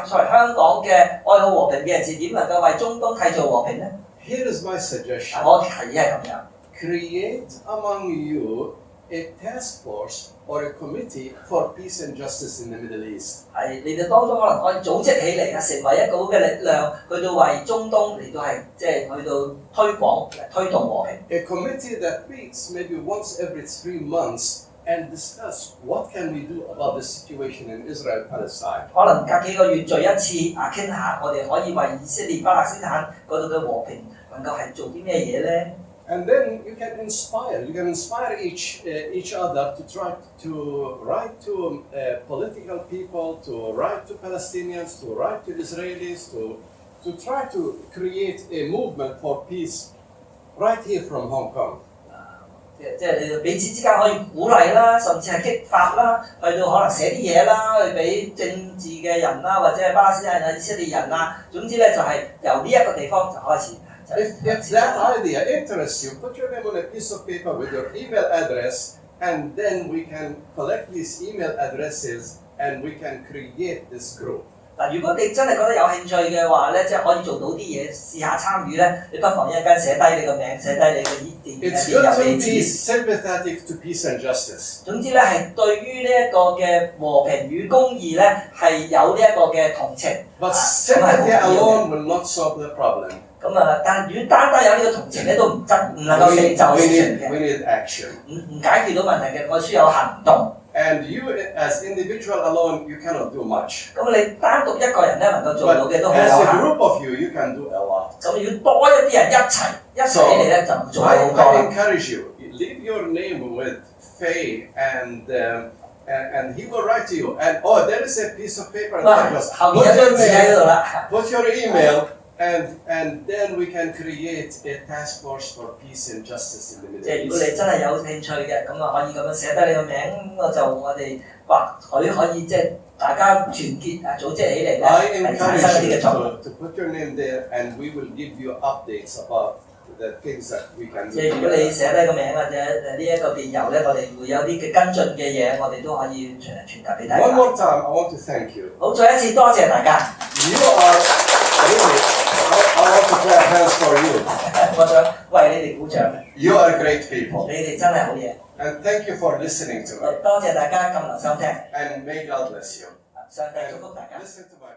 B: 香港嘅愛好和平嘅人士，點能夠為中東締造和平咧
D: Here is my suggestion.
B: 我提議係咁樣。
D: Create among you a task force or a committee for peace and justice in the Middle East.
B: 係你哋當中可能可以組織起嚟啊，成為一個嘅力量，去到為中東嚟到係即係去到推廣推動和平。
D: A committee that meets maybe once every 3 months and discuss what can we do about the situation in Israel Palestine.
B: 可能隔幾個月聚一次啊，傾下我哋可以為以色列巴勒斯坦嗰度嘅和平能夠係做啲咩嘢咧？
D: And then you can inspire each other to try to write to political people, to write to Palestinians, to write to Israelis, to try to create a movement for peace right here from Hong Kong.
B: 即係你哋彼此之間可以鼓勵啦，甚至係激發啦，去到可能寫啲嘢啦，去俾政治嘅人啦，或者係巴勒斯坦人啊、以色列人啊，總之咧就係由呢一個地方就開始。
D: If that idea interests you, put your name on a piece of paper with your email address, and then we can collect these email addresses and we can create this group.
B: 嗱，如果你真係覺得有興趣嘅話咧，即係可以做到啲嘢，試下參與咧，你不妨一陣間寫低你個名，寫低你嘅電郵地址。
D: It's good to be sympathetic to peace and justice.
B: 總之咧，係對於呢一個嘅和平與公義咧，係有呢一個嘅同情。
D: But sympathy alone will not solve the problem.
B: 咁啊，但如果單單有呢個同情咧，都唔能夠成就事情嘅。
D: We need action.
B: 唔解決到問題嘅，我需要有行動。
D: And you, as individual alone, you cannot do much.
B: 咁你單獨一個人咧能夠做到嘅都好有
D: As
B: 限。
D: a group of you, you can do a lot.
B: 咁要多一啲人一齊嚟咧，就做好多。
D: I encourage you, leave your name with Faye and he will write to you. And there is a piece of paper that was put your email. And then we can create a task force for peace and justice in the Middle East.
B: 即係如果你真係有興趣嘅，咁啊可以咁樣寫低你個名，我哋或許可以即係大家團結啊組織起嚟咧，係產生一啲嘅作用。
D: To put your name there, and we will give you updates about the things that we can do.
B: 即係如果你寫低個名或者呢一個電郵咧，我哋會有啲嘅跟進嘅嘢，我哋都可以傳達俾大家。
D: One more time, I want to thank you.
B: 好，再一次多謝大家。
D: You are really. I want to clap hands for you.
B: 我想為你哋鼓掌。
D: You are great people.
B: 你哋真係好嘢。
D: And thank you for listening to me.
B: 多謝大家咁留心聽。
D: And may God bless you.
B: 上帝祝福大家。
D: Listen to my